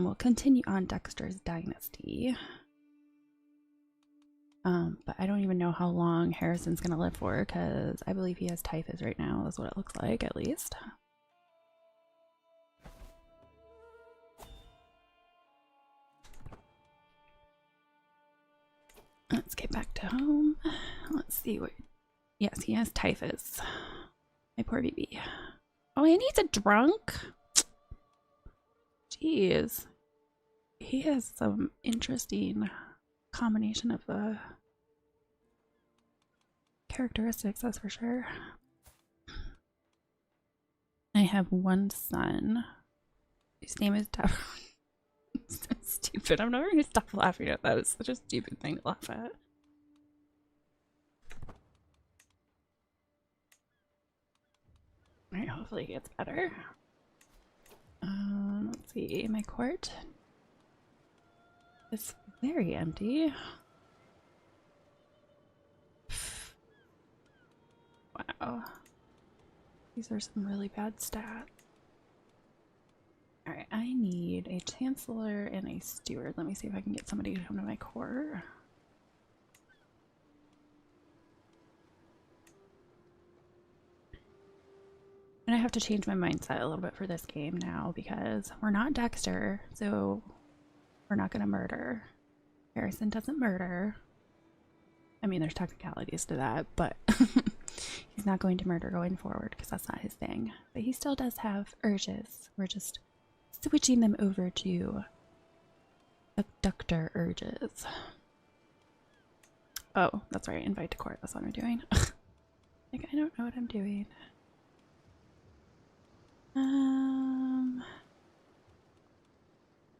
We'll continue on Dexter's dynasty. But I don't even know how long Harrison's gonna live for, because I believe he has typhus right now. That's what it looks like, at least. Let's get back to home. Let's see what... Yes, he has typhus. My poor baby. Oh, and he's a drunk? Jeez. He has some interesting combination of characteristics, that's for sure. I have one son. His name is Deborah. So stupid. I'm never gonna stop laughing at that. It's such a stupid thing to laugh at. Alright, hopefully it gets better. Let's see, my court is very empty. Wow. These are some really bad stats. Alright, I need a chancellor and a steward. Let me see if I can get somebody to come to my court. And I have to change my mindset a little bit for this game now, because we're not Dexter, so we're not going to murder. Harrison doesn't murder. I mean, there's technicalities to that, but he's not going to murder going forward because that's not his thing. But he still does have urges. We're just switching them over to abductor urges. Oh, that's right. Invite to court. That's what I'm doing. Like, I don't know what I'm doing.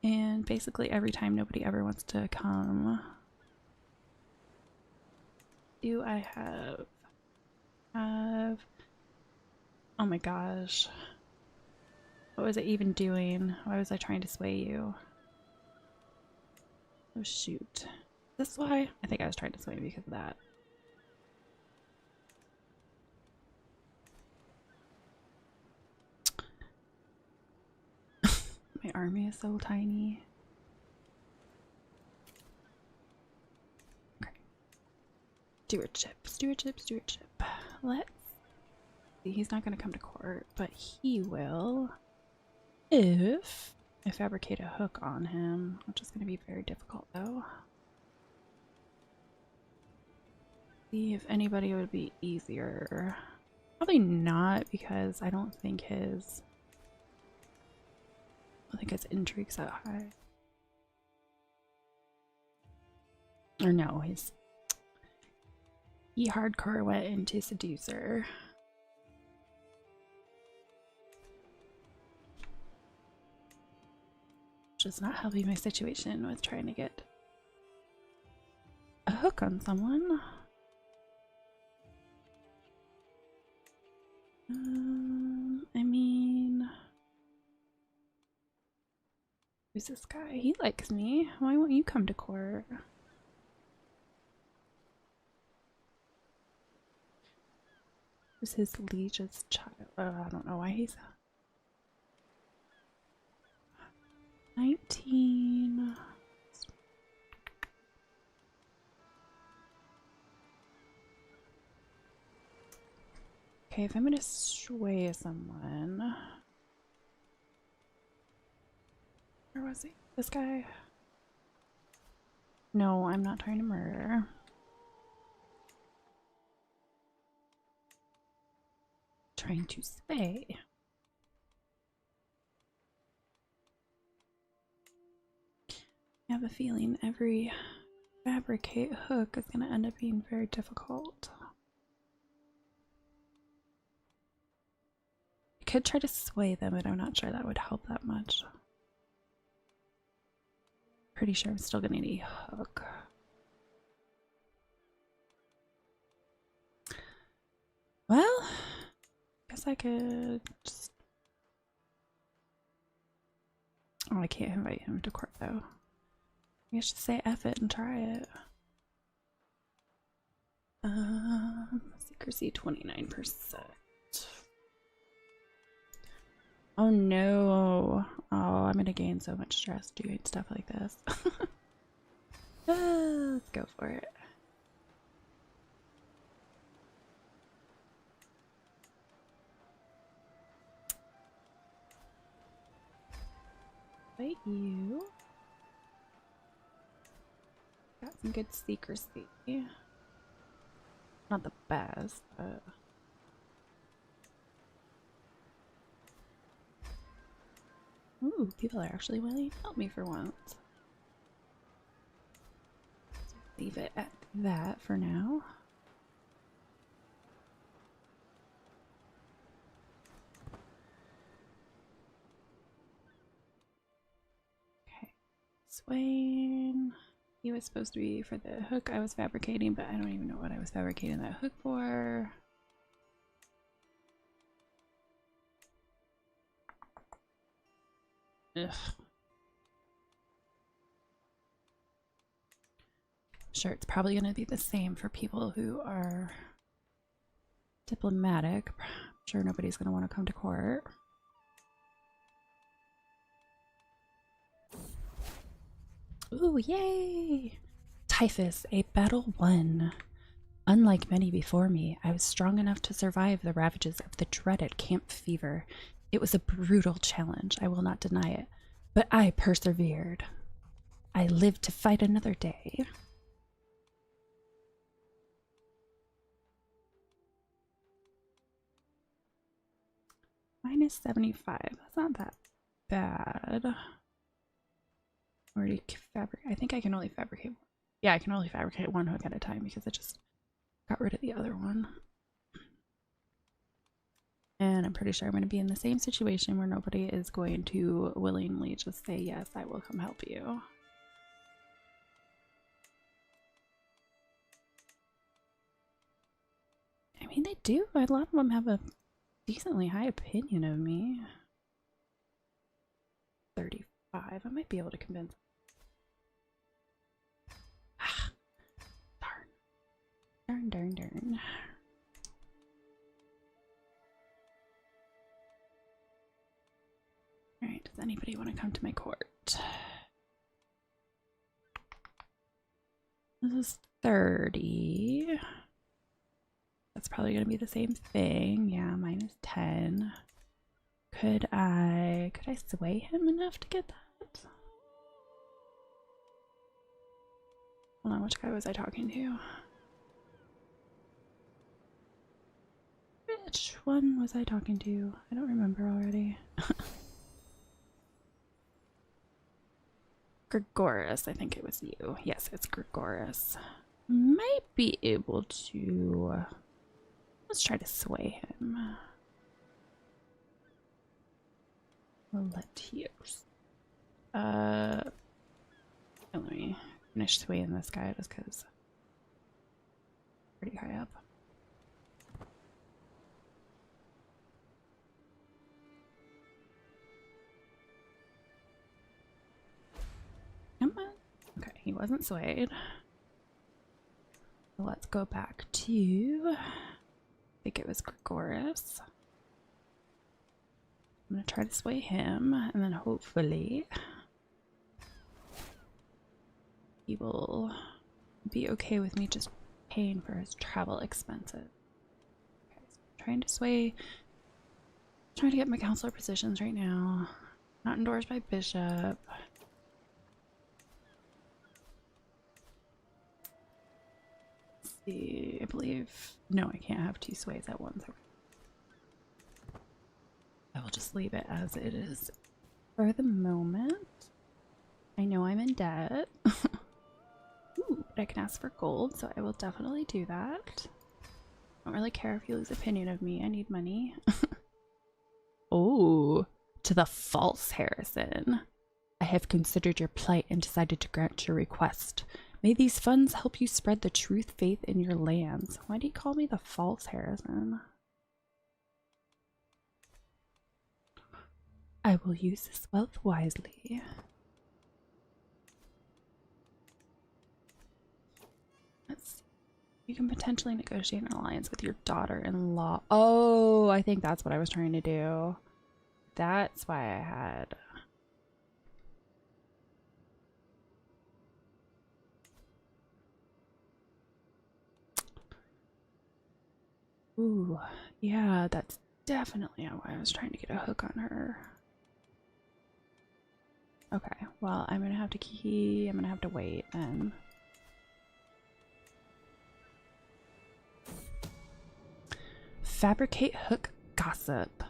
And basically every time nobody ever wants to come. Do I have oh my gosh. What was it even doing? Why was I trying to sway you? Oh shoot. Is this why? I think I was trying to sway you because of that. My army is so tiny. Okay. Stewardship, stewardship, stewardship. Let's see. He's not going to come to court, but he will if I fabricate a hook on him, which is going to be very difficult though. See if anybody would be easier. Probably not, because I don't think his intrigue's that high. Or no, he hardcore went into seducer. Which is not helping my situation with trying to get a hook on someone. I mean, who's this guy? He likes me. Why won't you come to court? Who's his liege's child? I don't know why he's 19. Okay, if I'm gonna sway someone. Where was he? This guy? No, I'm not trying to murder. Trying to sway. I have a feeling every fabricate hook is going to end up being very difficult. I could try to sway them, but I'm not sure that would help that much. Pretty sure I'm still going to need a hook. Well, guess I could just... Oh, I can't invite him to court though. I guess just say F it and try it. Secrecy 29%. Oh no. Oh, I'm gonna gain so much stress doing stuff like this. Let's go for it. Wait, you. Got some good secrecy. Not the best, but. Ooh, people are actually willing to help me for once. So leave it at that for now. Okay. Swain. He was supposed to be for the hook I was fabricating, but I don't even know what I was fabricating that hook for. Ugh. Sure, it's probably going to be the same for people who are diplomatic. I'm sure nobody's going to want to come to court. Ooh, yay! Typhus, a battle won. Unlike many before me, I was strong enough to survive the ravages of the dreaded camp fever. It was a brutal challenge, I will not deny it, but I persevered. I lived to fight another day. Minus 75. That's not that bad. Where do you fabricate? I think I can only fabricate. Yeah, I can only fabricate one hook at a time because I just got rid of the other one. And I'm pretty sure I'm going to be in the same situation where nobody is going to willingly just say, yes, I will come help you. I mean, they do. A lot of them have a decently high opinion of me. 35. I might be able to convince. Ah, darn. Darn. Alright, does anybody want to come to my court? This is 30. That's probably going to be the same thing. Yeah, minus 10. Could I sway him enough to get that? Hold on, which guy was I talking to? Which one was I talking to? I don't remember already. Gregoris, I think it was you. Yes, it's Gregoris. Might be able to... Let's try to sway him. Latios. Let me finish swaying this guy just because pretty high up. Come on. Okay, he wasn't swayed. Let's go back to, I think it was Gregoris. I'm gonna try to sway him, and then hopefully he will be okay with me just paying for his travel expenses. Okay, so I'm trying to sway, trying to get my counselor positions right now. Not endorsed by Bishop. I believe, no, I can't have two sways at once. I will just leave it as it is for the moment. I know I'm in debt. Ooh, but I can ask for gold, so I will definitely do that. I don't really care if you lose opinion of me. I need money. Oh, to the false Harrison. I have considered your plight and decided to grant your request. May these funds help you spread the truth faith in your lands. Why do you call me the false Harrison? I will use this wealth wisely. Let's see. You can potentially negotiate an alliance with your daughter-in-law. Oh, I think that's what I was trying to do. that's why I had... Ooh, yeah, that's definitely why I was trying to get a hook on her. Okay, well, I'm gonna have to wait then. Fabricate hook gossip.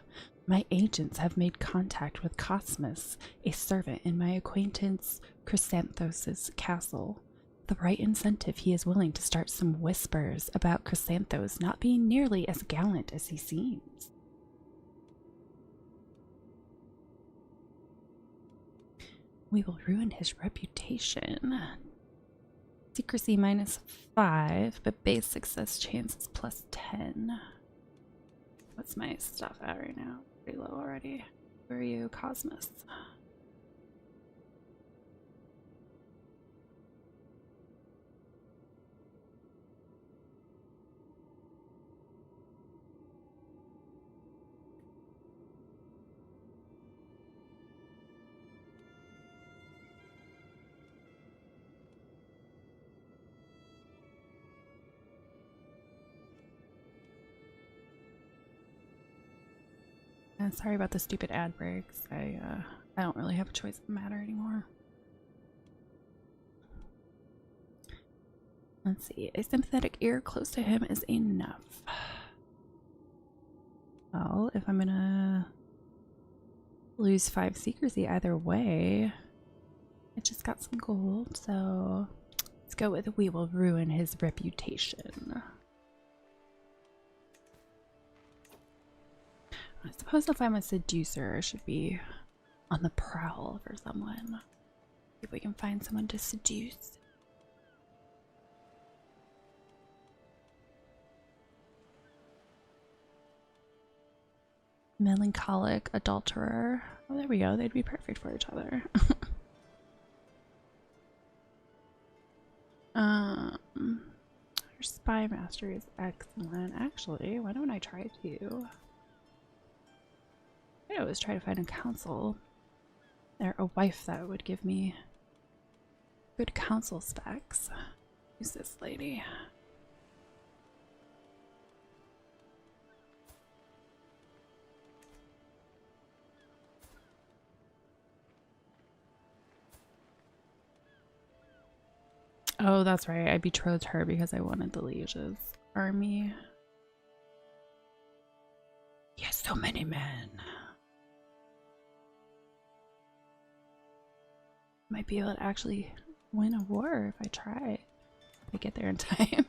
My agents have made contact with Cosmos, a servant in my acquaintance Chrysanthos' castle. The right incentive, he is willing to start some whispers about Chrysanthos not being nearly as gallant as he seems. We will ruin his reputation. Secrecy -5, but base success chances +10. What's my stuff at right now? Pretty low already. Where are you, Cosmos? And sorry about the stupid ad breaks. I don't really have a choice in the matter anymore. Let's see. A sympathetic ear close to him is enough. Well, if I'm gonna lose 5 secrecy either way, I just got some gold, so let's go with we will ruin his reputation. I suppose if I'm a seducer, I should be on the prowl for someone. See if we can find someone to seduce. Melancholic adulterer. Oh, there we go. They'd be perfect for each other. Her spy master is excellent. Actually, why don't I try to? I always try to find a counsel. Or a wife that would give me good counsel specs. Who's this lady? Oh, that's right. I betrothed her because I wanted the liege's army. He has so many men. Might be able to actually win a war if I try. If I get there in time.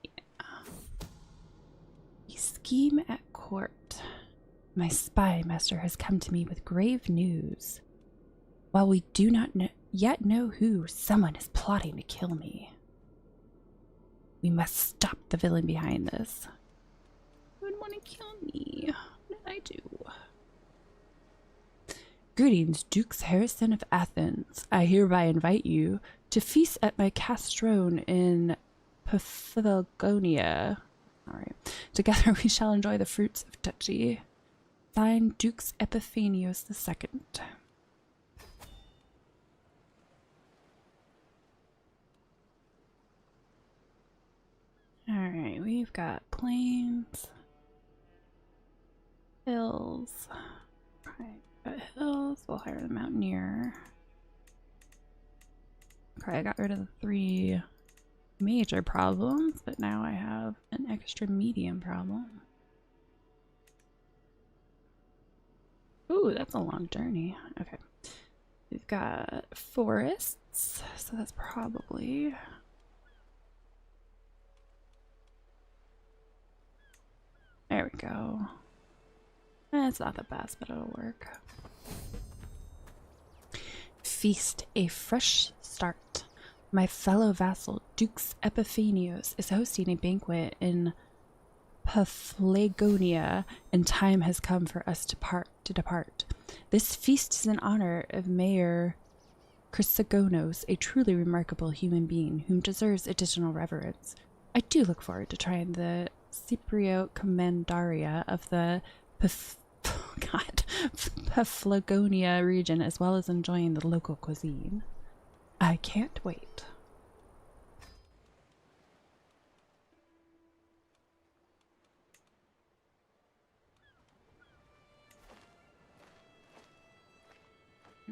Yeah. You scheme at court. My spy master has come to me with grave news. While we do not yet know who, someone is plotting to kill me. We must stop the villain behind this. Who would want to kill me? What did I do? Greetings, Dukes Harrison of Athens. I hereby invite you to feast at my castrone in Paphlagonia. Alright. Together we shall enjoy the fruits of duchy. Signed, Dukes Epiphanios II. Alright, we've got plains, hills. Alright, got hills. We'll hire the mountaineer. Okay, I got rid of the 3 major problems, but now I have an extra medium problem. Ooh, that's a long journey. Okay. We've got forests, so that's probably... There we go. It's not the best, but it'll work. Feast, a fresh start. My fellow vassal, Dukes Epiphanios, is hosting a banquet in Paphlagonia, and time has come for us to depart. This feast is in honor of Mayor Chrysagonos, a truly remarkable human being whom deserves additional reverence. I do look forward to trying the Cypriot Commandaria of the Paphlagonia region, as well as enjoying the local cuisine. I can't wait.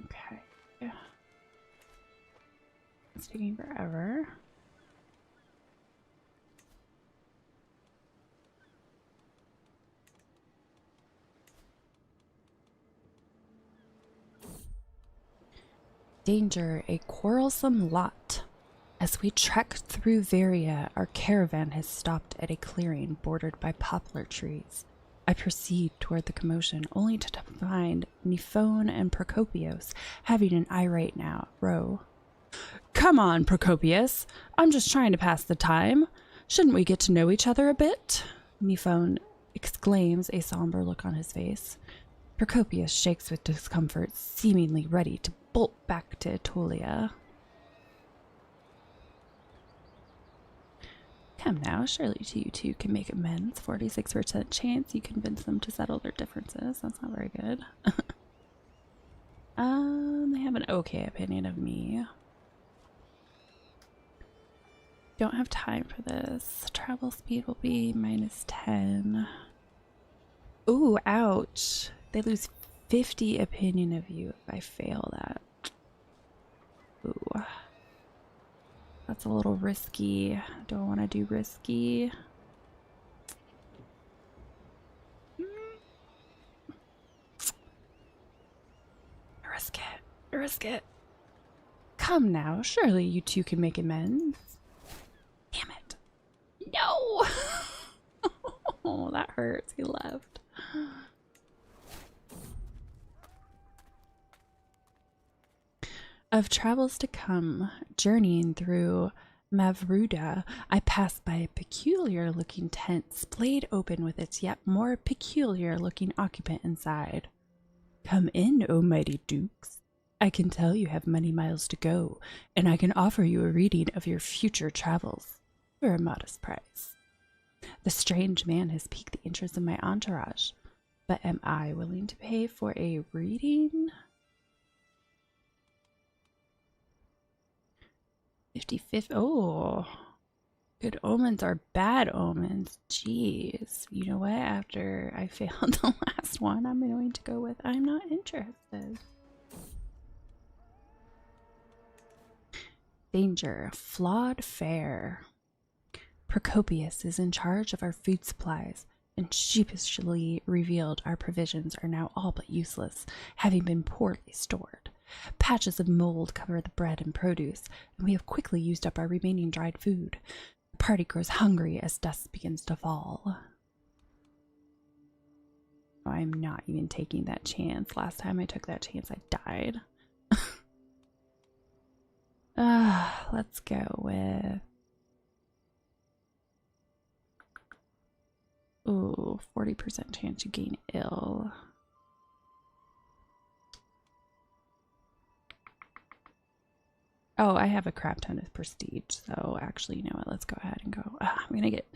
Okay. Yeah. It's taking forever. Danger, a quarrelsome lot. As we trek through Varia, our caravan has stopped at a clearing bordered by poplar trees. I proceed toward the commotion, only to find Niphone and Procopius having an irate row. Come on, Procopius. I'm just trying to pass the time. Shouldn't we get to know each other a bit? Niphone exclaims, a somber look on his face. Procopius shakes with discomfort, seemingly ready to bolt back to Aetolia. Come now, surely you two can make amends. 46% chance you convince them to settle their differences. That's not very good. They have an okay opinion of me. Don't have time for this. Travel speed will be -10. Ooh, ouch. They lose 50 opinion of you if I fail that. Ooh. That's a little risky. Do I want to do risky? Risk it. Risk it. Come now. Surely you two can make amends. Damn it. No! Oh, that hurts. He left. Of travels to come, journeying through Mavruda, I passed by a peculiar-looking tent splayed open with its yet more peculiar-looking occupant inside. Come in, O mighty dukes. I can tell you have many miles to go, and I can offer you a reading of your future travels for a modest price. The strange man has piqued the interest of my entourage, but am I willing to pay for a reading? 55. Oh, good omens are bad omens. Jeez. You know what? After I failed the last one, I'm going to go with I'm not interested. Danger. Flawed fare. Procopius is in charge of our food supplies, and sheepishly revealed our provisions are now all but useless, having been poorly stored. Patches of mold cover the bread and produce, and we have quickly used up our remaining dried food. The party grows hungry as dusk begins to fall. Oh, I'm not even taking that chance. Last time I took that chance, I died. Let's go with... Ooh, 40% chance you gain ill. Oh, I have a crap ton of prestige, so actually, you know what? Let's go ahead and go. I'm gonna get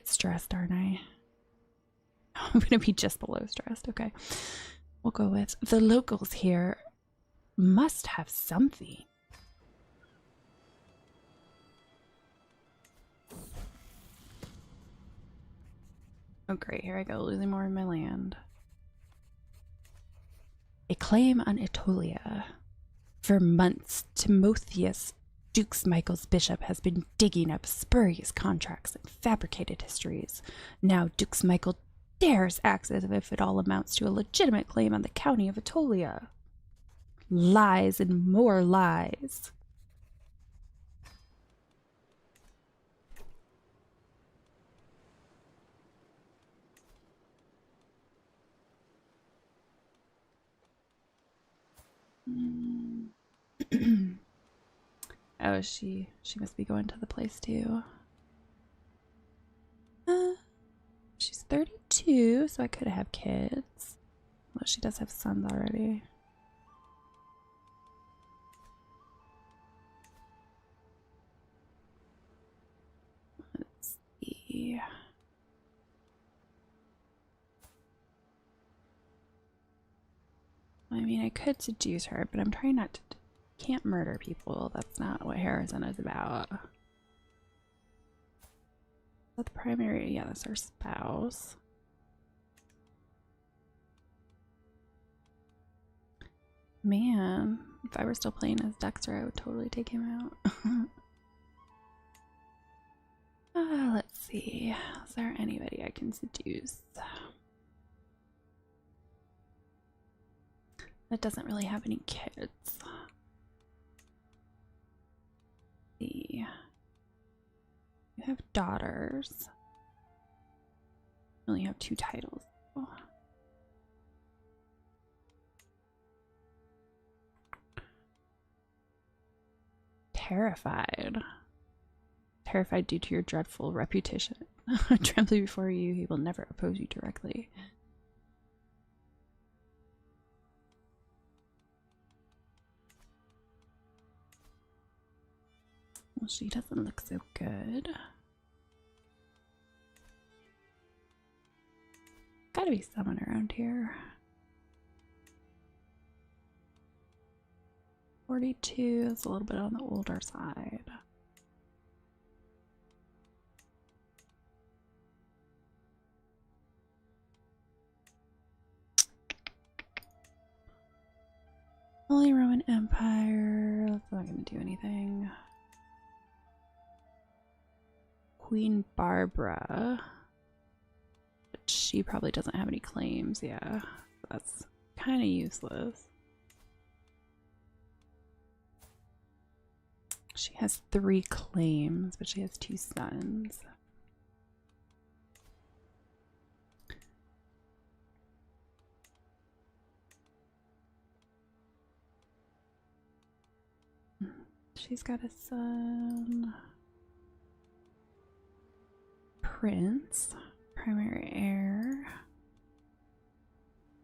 stressed, aren't I? I'm gonna be just below stressed. Okay, we'll go with the locals here. Must have something. Oh great, here I go, losing more of my land. A claim on Aetolia. For months, Timotheus, Dukes Michael's bishop, has been digging up spurious contracts and fabricated histories. Now Dukes Michael dares act as if it all amounts to a legitimate claim on the county of Aetolia. Lies and more lies. Oh, she must be going to the place too. She's 32, so I could have kids. Well, she does have sons already. see. I mean, I could seduce her, but I'm trying not to. Can't murder people. That's not what Harrison is about. Is that the primary? Yeah, that's our spouse. Man, if I were still playing as Dexter, I would totally take him out. Let's see. Is there anybody I can seduce that doesn't really have any kids? You have daughters. You only have 2 titles. Oh. Terrified. Terrified due to your dreadful reputation. Trembling before you, he will never oppose you directly. Well, she doesn't look so good. Gotta be someone around here. 42 is a little bit on the older side. Holy Roman Empire. That's not gonna do anything. Queen Barbara. But she probably doesn't have any claims. Yeah, that's kind of useless. She has 3 claims, but she has 2 sons. She's got a son. Prince, primary heir.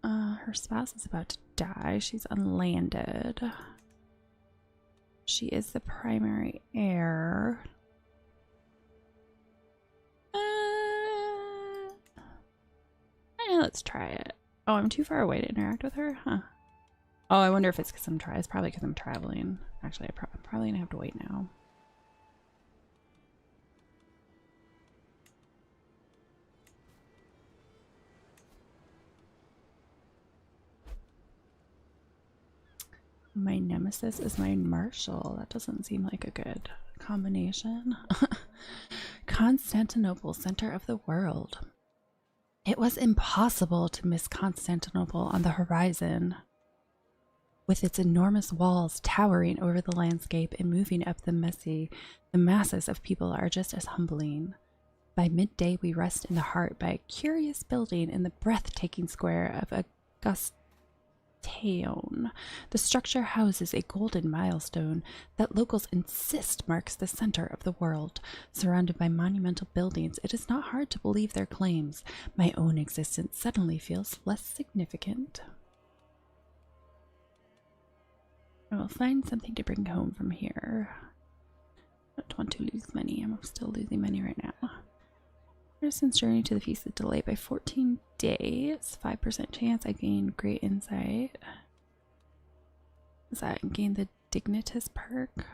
Her spouse is about to die. She's unlanded. She is the primary heir. Let's try it. Oh, I'm too far away to interact with her? Huh. Oh, I wonder if it's because it's probably because I'm traveling. Actually, I'm probably gonna have to wait now. My nemesis is my marshal. That doesn't seem like a good combination. Constantinople, center of the world. It was impossible to miss Constantinople on the horizon. With its enormous walls towering over the landscape and moving up the masses of people are just as humbling. By midday, we rest in the heart by a curious building in the breathtaking square of Augusteon. The structure houses a golden milestone that locals insist marks the center of the world. Surrounded by monumental buildings, it is not hard to believe their claims. My own existence suddenly feels less significant. I will find something to bring home from here. I don't want to lose money. I'm still losing money right now. Harrison's journey to the feast is delayed by 14 days. 5% chance I gain great insight. Does that gain the Dignitas perk?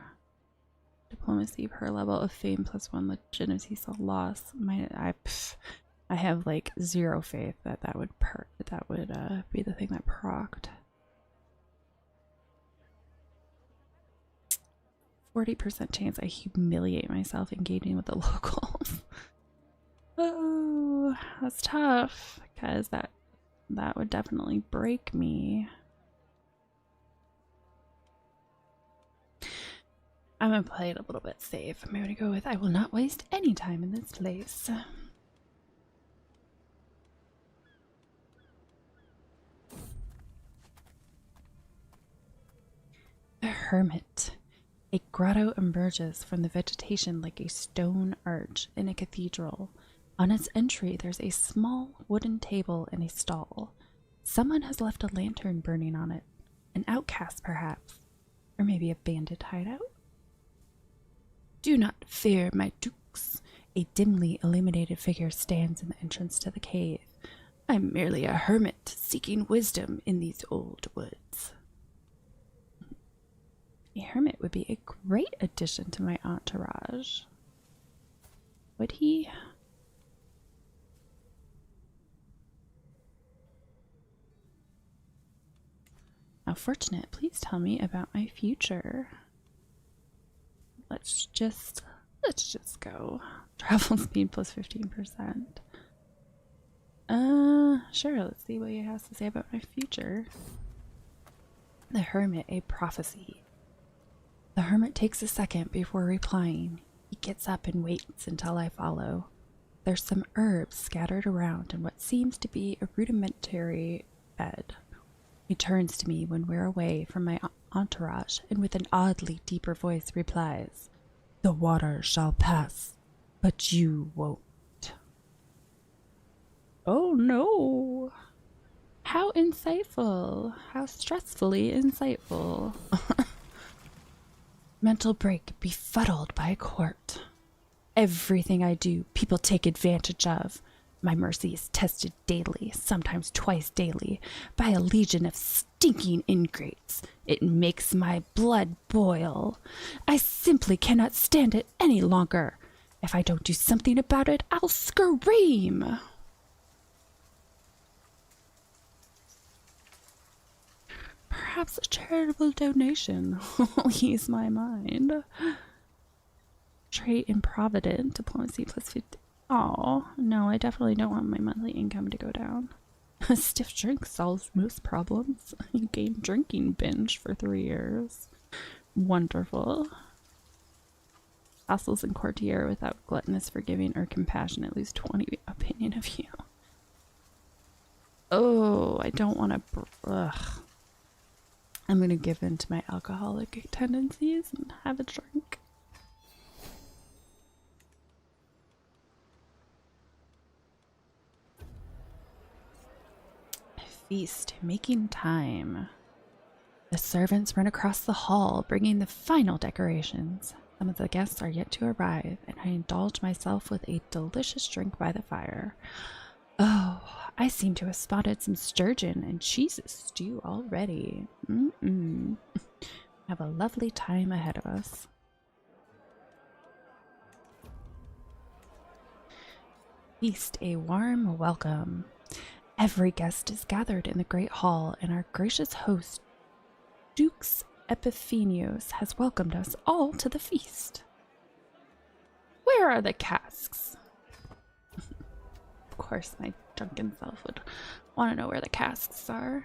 Diplomacy per level of fame plus 1 legitimacy so loss. I have like 0 faith that that would be the thing that procced. 40% chance I humiliate myself engaging with the locals. Oh, that's tough because that would definitely break me. I'm gonna play it a little bit safe. I'm gonna go with I will not waste any time in this place. The Hermit. A grotto emerges from the vegetation like a stone arch in a cathedral. On its entry, there's a small wooden table and a stall. Someone has left a lantern burning on it. An outcast, perhaps. Or maybe a bandit hideout? Do not fear, my dukes. A dimly illuminated figure stands in the entrance to the cave. I'm merely a hermit seeking wisdom in these old woods. A hermit would be a great addition to my entourage. Would he? How fortunate. Please tell me about my future. Let's just go. Travel speed plus 15%. Sure, let's see what he has to say about my future. The Hermit, a prophecy. The hermit takes a second before replying. He gets up and waits until I follow. There's some herbs scattered around in what seems to be a rudimentary bed. He turns to me when we're away from my entourage and with an oddly deeper voice replies, "The water shall pass, but you won't." Oh no! How insightful! How stressfully insightful. Mental break befuddled by a court. Everything I do, people take advantage of. My mercy is tested daily, sometimes twice daily, by a legion of stinking ingrates. It makes my blood boil. I simply cannot stand it any longer. If I don't do something about it, I'll scream. Perhaps a charitable donation will ease my mind. Trait improvident, diplomacy plus 50. Oh, no, I definitely don't want my monthly income to go down. A stiff drink solves most problems. You gain drinking binge for 3 years. Wonderful. Vassals and courtier without gluttonous forgiving or compassionate lose 20 opinion of you. Oh, I don't want to. Ugh. I'm going to give in to my alcoholic tendencies and have a drink. Feast, making time. The servants run across the hall, bringing the final decorations. Some of the guests are yet to arrive, and I indulge myself with a delicious drink by the fire. Oh, I seem to have spotted some sturgeon and cheese stew already. Have a lovely time ahead of us. Feast, a warm welcome. Every guest is gathered in the great hall, and our gracious host, Dux Epiphanios, has welcomed us all to the feast. Where are the casks? Of course, my drunken self would want to know where the casks are.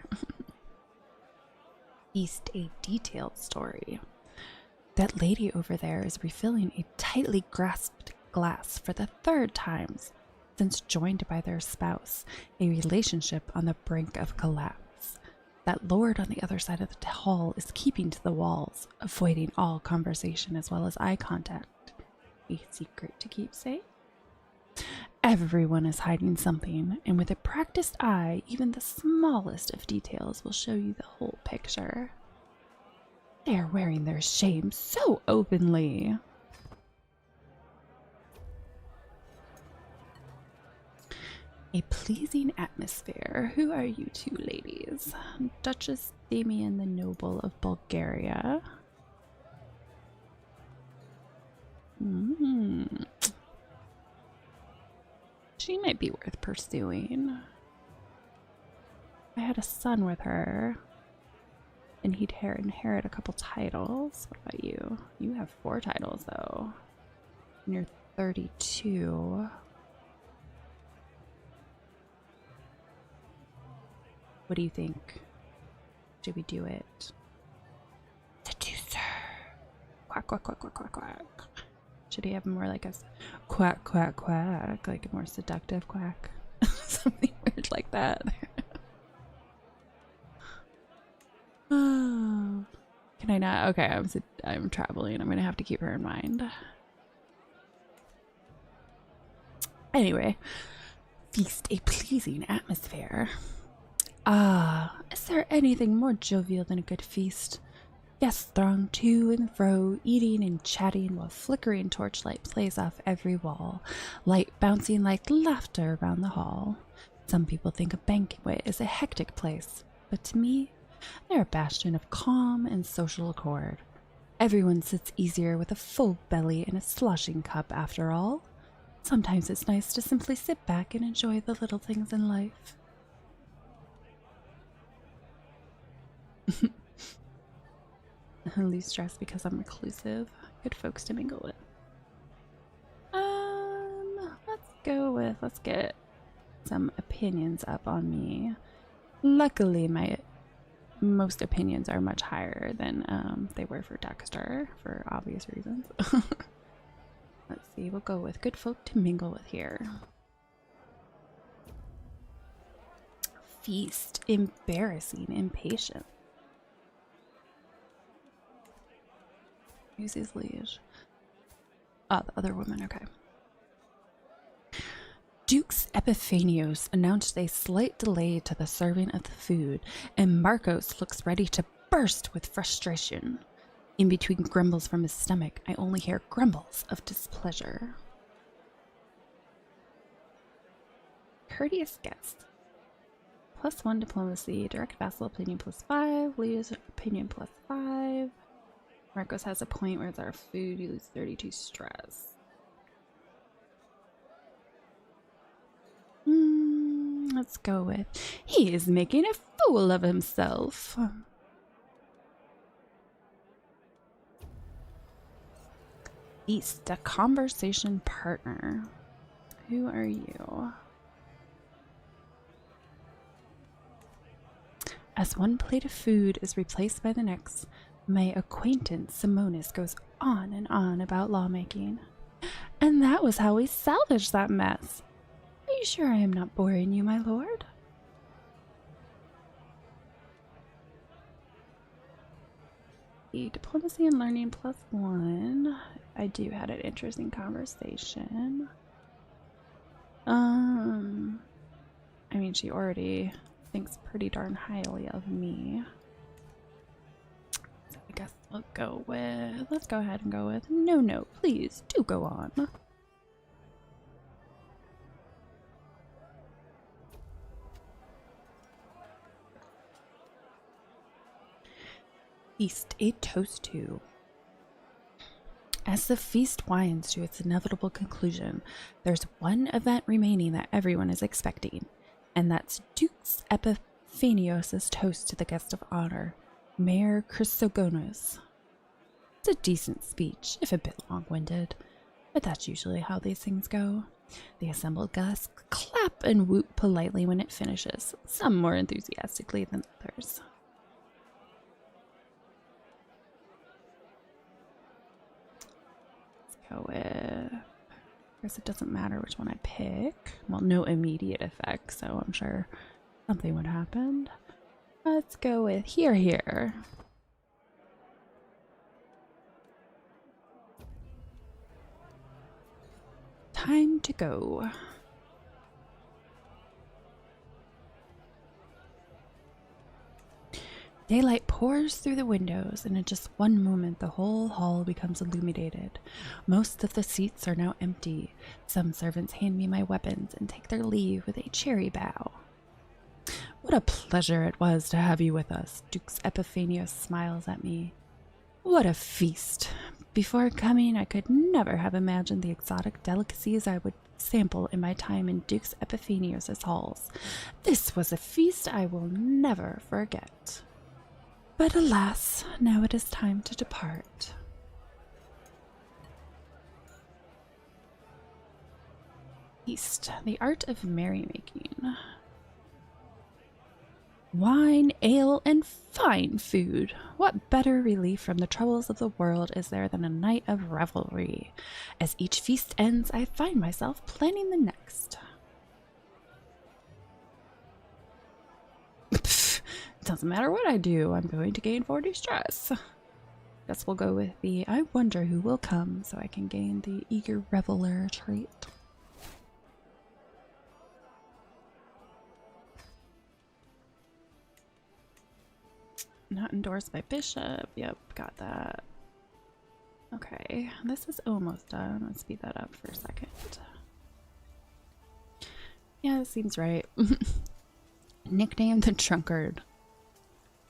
Feast, a detailed story. That lady over there is refilling a tightly grasped glass for the 3rd time since joined by their spouse, a relationship on the brink of collapse. That lord on the other side of the hall is keeping to the walls, avoiding all conversation as well as eye contact. A secret to keep safe? Everyone is hiding something, and with a practiced eye, even the smallest of details will show you the whole picture. They are wearing their shame so openly. A pleasing atmosphere. Who are you two ladies? Duchess Damian the Noble of Bulgaria. She might be worth pursuing. I had a son with her, and he'd inherit a couple titles. What about you? You have 4 titles, though. And you're 32. What do you think? Should we do it? Seducer. Quack, quack, quack, quack, quack, quack. Should he have more like a quack, quack, quack? Like a more seductive quack? Something weird like that. Oh. Can I not? Okay, I'm traveling. I'm going to have to keep her in mind. Anyway. Feast, a pleasing atmosphere. Ah, is there anything more jovial than a good feast? Guests throng to and fro, eating and chatting while flickering torchlight plays off every wall, light bouncing like laughter around the hall. Some people think a banquet is a hectic place, but to me, they're a bastion of calm and social accord. Everyone sits easier with a full belly and a sloshing cup after all. Sometimes it's nice to simply sit back and enjoy the little things in life. Least stress because I'm reclusive. Good folks to mingle with. Let's get some opinions up on me. Luckily, my most opinions are much higher than they were for Dexter, for obvious reasons. Let's see, we'll go with good folk to mingle with here. Feast, embarrassing, impatient. Use his liege. Ah, the other woman, okay. Dukes Epiphanios announced a slight delay to the serving of the food, and Marcos looks ready to burst with frustration. In between grumbles from his stomach, I only hear grumbles of displeasure. Courteous guest. +1 diplomacy, direct vassal opinion +5, leaves opinion +5. Marcos has a point where it's our food, you lose 32 stress. Let's go with, he is making a fool of himself. East, a conversation partner. Who are you? As one plate of food is replaced by the next, my acquaintance Simonis goes on and on about lawmaking. And that was how we salvaged that mess. Are you sure I am not boring you, my lord? The diplomacy and learning +1. I do had an interesting conversation. I mean, she already thinks pretty darn highly of me. So I guess we'll go with, let's go ahead and go with, no, please do go on. Feast, a toast to. As the feast winds to its inevitable conclusion, there's one event remaining that everyone is expecting, and that's Dukes Epiphanios' toast to the guest of honor, Mayor Chrysogonus. It's a decent speech, if a bit long-winded, but that's usually how these things go. The assembled guests clap and whoop politely when it finishes, some more enthusiastically than others. Go with, I guess it doesn't matter which one I pick. Well, no immediate effect, so I'm sure something would happen. Let's go with here. Time to go. Daylight pours through the windows, and in just one moment the whole hall becomes illuminated. Most of the seats are now empty. Some servants hand me my weapons and take their leave with a cheery bow. What a pleasure it was to have you with us, Dukes Epiphanios smiles at me. What a feast! Before coming, I could never have imagined the exotic delicacies I would sample in my time in Dukes Epiphanios' halls. This was a feast I will never forget. But alas, now it is time to depart. Feast, the art of merrymaking. Wine, ale, and fine food. What better relief from the troubles of the world is there than a night of revelry? As each feast ends, I find myself planning the next. Doesn't matter what I do, I'm going to gain 40 stress. Guess we'll go with the I wonder who will come so I can gain the eager reveler trait. Not endorsed by Bishop. Yep, got that. Okay, this is almost done. Let's speed that up for a second. Yeah, that seems right. Nicknamed the Drunkard.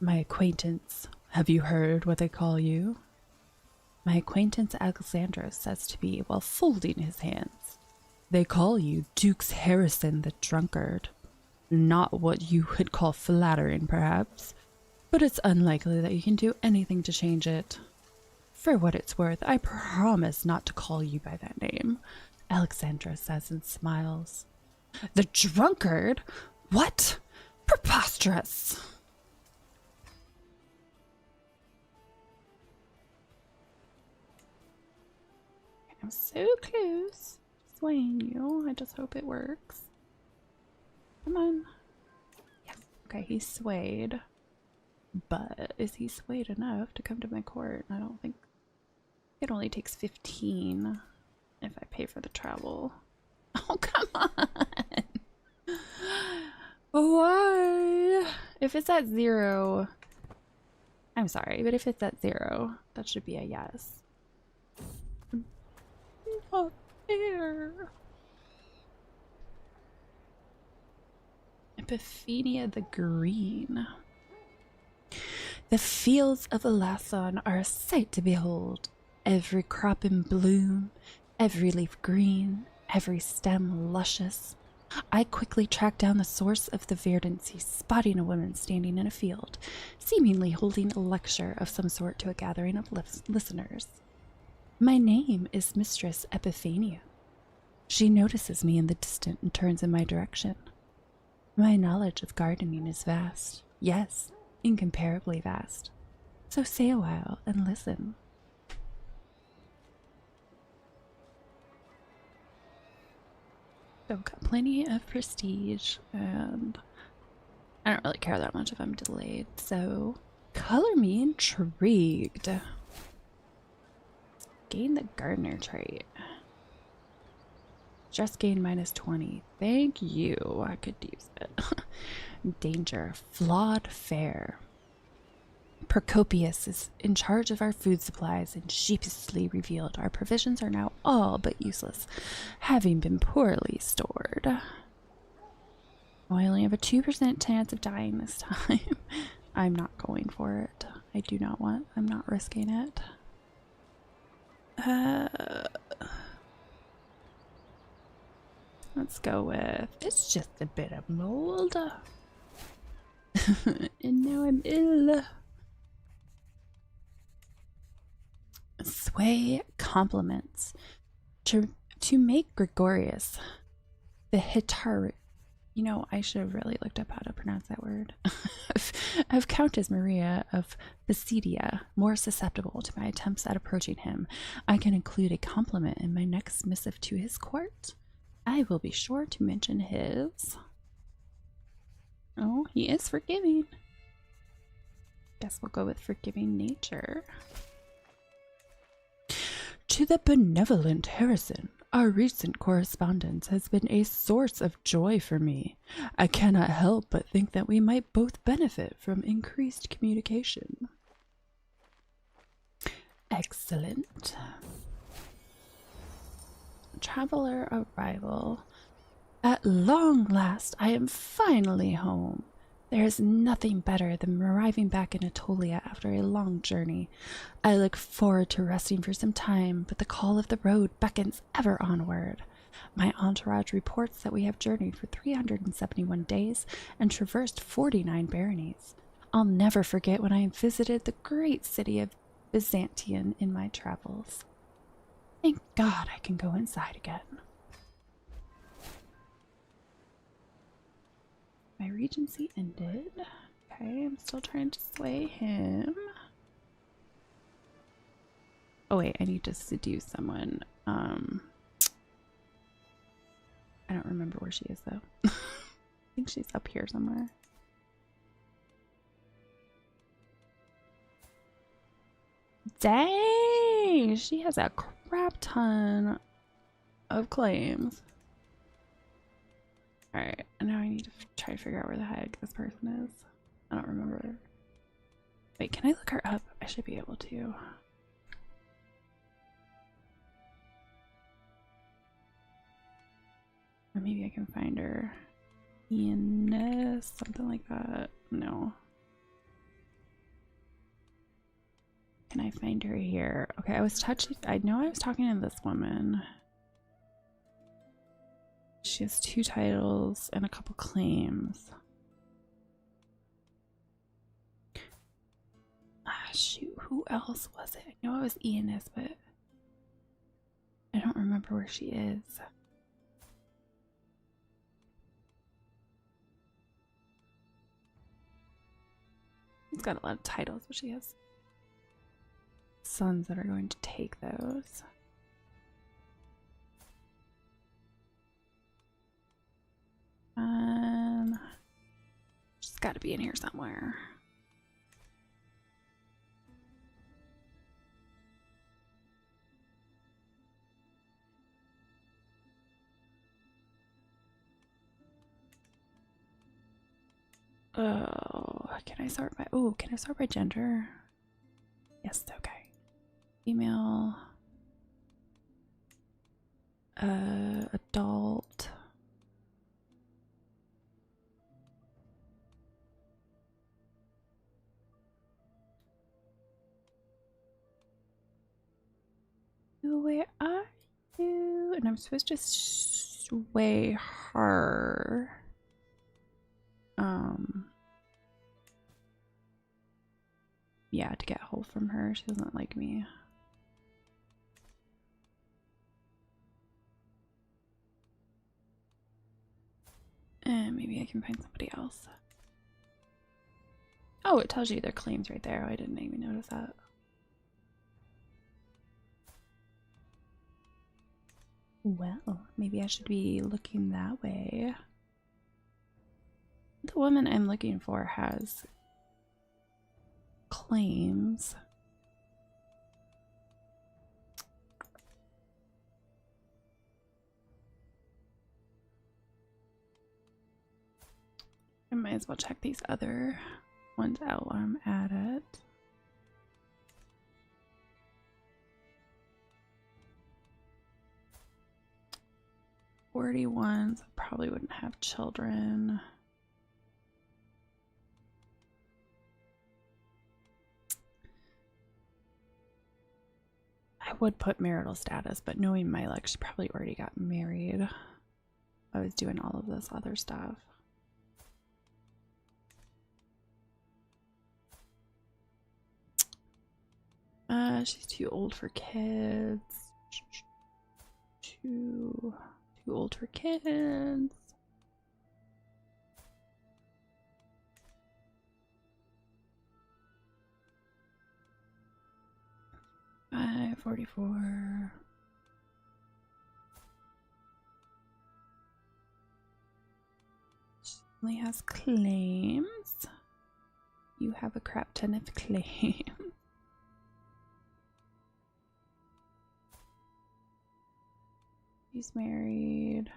My acquaintance. Have you heard what they call you? My acquaintance Alexandros says to me while folding his hands. They call you Dukes Harrison the Drunkard. Not what you would call flattering, perhaps, but it's unlikely that you can do anything to change it. For what it's worth, I promise not to call you by that name, Alexandra says and smiles. The Drunkard? What? Preposterous! I'm so close to swaying you. I just hope it works. Come on. Yes. Okay, he's swayed. But is he swayed enough to come to my court? I don't think. It only takes 15 if I pay for the travel. Oh, come on! Why? If it's at 0, I'm sorry, but if it's at 0, that should be a yes. Not fair. Epiphania the Green. The fields of Elasson are a sight to behold. Every crop in bloom, every leaf green, every stem luscious. I quickly tracked down the source of the verdancy, spotting a woman standing in a field, seemingly holding a lecture of some sort to a gathering of listeners. My name is Mistress Epiphania. She notices me in the distance and turns in my direction. My knowledge of gardening is vast. Yes, incomparably vast. So stay a while and listen. So I've got plenty of prestige, and I don't really care that much if I'm delayed, so color me intrigued. Gain the gardener trait. Just gain -20. Thank you. I could use it. Danger. Flawed fare. Procopius is in charge of our food supplies and sheepishly revealed our provisions are now all but useless, having been poorly stored. Oh, I only have a 2% chance of dying this time. I'm not going for it. I do not want. I'm not risking it. Let's go with, it's just a bit of mold. And now I'm ill. Sway compliments. To make Gregorius, the Hitar, you know, I should have really looked up how to pronounce that word, of Countess Maria of Pisidia more susceptible to my attempts at approaching him, I can include a compliment in my next missive to his court. I will be sure to mention his. Oh, he is forgiving. Guess we'll go with forgiving nature. To the benevolent Harrison, our recent correspondence has been a source of joy for me. I cannot help but think that we might both benefit from increased communication. Excellent. Traveler arrival. At long last, I am finally home. There is nothing better than arriving back in Atolia after a long journey. I look forward to resting for some time, but the call of the road beckons ever onward. My entourage reports that we have journeyed for 371 days and traversed 49 baronies. I'll never forget when I visited the great city of Byzantium in my travels. Thank God I can go inside again. My regency ended. Okay, I'm still trying to sway him. Oh wait, I need to seduce someone. I don't remember where she is though. I think she's up here somewhere. Dang! She has a crap ton of claims. Alright, now I need to try to figure out where the heck this person is. I don't remember. Wait, can I look her up? I should be able to. Or maybe I can find her. Ines, something like that. No. Can I find her here? Okay, I was talking to this woman. She has 2 titles and a couple claims. Ah, shoot, who else was it? I know it was Ines, but I don't remember where she is. She's got a lot of titles, but she has sons that are going to take those. She's got to be in here somewhere. Oh, can I sort by? Oh, can I sort by gender? Yes, okay. Female. Adult. Where are you? And I'm supposed to sway her. Yeah, to get help from her. She doesn't like me. And maybe I can find somebody else. Oh, it tells you their claims right there. I didn't even notice that. Well, maybe I should be looking that way. The woman I'm looking for has claims. I might as well check these other ones out while I'm at it. Ones probably wouldn't have children. I would put marital status, but knowing my luck, she probably already got married. I was doing all of this other stuff. She's too old for kids. Too old for kids. $544. She only has claims. You have a crap ton of claims. She's married.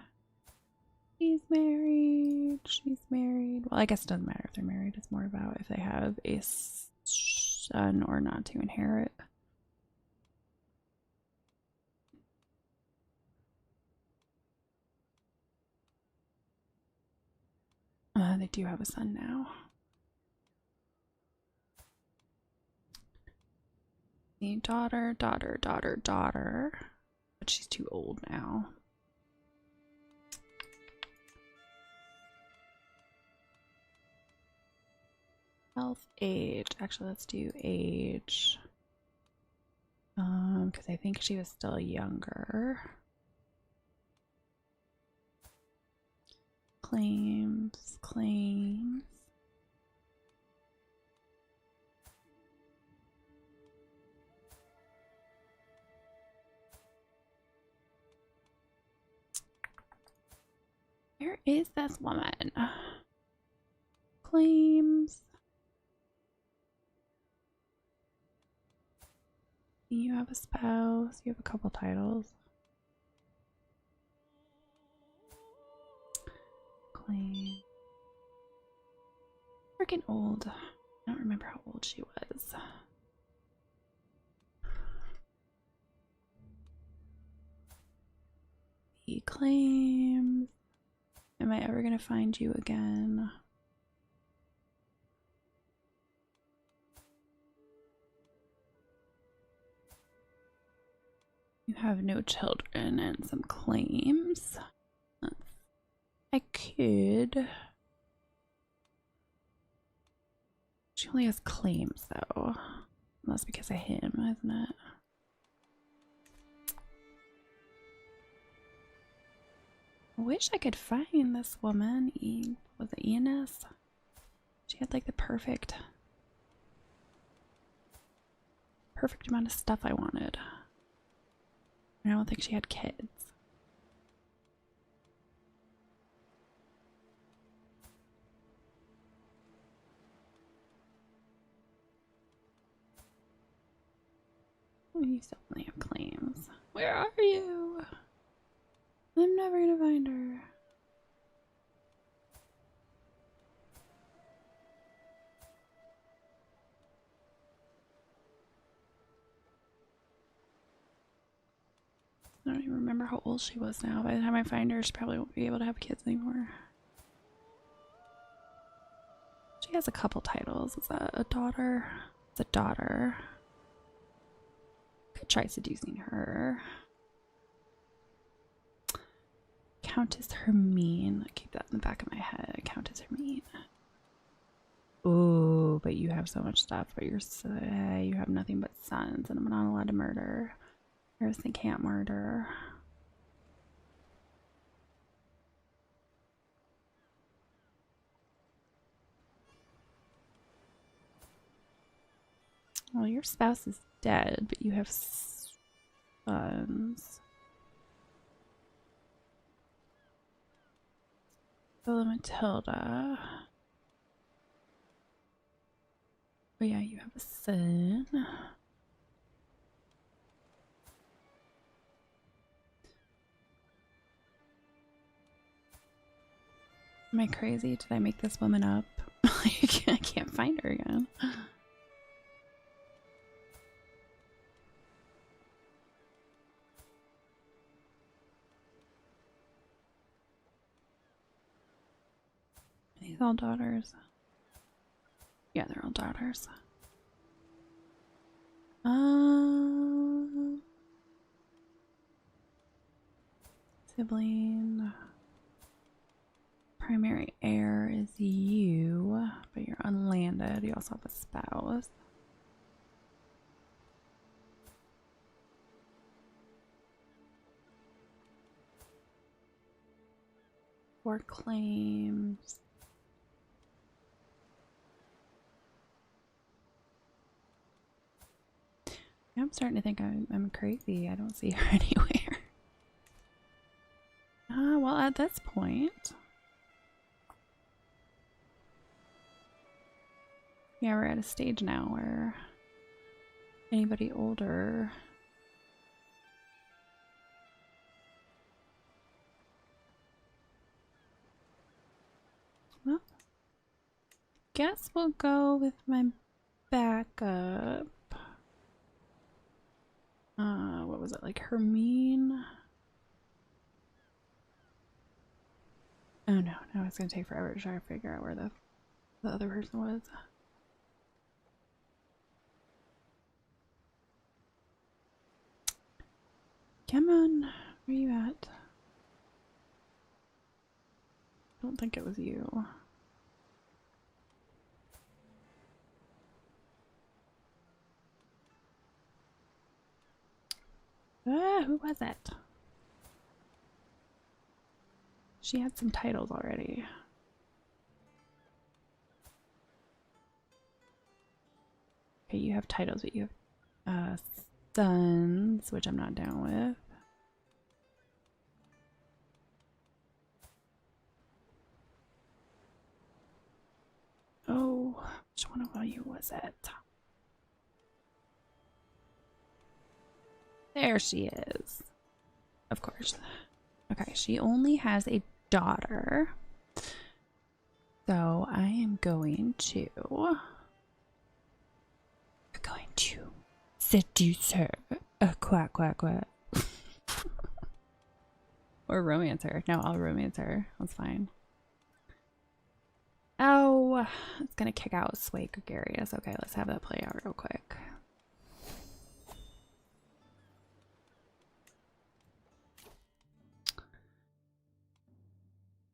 She's married. She's married. Well, I guess it doesn't matter if they're married. It's more about if they have a son or not to inherit. They do have a son now. The daughter. But she's too old now. Health, age. Actually, let's do age. Because I think she was still younger. Claims. Where is this woman? Claims. You have a spouse. You have a couple titles. Claim. Freaking old. I don't remember how old she was. He claims. Am I ever gonna find you again? You have no children and some claims. I could. She only has claims though. That's because of him, isn't it? I wish I could find this woman. Was it Eunice? She had like the perfect amount of stuff I wanted. I don't think she had kids. You still only have claims. Where are you? I'm never gonna find her. I don't even remember how old she was now. By the time I find her, she probably won't be able to have kids anymore. She has a couple titles. Is that a daughter? It's a daughter. Could try seducing her. Countess Hermine. Keep that in the back of my head. Countess Hermine. Ooh, but you have so much stuff. But you have nothing but sons, and I'm not allowed to murder. Harrison can't murder. Well, your spouse is dead, but you have sons. Bella Matilda. Oh yeah, you have a son. Am I crazy? Did I make this woman up? I can't find her again. Are these all daughters? Yeah, they're all daughters. Sibling. Primary heir is you, but you're unlanded. You also have a spouse. Four claims. I'm starting to think I'm crazy. I don't see her anywhere. Well, at this point. Yeah, we're at a stage now where anybody older. Well, guess we'll go with my backup. What was it, like Hermine? Oh no, now it's gonna take forever to try to figure out where the other person was. Come on, where are you at? I don't think it was you. Who was it? She had some titles already. Okay, you have titles, but you have sons, which I'm not down with. Oh, which one of you was it? There she is. Of course. Okay, she only has a daughter. So I am going to seducer. A quack, quack, quack. Or romancer. No, I'll romancer. That's fine. Oh, it's gonna kick out Sway Gregarious. Okay, let's have that play out real quick.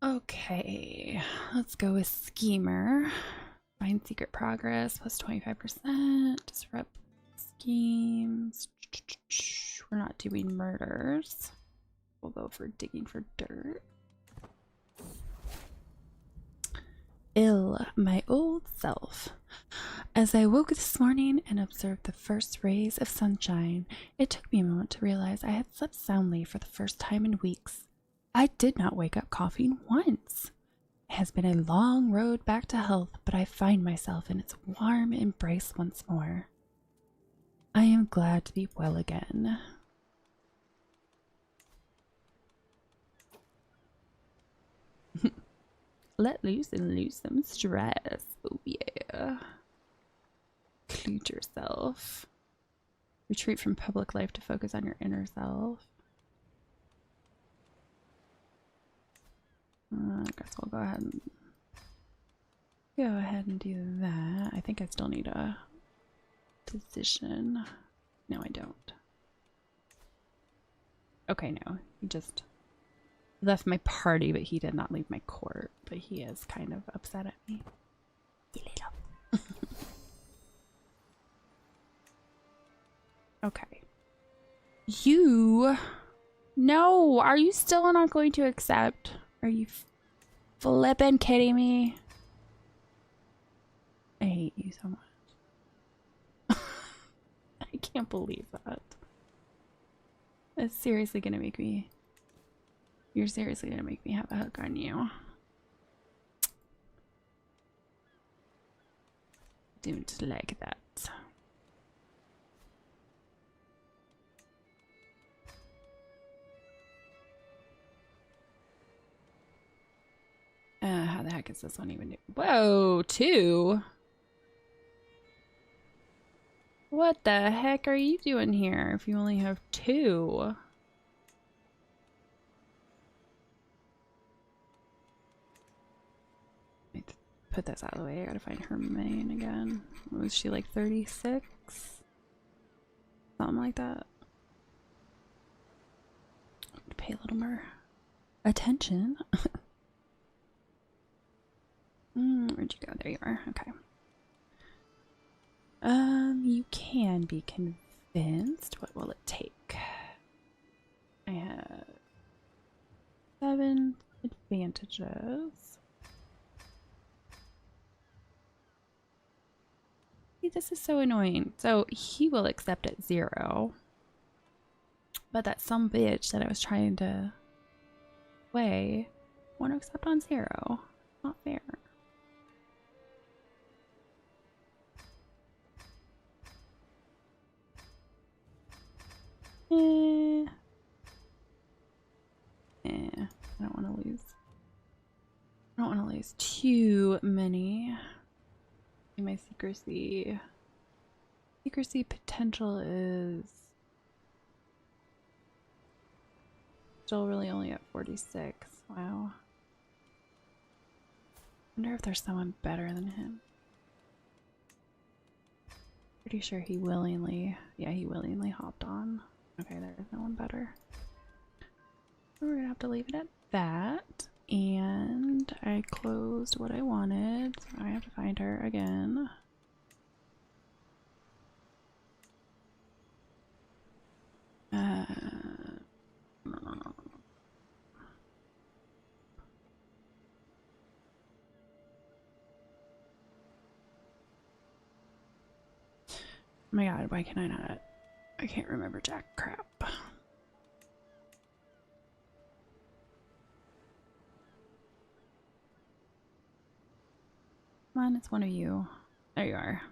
Okay, let's go with Schemer. Find secret progress plus 25%. Disrupt schemes. We're not doing murders. We'll go for digging for dirt. My old self. As I woke this morning and observed the first rays of sunshine, it took me a moment to realize I had slept soundly for the first time in weeks. I did not wake up coughing once. It has been a long road back to health, but I find myself in its warm embrace once more. I am glad to be well again. Let loose and lose some stress. Oh yeah. Include yourself. Retreat from public life to focus on your inner self. I guess we'll go ahead and do that. I think I still need a position. No, I don't. Okay, no. He just left my party, but he did not leave my court. But he is kind of upset at me. Okay. You... No! Are you still not going to accept? Are you flippin' kidding me? I hate you so much. I can't believe that. It's seriously gonna make me... You're seriously gonna make me have a hook on you. Don't like that. How the heck is this one even new? Whoa, 2? What the heck are you doing here if you only have 2? Put this out of the way. I gotta find her main again. Was she like 36? Something like that. Pay a little more attention. Where'd you go? There you are. Okay. You can be convinced. What will it take? I have 7 advantages. See, this is so annoying. So he will accept at 0. But that some bitch that I was trying to weigh won't accept on 0. Not fair. I don't want to lose. I don't want to lose too many. My secrecy potential is still really only at 46. Wow. Wonder if there's someone better than him. Pretty sure he willingly, yeah, he willingly hopped on. Okay, there is no one better. We're gonna have to leave it at that. And I closed what I wanted, so I have to find her again. Oh my god, why can I not? I can't remember jack crap. Come on, it's one of you. There you are.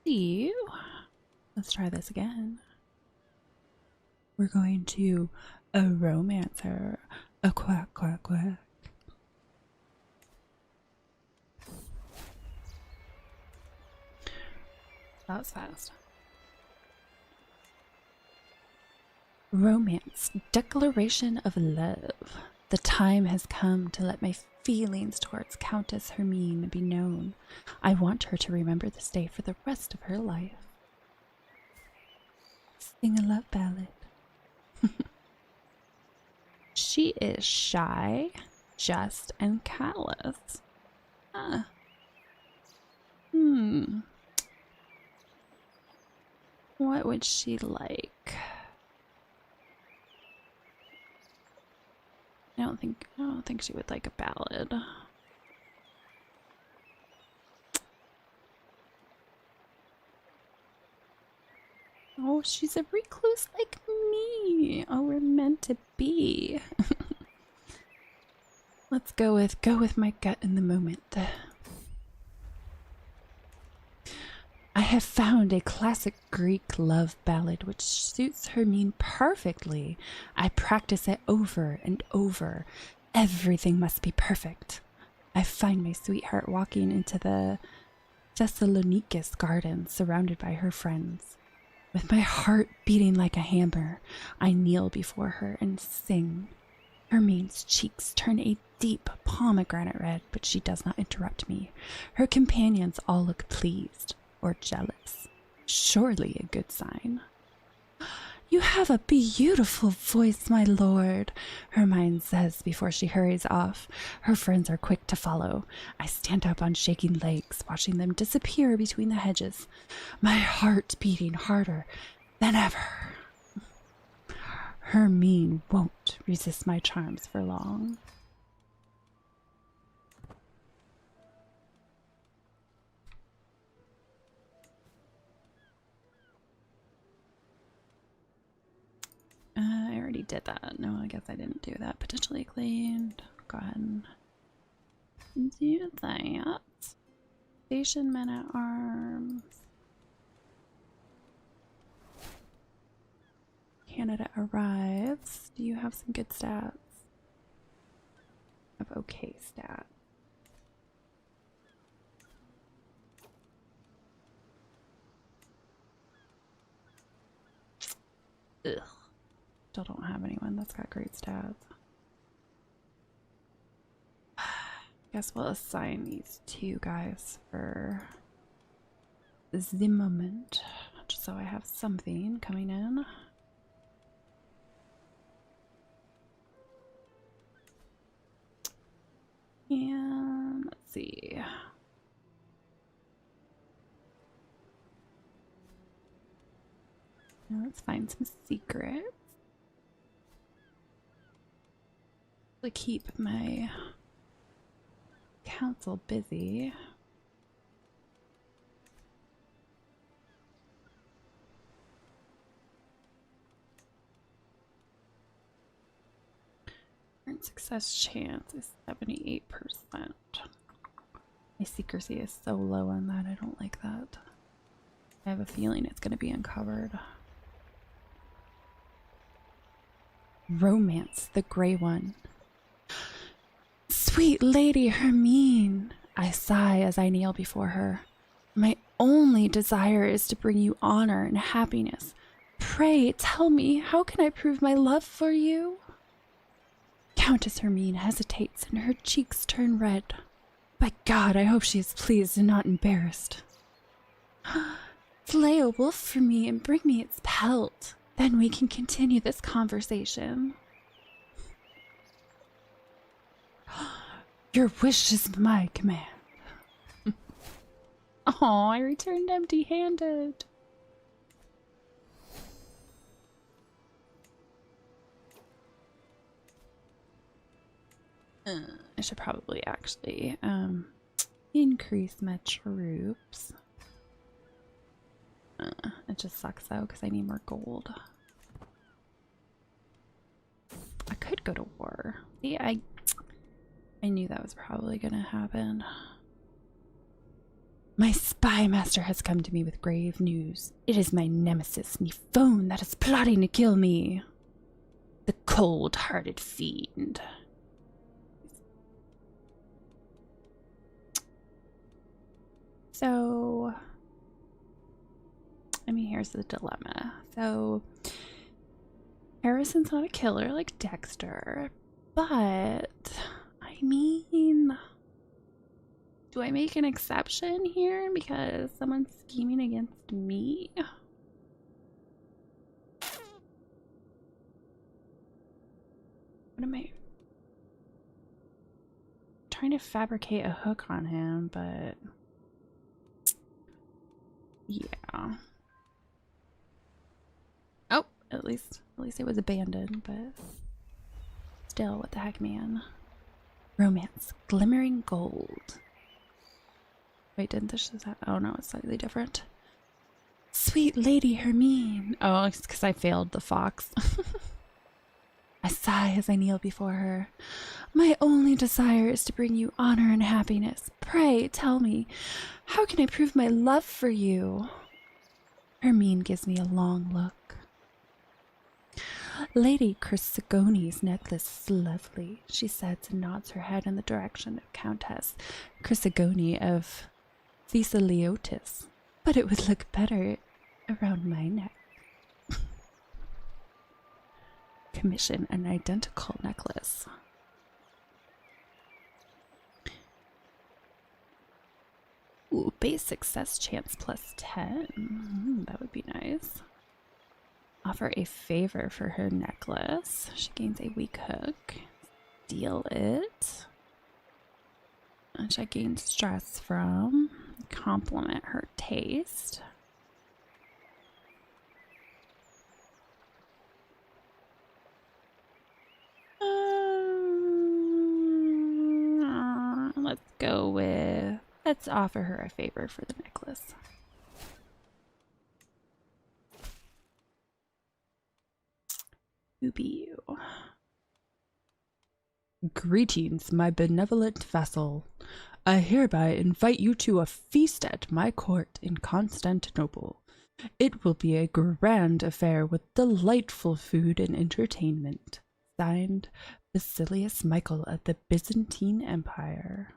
See you. Let's try this again. We're going to a romancer. A quack, quack, quack. That was fast. Romance, declaration of love. The time has come to let my feelings towards Countess Hermine be known. I want her to remember this day for the rest of her life. Sing a love ballad. She is shy, just, and callous. Huh. What would she like? I don't think she would like a ballad. Oh, she's a recluse like me. Oh, we're meant to be. Let's go with my gut in the moment. I have found a classic Greek love ballad which suits Hermine perfectly. I practice it over and over. Everything must be perfect. I find my sweetheart walking into the Thessalonicus garden surrounded by her friends. With my heart beating like a hammer, I kneel before her and sing. Hermine's cheeks turn a deep pomegranate red, but she does not interrupt me. Her companions all look pleased or jealous. Surely a good sign. You have a beautiful voice, my lord, Hermione says before she hurries off. Her friends are quick to follow. I stand up on shaking legs, watching them disappear between the hedges, my heart beating harder than ever. Hermine won't resist my charms for long. I already did that. No, I guess I didn't do that. Potentially cleaned. Go ahead and do that. Station men at arms. Canada arrives. Do you have some good stats? I have okay stats. Ugh. Still don't have anyone that's got great stats. Guess we'll assign these two guys for the moment, just so I have something coming in. And let's see. Now let's find some secrets to keep my council busy. Current success chance is 78%. My secrecy is so low on that, I don't like that. I have a feeling it's going to be uncovered. Romance, the gray one. Sweet Lady Hermine, I sigh as I kneel before her. My only desire is to bring you honor and happiness. Pray tell me, how can I prove my love for you? Countess Hermine hesitates and her cheeks turn red. By God, I hope she is pleased and not embarrassed. Slay a wolf for me and bring me its pelt. Then we can continue this conversation. Your wish is my command. Oh, I returned empty-handed. I should probably actually increase my troops. It just sucks though because I need more gold. I could go to war. See, I knew that was probably gonna happen. My spy master has come to me with grave news. It is my nemesis, Nifone, that is plotting to kill me. The cold-hearted fiend. So here's the dilemma. So Harrison's not a killer like Dexter, but I mean, do I make an exception here because someone's scheming against me? What am I trying to fabricate a hook on him, but yeah. Oh, at least it was abandoned, but still, what the heck, man? Romance, glimmering gold. Wait, didn't this just have, oh no, it's slightly different. Sweet Lady Hermine. Oh, it's because I failed the fox. I sigh as I kneel before her. My only desire is to bring you honor and happiness. Pray tell me, how can I prove my love for you? Hermine gives me a long look. Lady Crusader's necklace is lovely, she says and nods her head in the direction of Countess Crusader of Thessaliotis. But it would look better around my neck. Commission an identical necklace. Ooh, base success chance plus 10. That would be nice. Offer a favor for her necklace. She gains a weak hook. Steal it. Which I gain stress from. Compliment her taste. Let's go with, let's offer her a favor for the necklace. Who be you? Greetings, my benevolent vassal. I hereby invite you to a feast at my court in Constantinople. It will be a grand affair with delightful food and entertainment. Signed, Basilius Michael of the Byzantine Empire.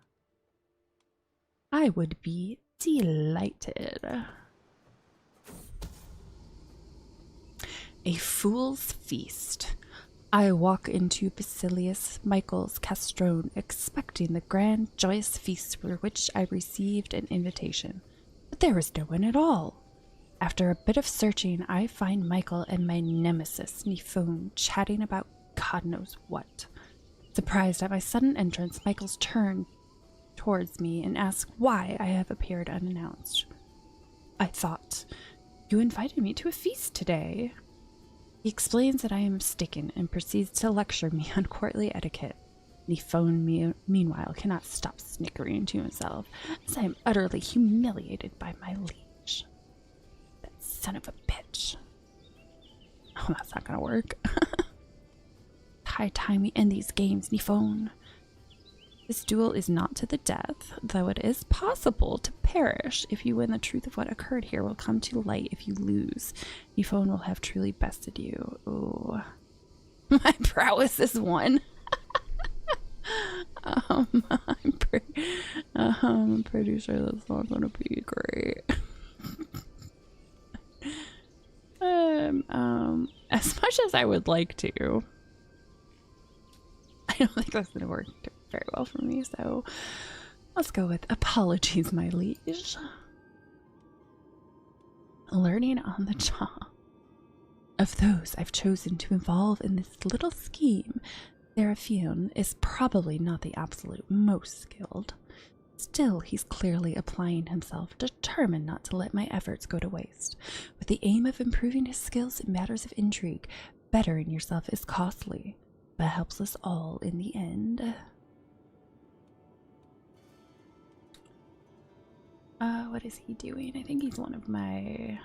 I would be delighted. A fool's feast. I walk into Basilius Michael's castrone expecting the grand joyous feast for which I received an invitation, but there was no one at all. After a bit of searching, I find Michael and my nemesis Nifone chatting about God knows what. Surprised at my sudden entrance, Michael's turned towards me and asks why I have appeared unannounced. I thought, you invited me to a feast today. He explains that I am mistaken and proceeds to lecture me on courtly etiquette. Nifone, meanwhile, cannot stop snickering to himself as I am utterly humiliated by my liege. That son of a bitch. Oh, that's not gonna work. High time we end these games, Nifone. This duel is not to the death, though it is possible to perish. If you win, the truth of what occurred here will come to light. If you lose, Nifone will have truly bested you. Oh, my prowess is one. I'm pretty sure that's not gonna be great. As much as I would like to, I don't think that's gonna work very well for me, so let's go with apologies, my liege. Learning on the job. Of those I've chosen to involve in this little scheme, Seraphine is probably not the absolute most skilled. Still, he's clearly applying himself, determined not to let my efforts go to waste. With the aim of improving his skills in matters of intrigue, bettering yourself is costly, but helps us all in the end. What is he doing? I think he's one of my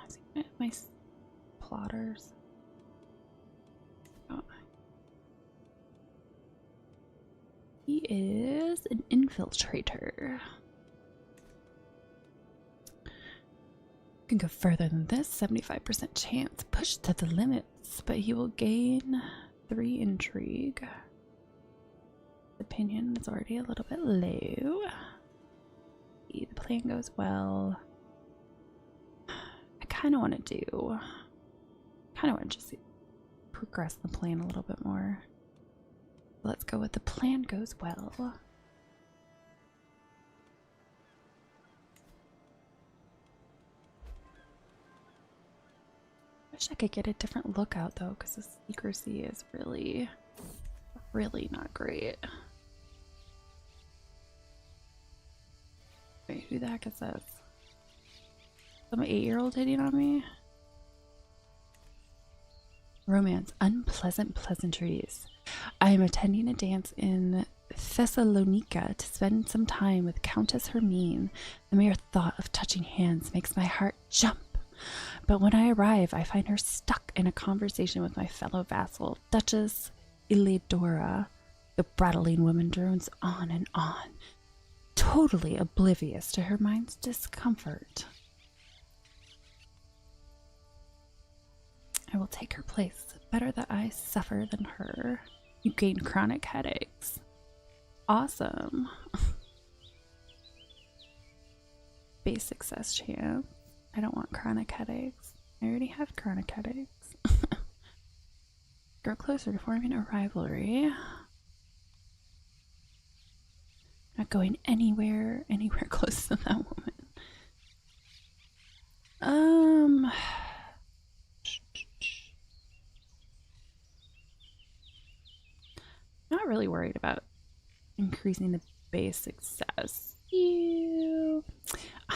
plotters. Oh. He is an infiltrator. Can go further than this. 75% chance. Pushed to the limits, but he will gain 3 intrigue. Opinion is already a little bit low. The plan goes well. I kind of want to do, just progress the plan a little bit more. Let's go with the plan goes well. Wish I could get a different lookout though, because the secrecy is really, really not great. Wait, who the heck is this? Some 8-year-old hitting on me? Romance, unpleasant pleasantries. I am attending a dance in Thessalonica to spend some time with Countess Hermine. The mere thought of touching hands makes my heart jump. But when I arrive, I find her stuck in a conversation with my fellow vassal, Duchess Eleodora. The prattling woman drones on, totally oblivious to her mind's discomfort. I will take her place. Better that I suffer than her. You gain chronic headaches. Awesome. Base success chance. I don't want chronic headaches. I already have chronic headaches. Grow closer to forming a rivalry. Not going anywhere close to that woman. Not really worried about increasing the base success.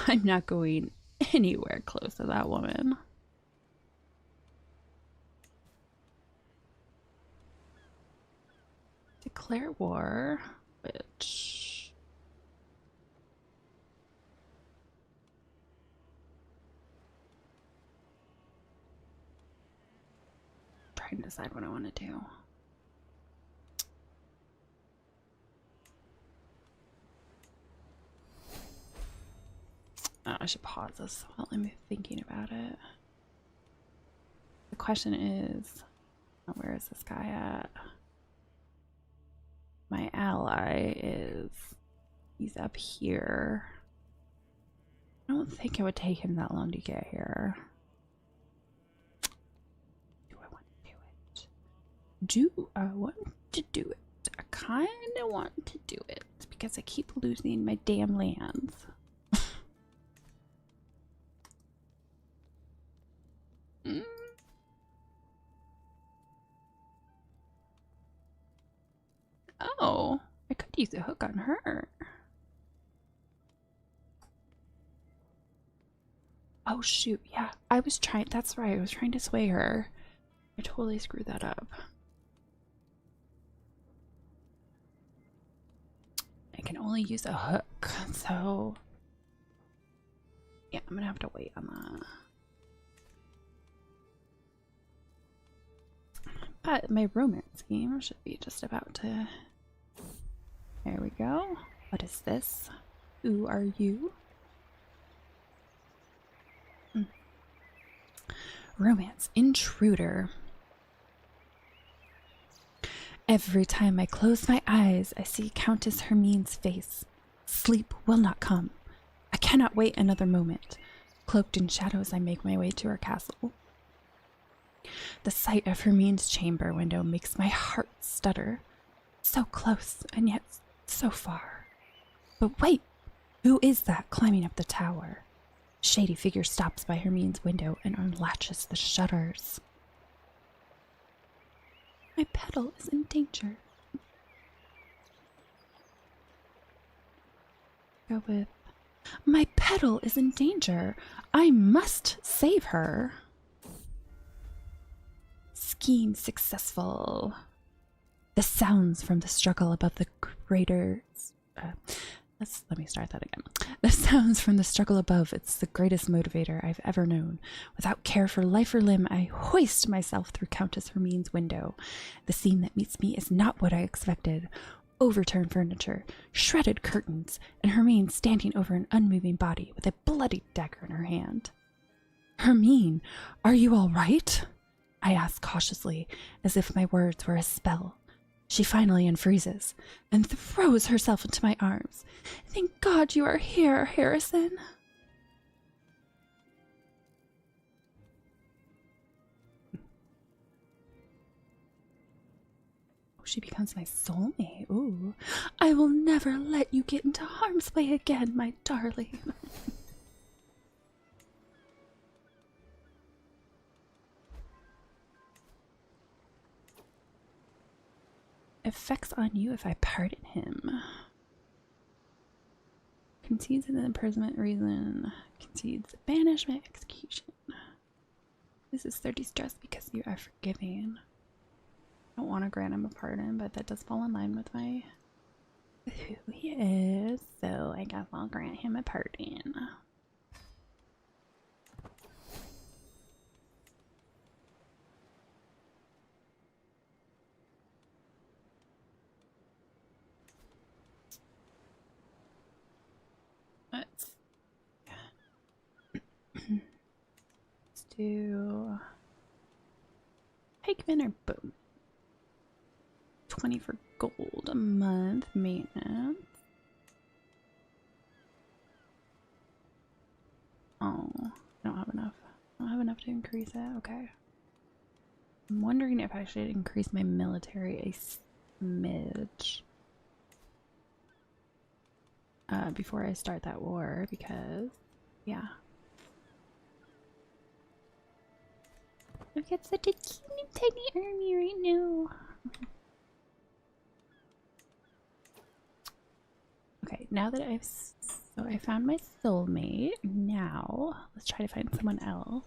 I'm not going anywhere close to that woman. Declare war, which trying to decide what I want to do. I should pause this while I'm thinking about it. The question is, where is this guy at? My ally is, he's up here. I don't think it would take him that long to get here. Do I want to do it? Do I want to do it? I kind of want to do it because I keep losing my damn lands. Oh, I could use a hook on her. Oh shoot, yeah, I was trying, that's right, I was trying to sway her. I totally screwed that up. I can only use a hook, so yeah, I'm gonna have to wait on that. But my romance scheme should be just about to... There we go. What is this? Who are you? Romance intruder. Every time I close my eyes, I see Countess Hermine's face. Sleep will not come. I cannot wait another moment. Cloaked in shadows, I make my way to her castle. The sight of Hermine's chamber window makes my heart stutter. So close, and yet so far. But wait! Who is that climbing up the tower? A shady figure stops by Hermine's window and unlatches the shutters. My petal is in danger. Go with... My petal is in danger. I must save her. Scheme successful. The sounds from the struggle above the craters. Let me start that again. The sounds from the struggle above, it's the greatest motivator I've ever known. Without care for life or limb, I hoist myself through Countess Hermine's window. The scene that meets me is not what I expected. Overturned furniture, shredded curtains, and Hermine standing over an unmoving body with a bloody dagger in her hand. Hermine, are you all right? I ask cautiously, as if my words were a spell. She finally unfreezes and throws herself into my arms. Thank God you are here, Harrison. she becomes my soulmate. Ooh. I will never let you get into harm's way again, my darling. Effects on you if I pardon him. Concedes an imprisonment reason. Concedes banishment execution. This is their distress because you are forgiving. I don't want to grant him a pardon, but that does fall in line with my who he is, so I guess I'll grant him a pardon. Let's do pikeman or boom. 20 for gold a month maintenance. Oh, I don't have enough. I don't have enough to increase it. Okay. I'm wondering if I should increase my military a smidge before I start that war, because yeah. I've got such a cute tiny army right now. Okay, now that I found my soulmate. Now let's try to find someone else.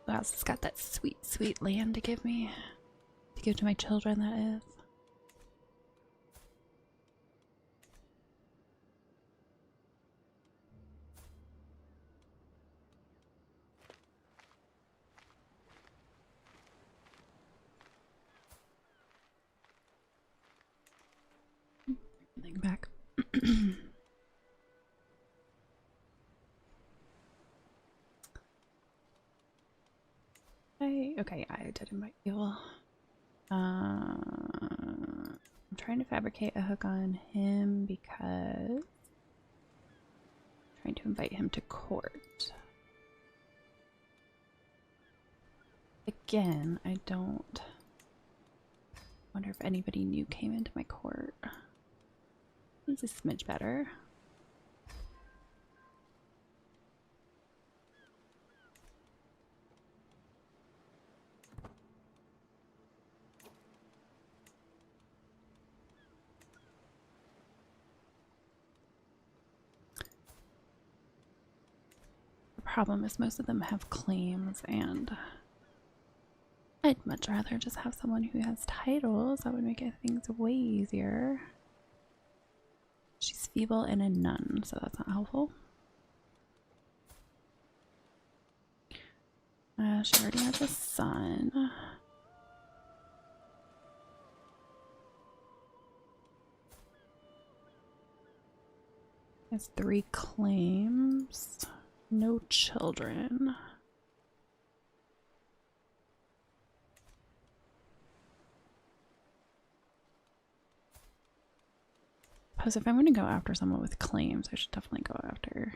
Who else has got that sweet, sweet land to give me? To give to my children, that is. Back. Okay, I did invite you. I'm trying to fabricate a hook on him because I'm trying to invite him to court. Again, I don't wonder if anybody new came into my court. It's a smidge better. The problem is most of them have claims, and I'd much rather just have someone who has titles. That would make things way easier. She's feeble and a nun, so that's not helpful. She already has a son. Has 3 claims. No children. Because if I'm going to go after someone with claims, I should definitely go after.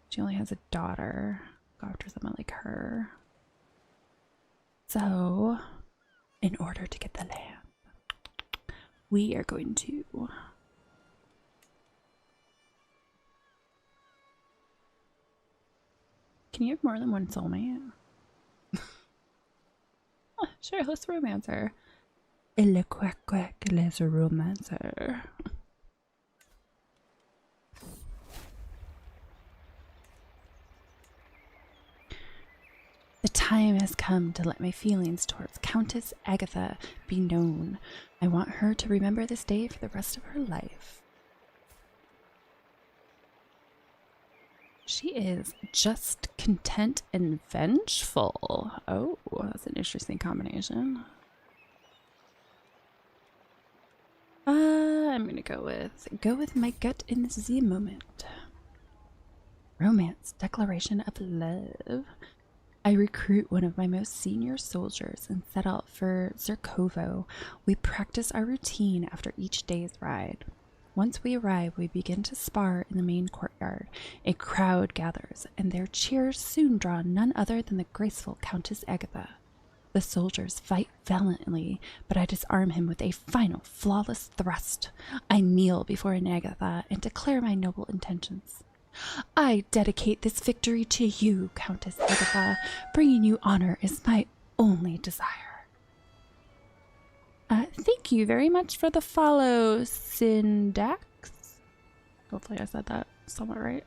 She only has a daughter. Go after someone like her. So, in order to get the land, we are going to Can you have more than one soulmate? Oh, sure, let's romance her. Le quack quack, let's romance her. The time has come to let my feelings towards Countess Agatha be known. I want her to remember this day for the rest of her life. She is just, content, and vengeful. Oh, that's an interesting combination. I'm gonna go with my gut in this moment. Romance, declaration of love. I recruit one of my most senior soldiers and set out for Zerkovo. We practice our routine after each day's ride. Once we arrive, we begin to spar in the main courtyard. A crowd gathers, and their cheers soon draw none other than the graceful Countess Agatha. The soldiers fight valiantly, but I disarm him with a final, flawless thrust. I kneel before Agatha and declare my noble intentions. I dedicate this victory to you, Countess Agatha. Bringing you honor is my only desire. Thank you very much for the follow, Syndax. Hopefully I said that somewhat right.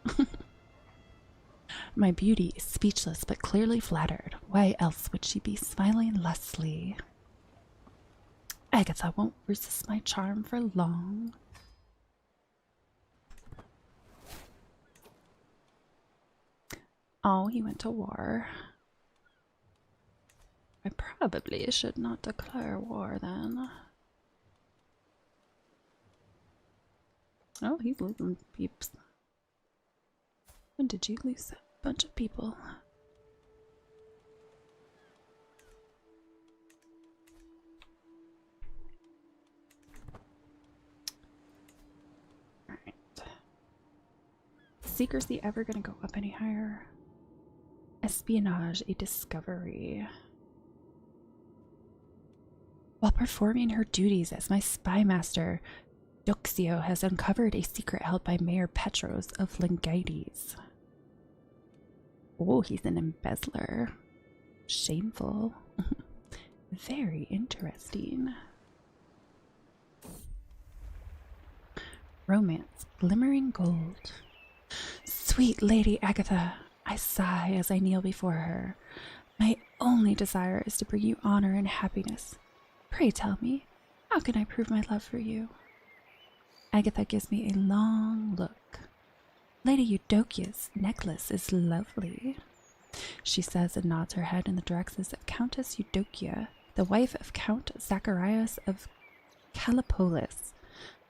My beauty is speechless but clearly flattered. Why else would she be smiling lustily? Agatha won't resist my charm for long. Oh, he went to war. I probably should not declare war then. Oh, he's losing peeps. When did you lose a bunch of people? Alright. Secrecy ever gonna go up any higher? Espionage, a discovery. While performing her duties as my spy master, Doxio has uncovered a secret held by Mayor Petros of Lingites. Oh, he's an embezzler. Shameful. Very interesting. Romance, glimmering gold. Sweet Lady Agatha, I sigh as I kneel before her. My only desire is to bring you honor and happiness. Pray tell me, how can I prove my love for you? Agatha gives me a long look. Lady Eudokia's necklace is lovely, she says and nods her head in the direction of Countess Eudokia, the wife of Count Zacharias of Calopolis.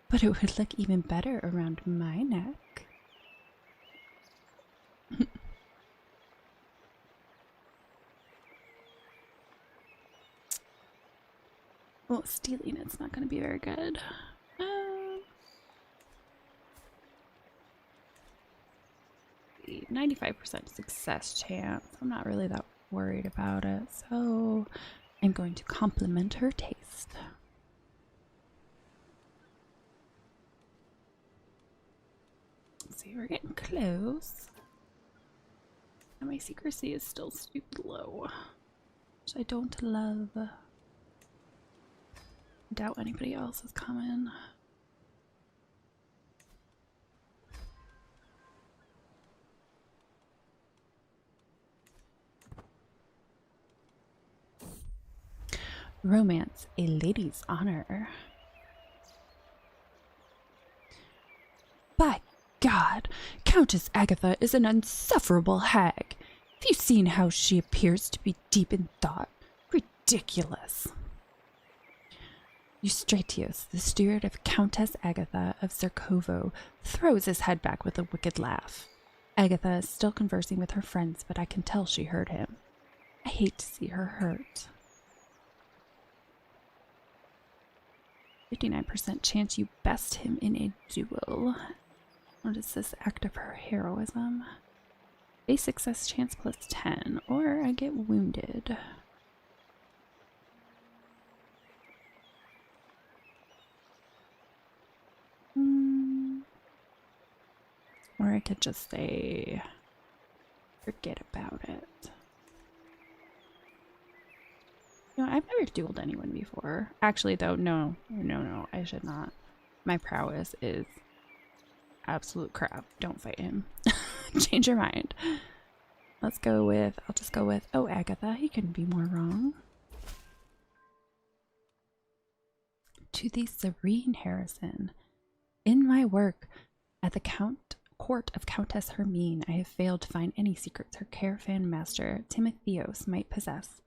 But it would look even better around my neck. Well, stealing it's not going to be very good. 95% success chance. I'm not really that worried about it, so I'm going to compliment her taste. Let's see, we're getting close. And my secrecy is still stupid low, which I don't love. I doubt anybody else is coming. Romance, a lady's honor. By God, Countess Agatha is an insufferable hag. Have you seen how she appears to be deep in thought? Ridiculous. Eustratios, the steward of Countess Agatha of Zerkovo, throws his head back with a wicked laugh. Agatha is still conversing with her friends, but I can tell she heard him. I hate to see her hurt. 59% chance you best him in a duel. What is this act of her heroism? A success chance plus 10, or I get wounded. Or I could just say, forget about it. You know, I've never dueled anyone before. Actually, though, no, I should not. My prowess is absolute crap. Don't fight him. Change your mind. Let's go with, I'll just go with, oh, Agatha, he couldn't be more wrong. To the Serene Harrison. In my work at the court of Countess Hermine, I have failed to find any secrets her caravan master, Timotheos, might possess.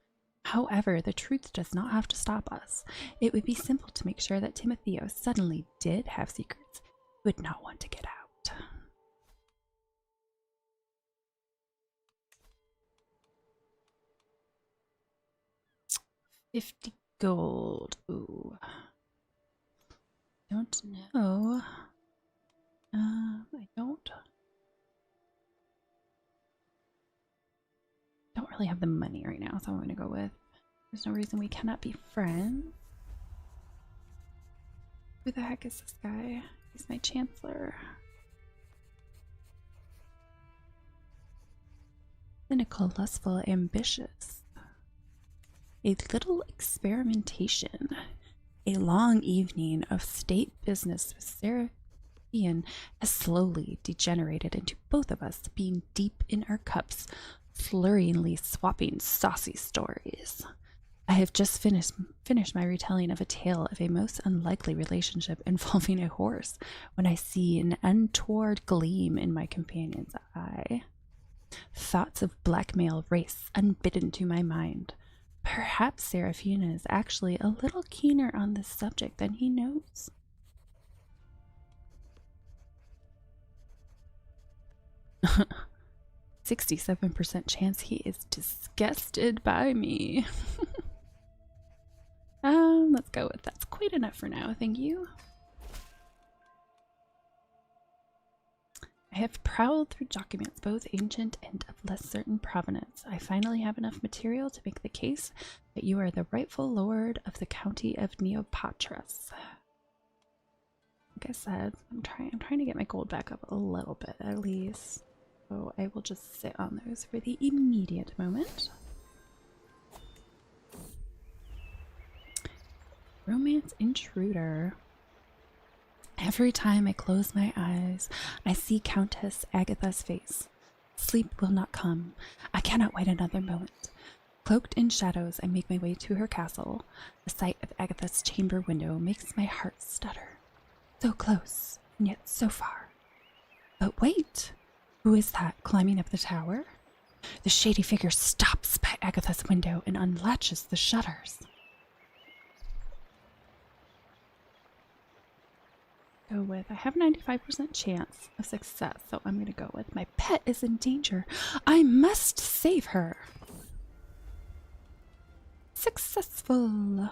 However, the truth does not have to stop us. It would be simple to make sure that Timotheos suddenly did have secrets he would not want to get out. $50 gold. Ooh. Don't know. I don't really have the money right now, so I'm gonna go with there's no reason we cannot be friends. Who the heck is this guy? He's my chancellor. Cynical, lustful, ambitious. A little experimentation. A long evening of state business with Seraphine has slowly degenerated into both of us being deep in our cups, flurriedly swapping saucy stories. I have just finished my retelling of a tale of a most unlikely relationship involving a horse when I see an untoward gleam in my companion's eye. Thoughts of blackmail race unbidden to my mind. Perhaps Seraphina is actually a little keener on this subject than he knows. "67% chance he is disgusted by me." Let's go with that's quite enough for now, thank you. I have prowled through documents, both ancient and of less certain provenance. I finally have enough material to make the case that you are the rightful lord of the county of Neopatras. Like I said, I'm trying to get my gold back up a little bit at least. So I will just sit on those for the immediate moment. Romance intruder. Every time I close my eyes, I see Countess Agatha's face. Sleep will not come. I cannot wait another moment. Cloaked in shadows, I make my way to her castle. The sight of Agatha's chamber window makes my heart stutter. So close, and yet so far. But wait! Who is that climbing up the tower? The shady figure stops by Agatha's window and unlatches the shutters. Go with I have a 95% chance of success, so I'm gonna go with my pet is in danger. I must save her. Successful.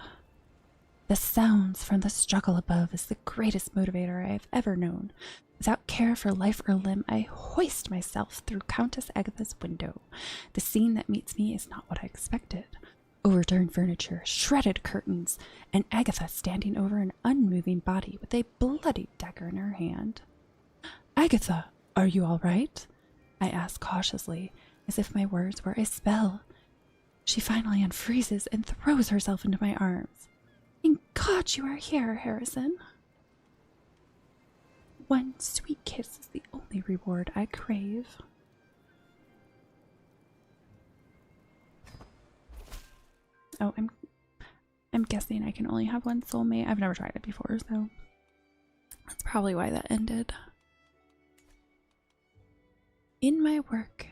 The sounds from the struggle above is the greatest motivator I have ever known. Without care for life or limb, I hoist myself through Countess Agatha's window. The scene that meets me is not what I expected. Overturned furniture, shredded curtains, and Agatha standing over an unmoving body with a bloody dagger in her hand. "Agatha, are you all right?" I ask cautiously, as if my words were a spell. She finally unfreezes and throws herself into my arms. "Thank God you are here, Harrison." One sweet kiss is the only reward I crave. Oh, I'm guessing I can only have one soulmate. I've never tried it before, so that's probably why that ended. In my work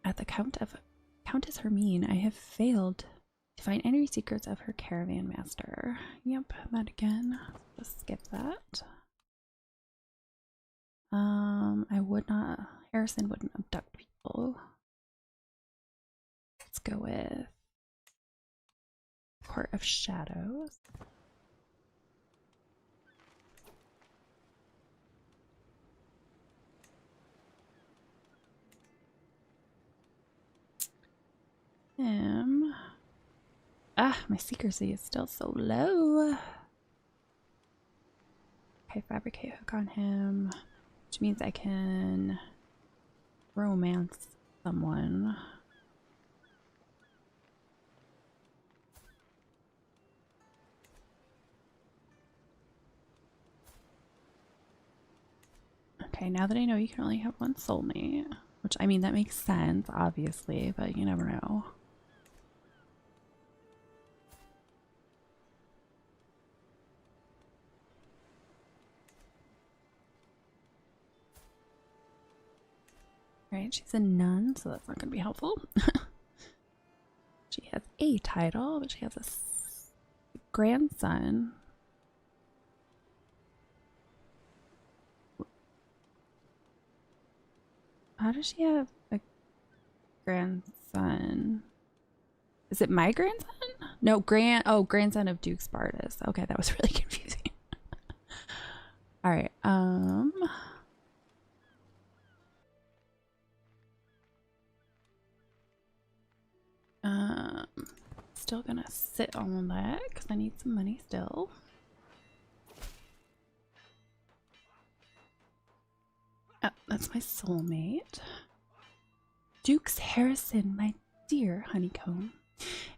at the Countess Hermine, I have failed to find any secrets of her caravan master. Yep, that again. Let's skip that. I would not. Harrison wouldn't abduct people. Let's go with Court of Shadows. My secrecy is still so low. Okay, fabricate hook on him, which means I can romance someone. Okay, now that I know you can only have one soulmate, which I mean that makes sense, obviously, but you never know. Right, she's a nun, so that's not going to be helpful. She has a title, but she has a grandson. How does she have a grandson? Is it my grandson? No, grandson of Duke Spartus. Okay, that was really confusing. All right, still gonna sit on that because I need some money still. Oh, that's my soulmate. Dukes Harrison, my dear honeycomb.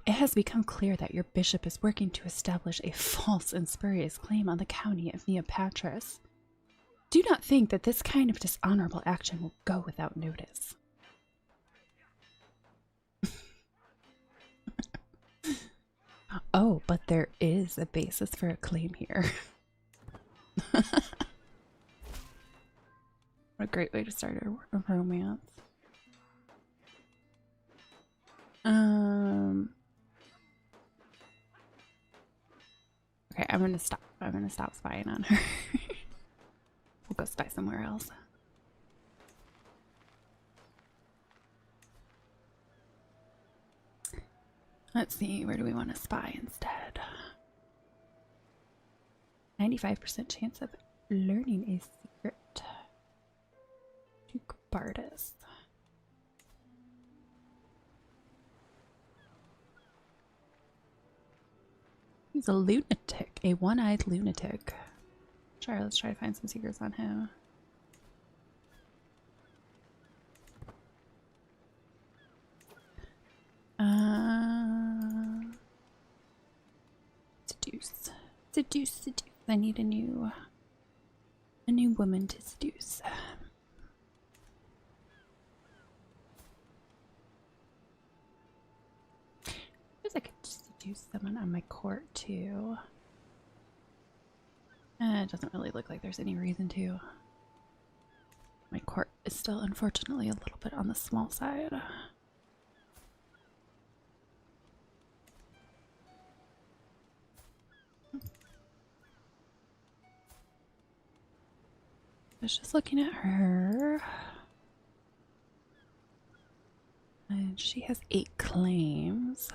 It has become clear that your bishop is working to establish a false and spurious claim on the county of Neopatris. Do not think that this kind of dishonorable action will go without notice. Oh, but there is a basis for a claim here. What a great way to start a romance. Okay, I'm gonna stop. I'm gonna stop spying on her. We'll go spy somewhere else. Let's see, where do we want to spy instead? 95% chance of learning a secret. Duke Bardus. He's a lunatic, a one-eyed lunatic. Sure, let's try to find some secrets on him. Seduce. Seduce, seduce. I need a new woman to seduce. I guess I could seduce someone on my court too. It doesn't really look like there's any reason to. My court is still unfortunately a little bit on the small side. I was just looking at her. And she has 8 claims.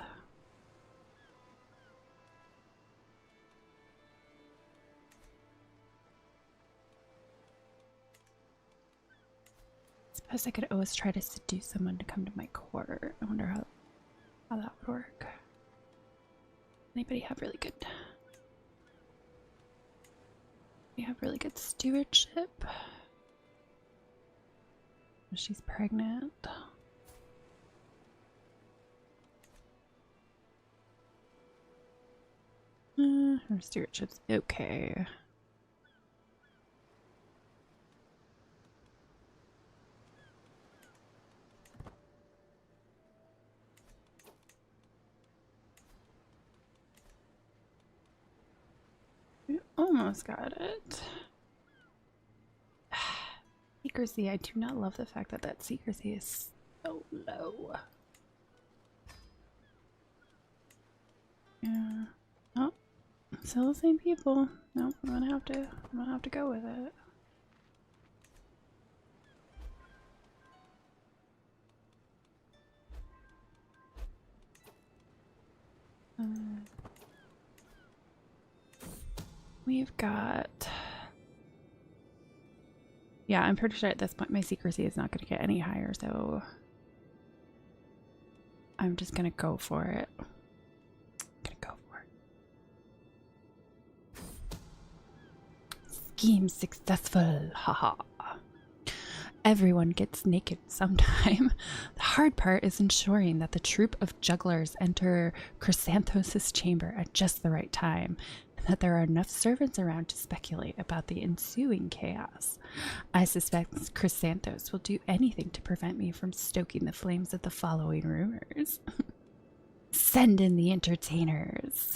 I suppose I could always try to seduce someone to come to my court. I wonder how that would work. Anybody have really good... We have really good stewardship. She's pregnant. Her stewardship's okay. We almost got it. Secrecy. I do not love the fact that that secrecy is so low. Yeah. Oh, still the same people. No, I'm gonna have to go with it. We've got... Yeah, I'm pretty sure at this point my secrecy is not going to get any higher, so I'm just going to go for it. Scheme successful, haha. Everyone gets naked sometime. The hard part is ensuring that the troop of jugglers enter Chrysanthos' chamber at just the right time, and that there are enough servants around to speculate about the ensuing chaos. I suspect Chrysanthos will do anything to prevent me from stoking the flames of the following rumors. Send in the entertainers.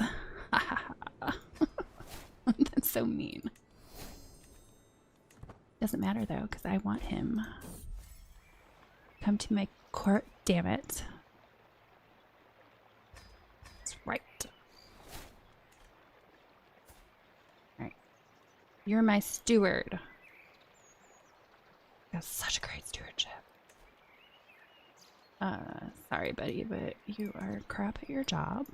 That's so mean. Doesn't matter though, because I want him. Come to my court, damn it. That's right. Alright. You're my steward. That's such a great stewardship. Sorry buddy, but you are crap at your job.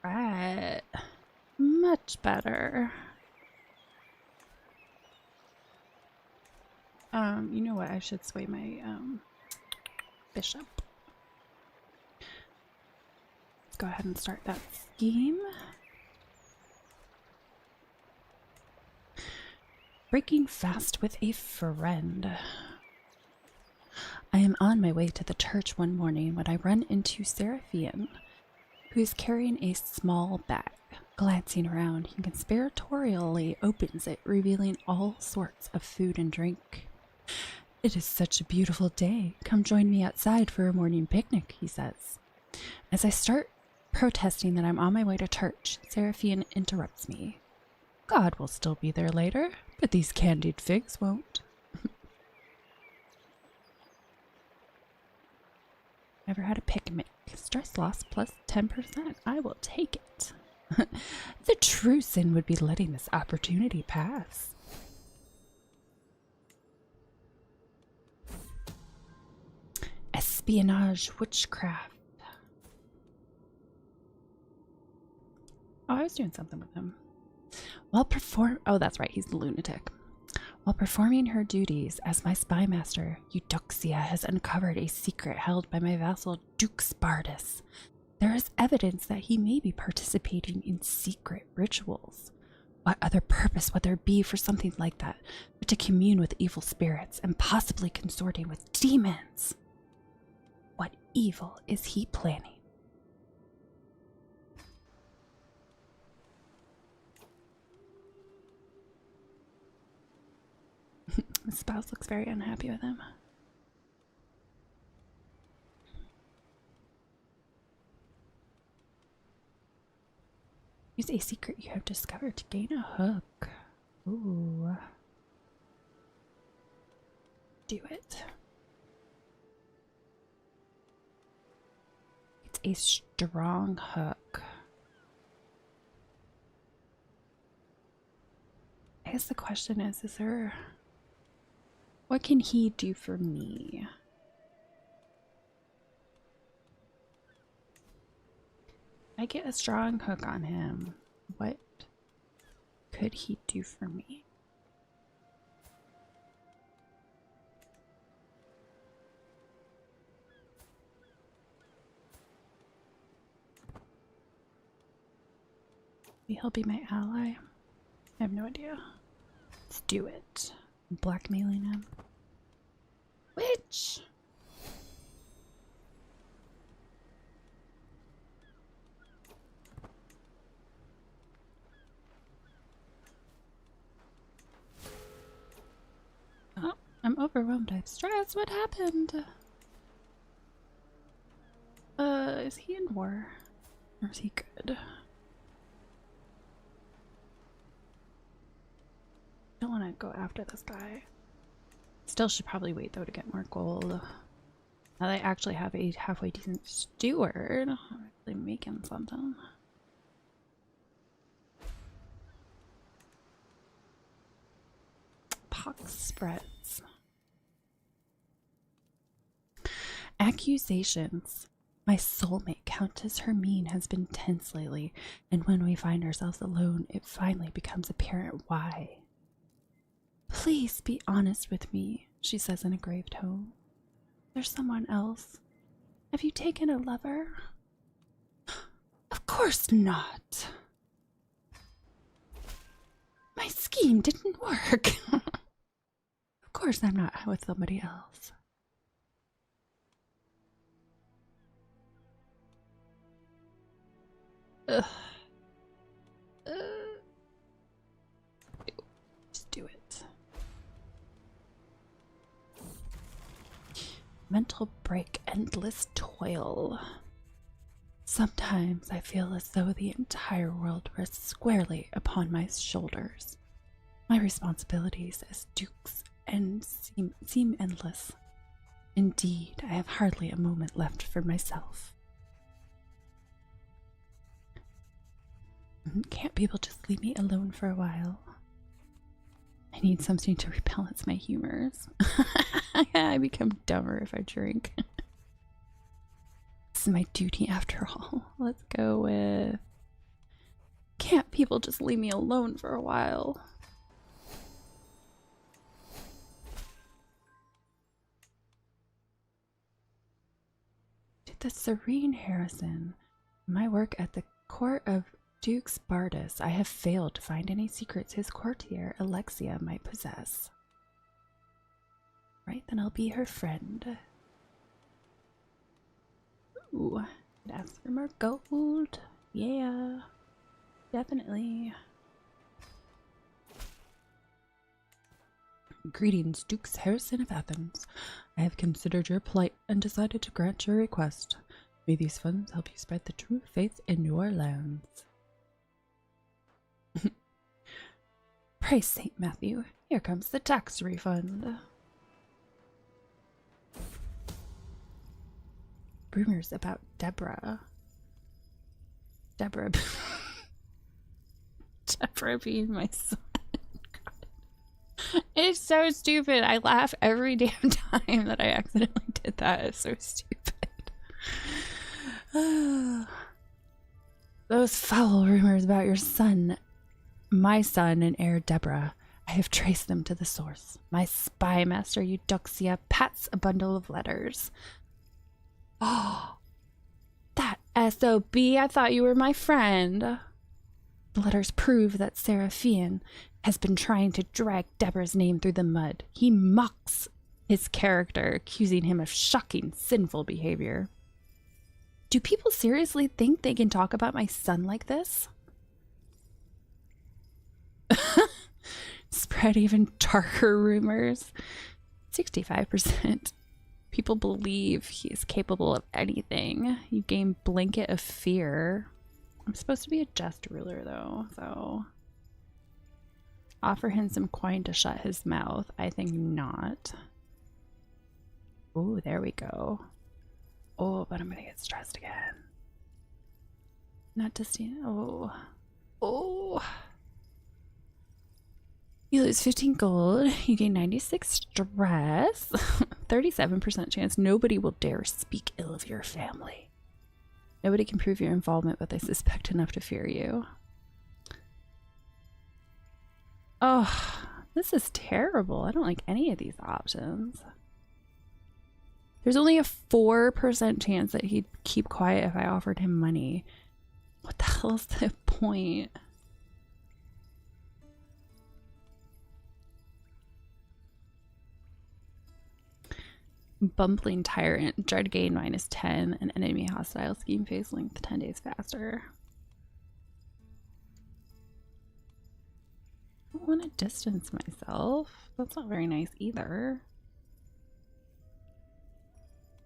Right. Much better. You know what? I should sway my bishop. Let's go ahead and start that scheme. Breaking fast with a friend. I am on my way to the church one morning when I run into Seraphian, who is carrying a small bag. Glancing around, he conspiratorially opens it, revealing all sorts of food and drink. "It is such a beautiful day. Come join me outside for a morning picnic," he says. As I start protesting that I'm on my way to church, Seraphian interrupts me. "God will still be there later, but these candied figs won't." Ever had a picnic? Stress loss plus 10%. I will take it. The true sin would be letting this opportunity pass. Espionage, witchcraft. Oh, I was doing something with him. Oh, that's right, he's the lunatic. While performing her duties as my spy master, Eudoxia has uncovered a secret held by my vassal Duke Spardus. There is evidence that he may be participating in secret rituals. What other purpose would there be for something like that but to commune with evil spirits and possibly consorting with demons? What evil is he planning? His spouse looks very unhappy with him. Use a secret you have discovered to gain a hook. Ooh. Do it. It's a strong hook. I guess the question is there... What can he do for me? I get a strong hook on him. What could he do for me? Maybe he'll be my ally. I have no idea. Let's do it. I'm blackmailing him. Witch! Oh, I'm overwhelmed. I have stress. What happened? Is he in war? Or is he good? Don't want to go after this guy. Still should probably wait though to get more gold. Now that I actually have a halfway decent steward, I'm actually making something. Pox spreads. Accusations. My soulmate, Countess Hermine, has been tense lately, and when we find ourselves alone, it finally becomes apparent why. "Please be honest with me," she says in a grave tone. "There's someone else. Have you taken a lover?" "Of course not. My scheme didn't work." Of course I'm not with somebody else. Ugh. Just do it. Mental break, endless toil. Sometimes I feel as though the entire world rests squarely upon my shoulders. My responsibilities as dukes seem endless. Indeed, I have hardly a moment left for myself. Can't people just leave me alone for a while? I need something to rebalance my humors. I become dumber if I drink. This is my duty after all. Let's go with... Can't people just leave me alone for a while? the serene Harrison. In my work at the court of Dukes Bardus, I have failed to find any secrets his courtier Alexia might possess. Right, then I'll be her friend. Ooh, it asks for more gold. Yeah, definitely. Greetings, Dukes Harrison of Athens. I have considered your plight and decided to grant your request. May these funds help you spread the true faith in your lands. Praise St. Matthew, here comes the tax refund. Rumors about Deborah. Deborah being my son. It's so stupid. I laugh every damn time that I accidentally did that. It's so stupid. Those foul rumors about your son, my son and heir Deborah, I have traced them to the source. My spy master Eudoxia pats a bundle of letters. Oh, that SOB, I thought you were my friend. The letters prove that Seraphian has been trying to drag Deborah's name through the mud. He mocks his character, accusing him of shocking, sinful behavior. Do people seriously think they can talk about my son like this? Spread even darker rumors. 65%. People believe he is capable of anything. You gain blanket of fear. I'm supposed to be a just ruler though, so offer him some coin to shut his mouth. I think not. Ooh, there we go. Oh, but I'm gonna get stressed again. Not to see. Oh. Oh. You lose 15 gold. You gain 96 stress. 37% chance nobody will dare speak ill of your family. Nobody can prove your involvement, but they suspect enough to fear you. Oh, this is terrible. I don't like any of these options. There's only a 4% chance that he'd keep quiet if I offered him money. What the hell is the point? Bumbling Tyrant. Dread gain -10. An enemy hostile scheme phase length 10 days faster. I don't want to distance myself. That's not very nice either.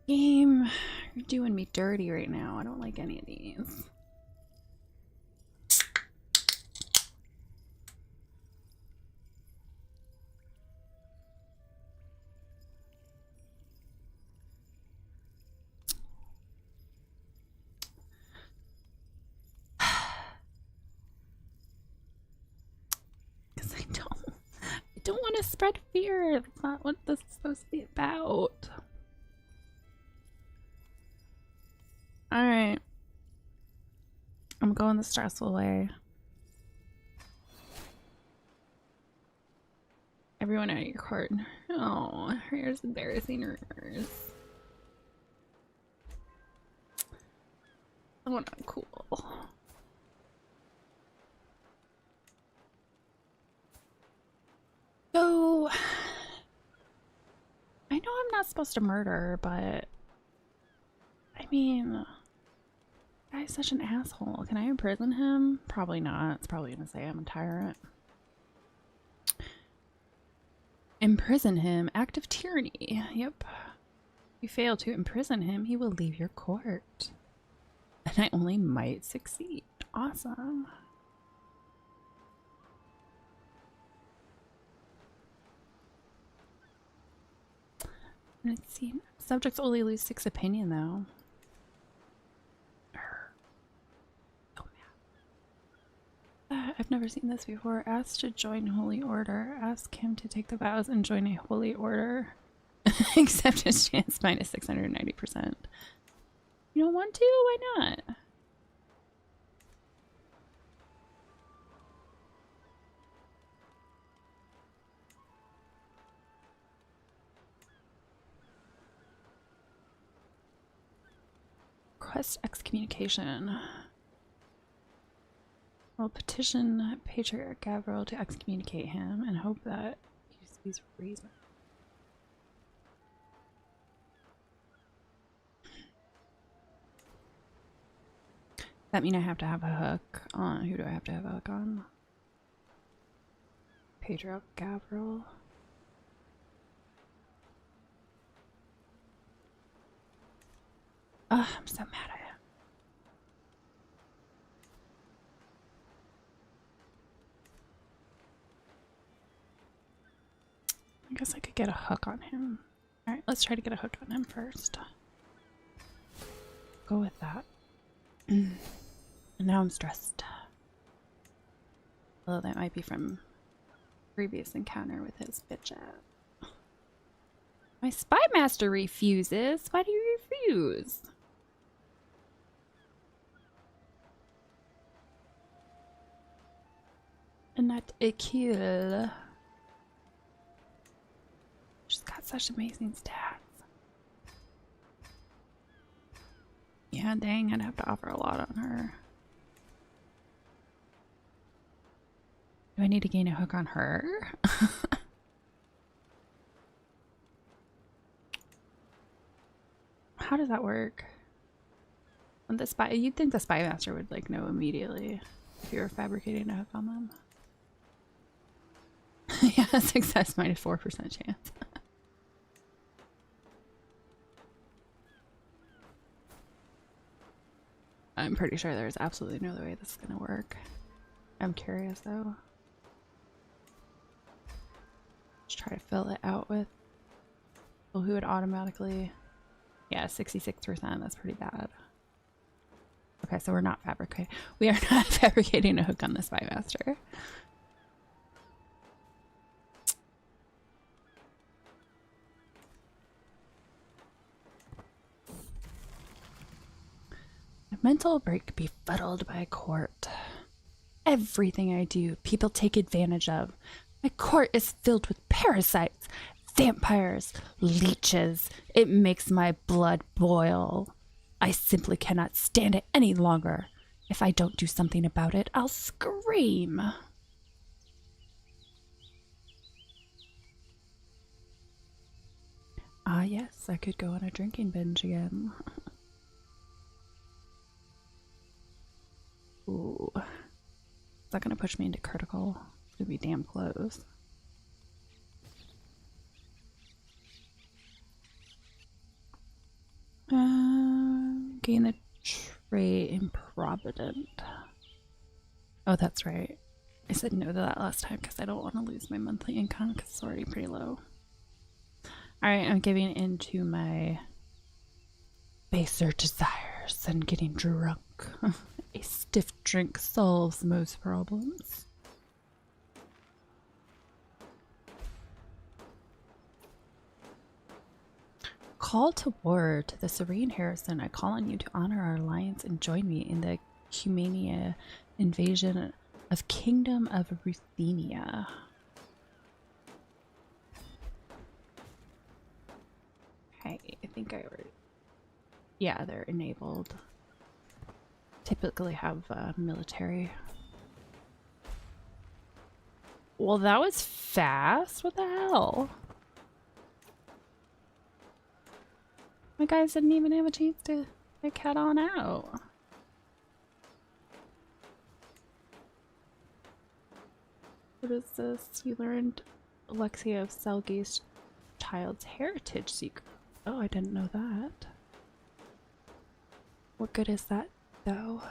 Game, you're doing me dirty right now. I don't like any of these. Because I don't want to spread fear. That's not what this is supposed to be about. Alright. I'm going the stressful way. Everyone out of your court. Oh, here's embarrassing rumors. Oh, not cool. So, I know I'm not supposed to murder, but I mean, guy's such an asshole. Can I imprison him? Probably not. It's probably gonna say I'm a tyrant. Imprison him. Act of tyranny. Yep. If you fail to imprison him, he will leave your court. And I only might succeed. Awesome. Let's see. Subjects only lose 6 opinion though. I've never seen this before. Asked to join Holy Order. Ask him to take the vows and join a Holy Order. Acceptance chance -690%. You don't want to? Why not? Request excommunication. I'll petition Patriarch Gavril to excommunicate him and hope that he sees reason. That mean I have to have a hook on? Who do I have to have a hook on? Patriarch Gavril. Ugh, I'm so mad at him. I guess I could get a hook on him. Alright, let's try to get a hook on him first. Go with that. And now I'm stressed. Although that might be from previous encounter with his bitch. My spy master refuses. Why do you refuse? And not a kill. She's got such amazing stats. Yeah, dang, I'd have to offer a lot on her. Do I need to gain a hook on her? How does that work? On the spy, you'd think the spy master would like know immediately if you were fabricating a hook on them. Yeah, success minus 4% chance. I'm pretty sure there's absolutely no way this is gonna work. I'm curious though. Just try to fill it out with people who would automatically. Yeah, 66%. That's pretty bad. Okay, so we're not fabricating. We are not fabricating a hook on the spy master. A mental break befuddled by a court. Everything I do, people take advantage of. My court is filled with parasites, vampires, leeches. It makes my blood boil. I simply cannot stand it any longer. If I don't do something about it, I'll scream. Ah, yes, I could go on a drinking binge again. Ooh. Is that gonna push me into critical? It's gonna be damn close. Gain the trait improvident. Oh, that's right. I said no to that last time because I don't want to lose my monthly income because it's already pretty low. Alright, I'm giving in to my baser desires and getting drunk. A stiff drink solves most problems. Call to war to the Serene Harrison. I call on you to honor our alliance and join me in the Cumania invasion of Kingdom of Ruthenia. Okay, I think I already... Yeah, they're enabled. Typically have military. Well, that was fast. What the hell? My guys didn't even have a chance to get cat on out. What is this? You learned Alexia of Selgate's child's heritage secret. Oh, I didn't know that. What good is that, though?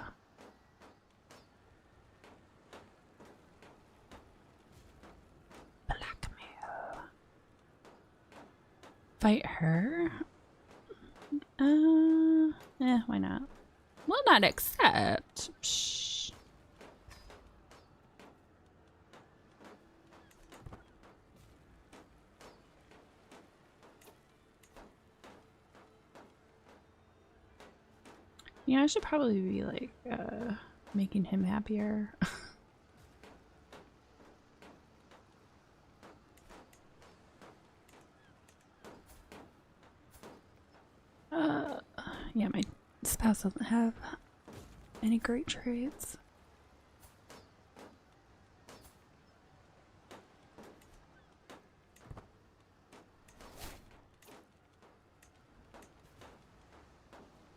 Blackmail. Fight her? Why not? Will not accept. Shh. Yeah, I should probably be like making him happier. Yeah, my Spouse doesn't have any great traits.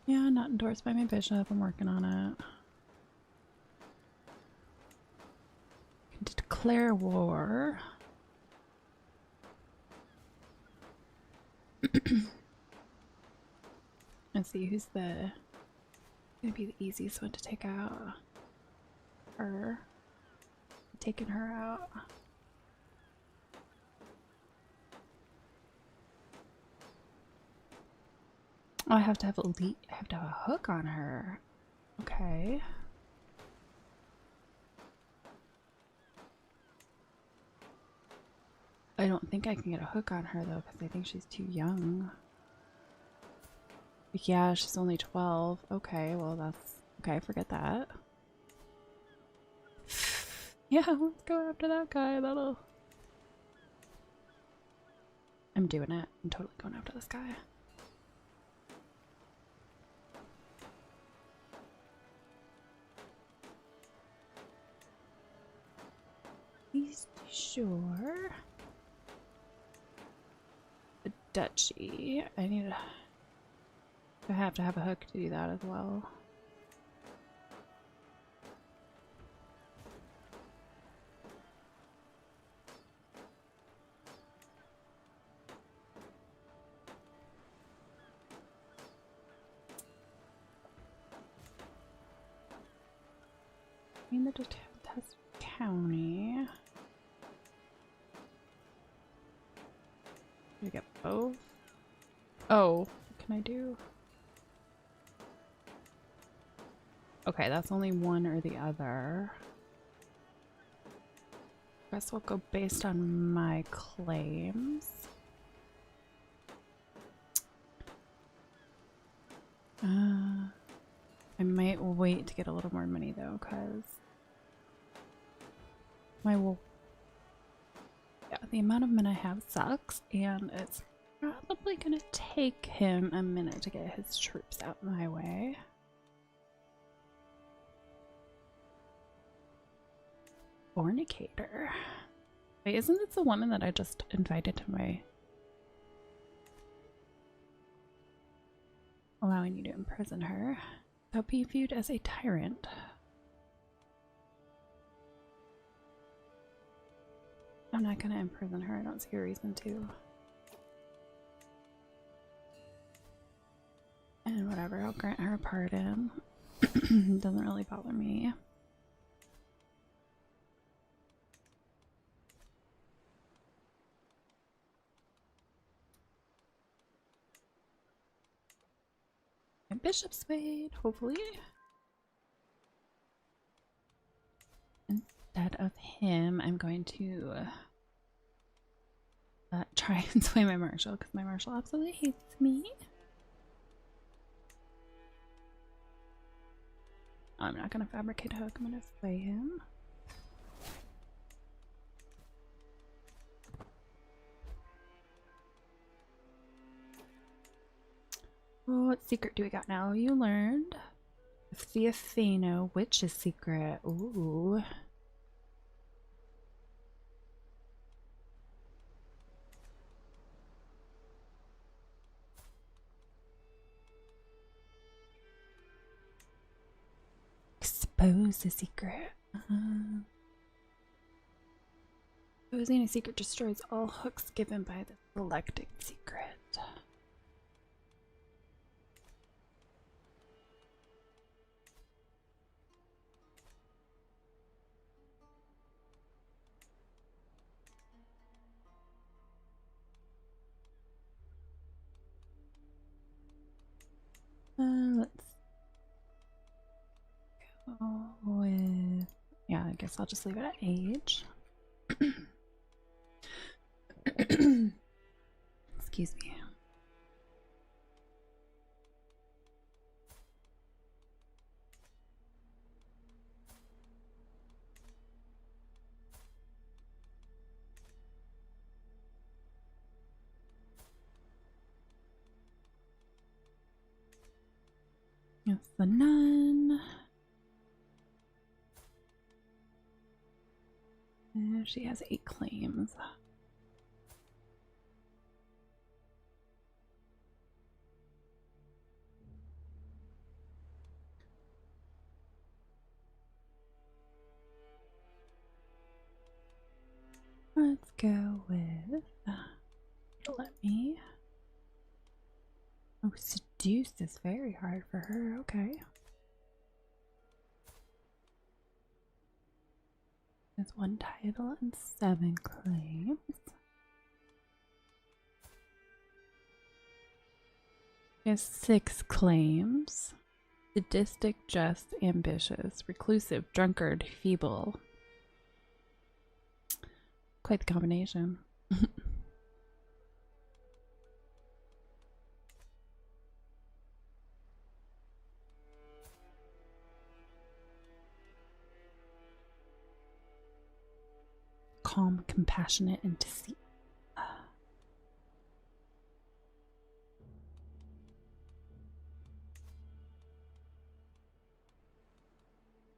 Yeah, not endorsed by my bishop. I'm working on it. Can declare war. Let's see who's gonna be the easiest one to take out. Her. Taking her out. Oh, I have to have elite. I have to have a hook on her. Okay. I don't think I can get a hook on her though, because I think she's too young. Yeah, she's only 12. Okay, well that's okay. Forget that. Yeah, let's go after that guy. That'll. I'm doing it. I'm totally going after this guy. He's sure. The duchy. I need to. I have to have a hook to do that as well. In the test county. Do I get both? Oh, what can I do? Okay, that's only one or the other. Guess we'll go based on my claims. I might wait to get a little more money though, because the amount of men I have sucks, and it's probably gonna take him a minute to get his troops out my way. Fornicator. Wait, isn't this the woman that I just invited to my... Allowing you to imprison her. So be viewed as a tyrant. I'm not gonna imprison her. I don't see a reason to. And whatever, I'll grant her a pardon. Doesn't really bother me. My bishop's weight, hopefully. Instead of him, I'm going to try and sway my marshal, because my marshal absolutely hates me. I'm not going to fabricate a hook, I'm going to sway him. Oh, what secret do we got now? You learned. Theophano, witch's secret. Ooh. Expose the secret. Exposing a secret destroys all hooks given by the selected secret. Let's go with... Yeah, I guess I'll just leave it at age. Excuse me. against the nun. She has 8 claims. Let's go with, let me, oh, seduce is very hard for her, okay. There's 1 title and 7 claims. She has 6 claims. Sadistic, just, ambitious, reclusive, drunkard, feeble. Quite the combination. Calm, compassionate, and deceit.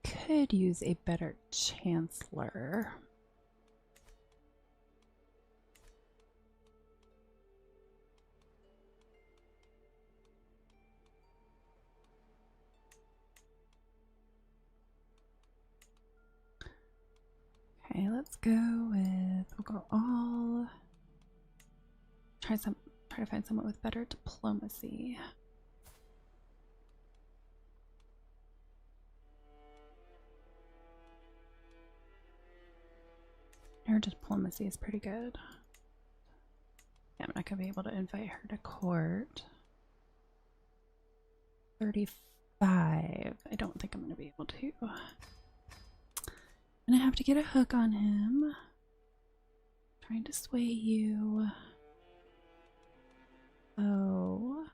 Could use a better chancellor. Okay, let's go with, we'll go all, try to find someone with better diplomacy. Her diplomacy is pretty good. Yeah, I'm not gonna be able to invite her to court. 35. I don't think I'm gonna be able to. And I have to get a hook on him. Trying to sway you. Oh.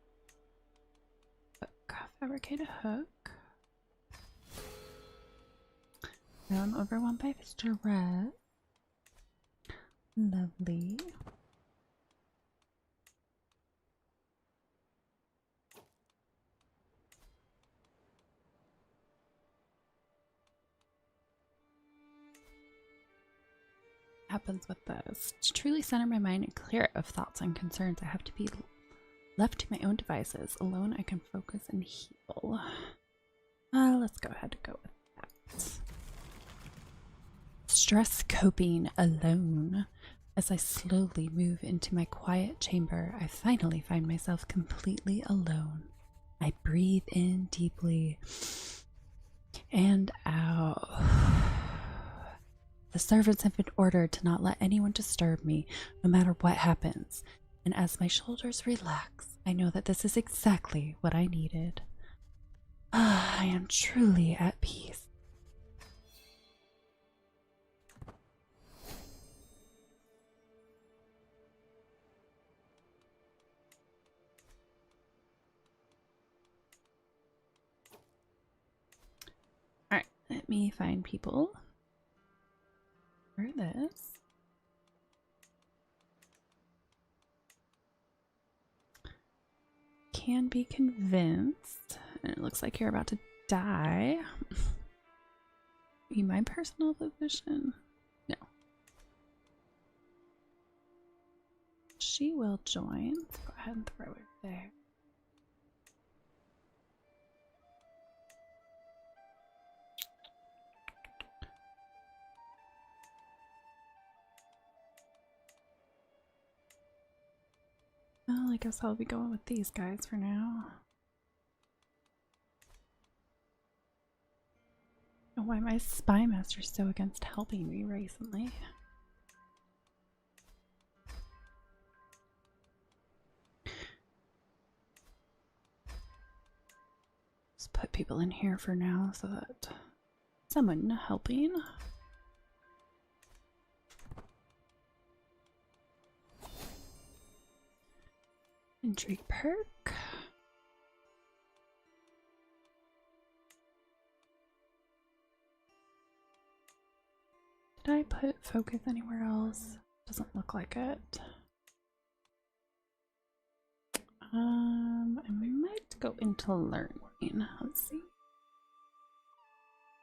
Hook. Fabricate a hook. Now I'm overwhelmed by stress. Lovely. Happens with this. To truly center my mind and clear it of thoughts and concerns, I have to be left to my own devices. Alone, I can focus and heal. Let's go ahead and go with that. Stress coping alone. As I slowly move into my quiet chamber, I finally find myself completely alone. I breathe in deeply and out. The servants have been ordered to not let anyone disturb me, no matter what happens. And as my shoulders relax, I know that this is exactly what I needed. I am truly at peace. Alright, let me find people for this. Can be convinced. And it looks like you're about to die. Be my personal physician? No. She will join. Let's go ahead and throw her there. Well, I guess I'll be going with these guys for now. I don't know why my spy master's so against helping me recently. Just put people in here for now so that someone helping. Intrigue perk. Did I put focus anywhere else? Doesn't look like it. I might go into learning. Let's see.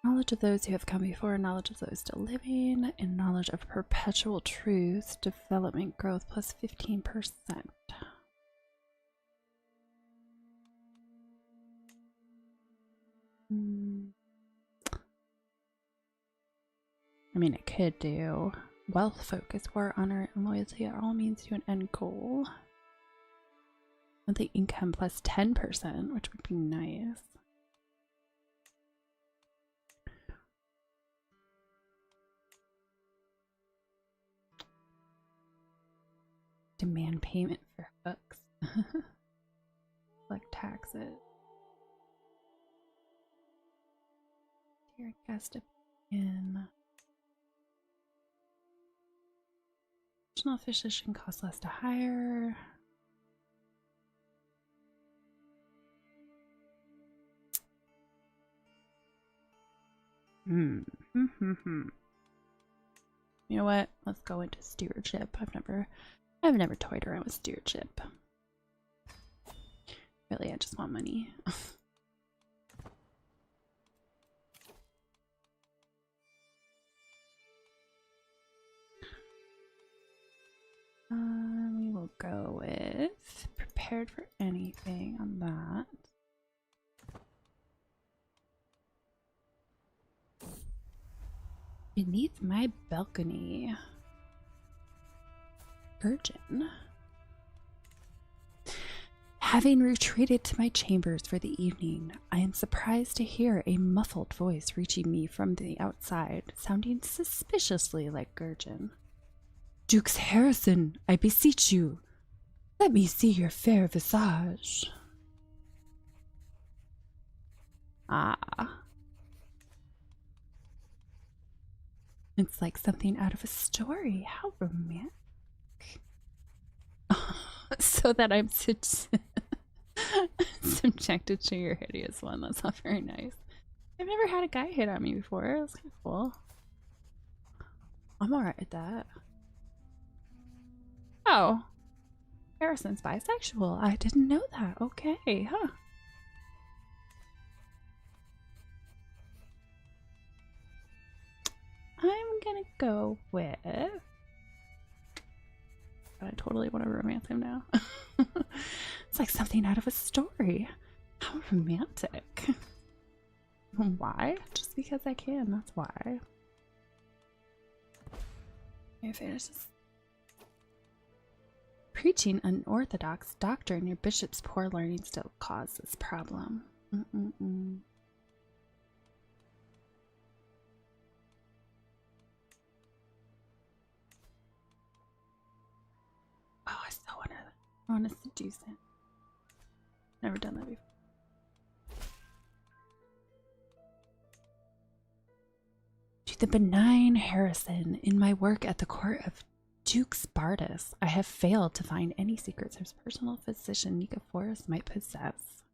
Knowledge of those who have come before, knowledge of those still living, and knowledge of perpetual truth, development growth plus 15%. I mean, it could do wealth, focus, war, honor, and loyalty are all means to an end goal. Monthly income plus 10%, which would be nice. Demand payment for hooks. Like taxes. Dear guest opinion. Additional physician costs less to hire. You know what? Let's go into stewardship. I've never toyed around with stewardship. Really, I just want money. We will go with prepared for anything on that. Beneath my balcony. Virgin. Having retreated to my chambers for the evening, I am surprised to hear a muffled voice reaching me from the outside, sounding suspiciously like Gurgin. Dukes Harrison, I beseech you, let me see your fair visage. Ah. It's like something out of a story. How romantic. So that I'm subjected to your hideous one. That's not very nice. I've never had a guy hit on me before. That's kind of cool. I'm alright with that. Oh. Harrison's bisexual. I didn't know that. Okay, huh. I'm gonna go with... I totally want to romance him now. It's like something out of a story. How romantic. Why? Just because I can, that's why. Okay, finish this. Preaching unorthodox doctrine, your bishop's poor learning still cause this problem. Oh, I want to seduce him. Never done that before. To the benign Harrison, in my work at the court of Duke Spartus, I have failed to find any secrets his personal physician Nicephorus might possess.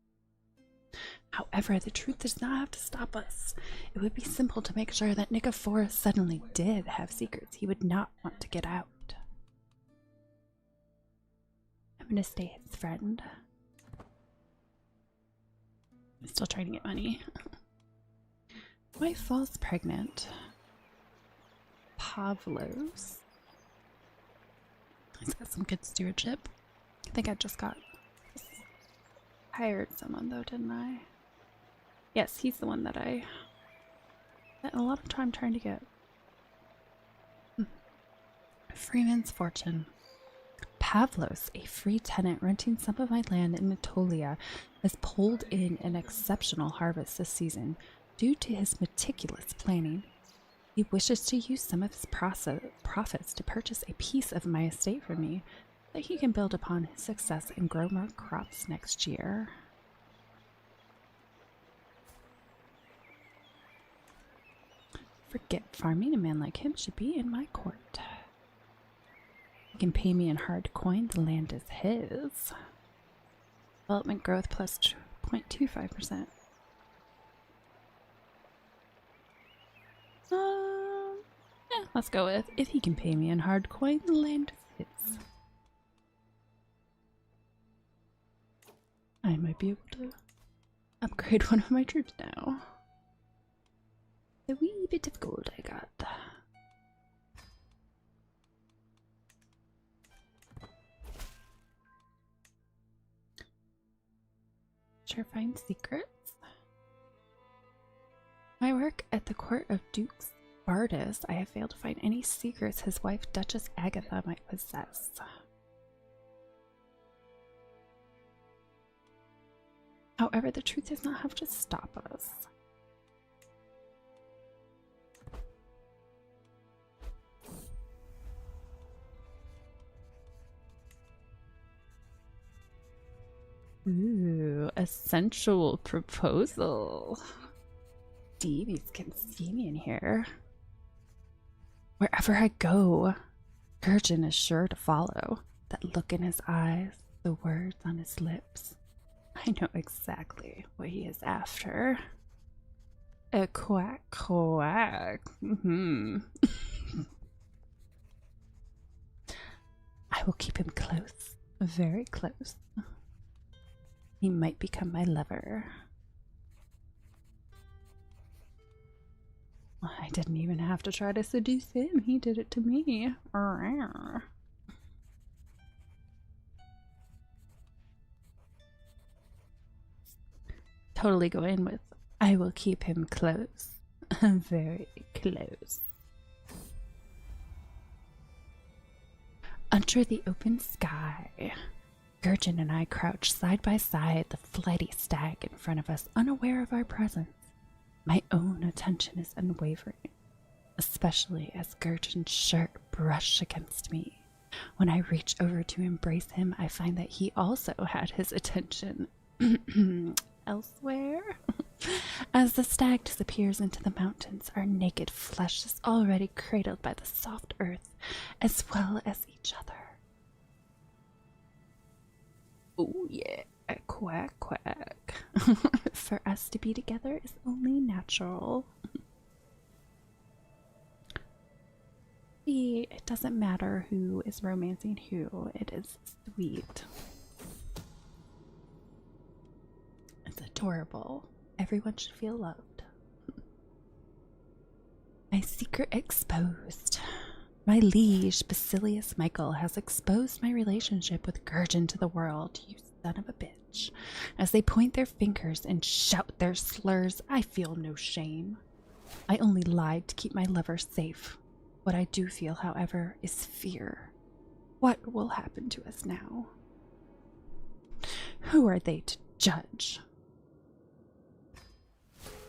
However, the truth does not have to stop us. It would be simple to make sure that Nicephorus suddenly did have secrets he would not want to get out. I'm gonna stay his friend. I'm still trying to get money. Wife falls pregnant. Pavlos. He's got some good stewardship. I think I just hired someone though, didn't I? Yes, he's the one that I spent a lot of time trying to get. Freeman's fortune. Pavlos, a free tenant renting some of my land in Natolia, has pulled in an exceptional harvest this season due to his meticulous planning. He wishes to use some of his profits to purchase a piece of my estate for me, so he can build upon his success and grow more crops next year. Forget farming. A man like him should be in my court. He can pay me in hard coin. The land is his. Development growth plus 0.25%. Yeah, let's go with if he can pay me in hard coin, the land is his. I might be able to upgrade one of my troops now. The wee bit of gold I got. Sure, find secrets. My work at the court of Dukes Bardus, I have failed to find any secrets his wife Duchess Agatha might possess. However, the truth does not have to stop us. Ooh, a sensual proposal. Devies can see me in here. Wherever I go, Gurgen is sure to follow. That look in his eyes, the words on his lips. I know exactly what he is after. A quack quack. I will keep him close, very close. He might become my lover. I didn't even have to try to seduce him. He did it to me. Totally go in with, I will keep him close. Very close. Under the open sky, Gurgen and I crouch side by side, the flighty stag in front of us, unaware of our presence. My own attention is unwavering, especially as Gurgen's shirt brushes against me. When I reach over to embrace him, I find that he also had his attention elsewhere. As the stag disappears into the mountains, our naked flesh is already cradled by the soft earth, as well as each other. Oh yeah, quack quack. For us to be together is only natural. See, it doesn't matter who is romancing who, it is sweet. It's adorable. Everyone should feel loved. My secret exposed. My liege, Basilius Michael, has exposed my relationship with Gurgen to the world, you son of a bitch. As they point their fingers and shout their slurs, I feel no shame. I only lied to keep my lover safe. What I do feel, however, is fear. What will happen to us now? Who are they to judge?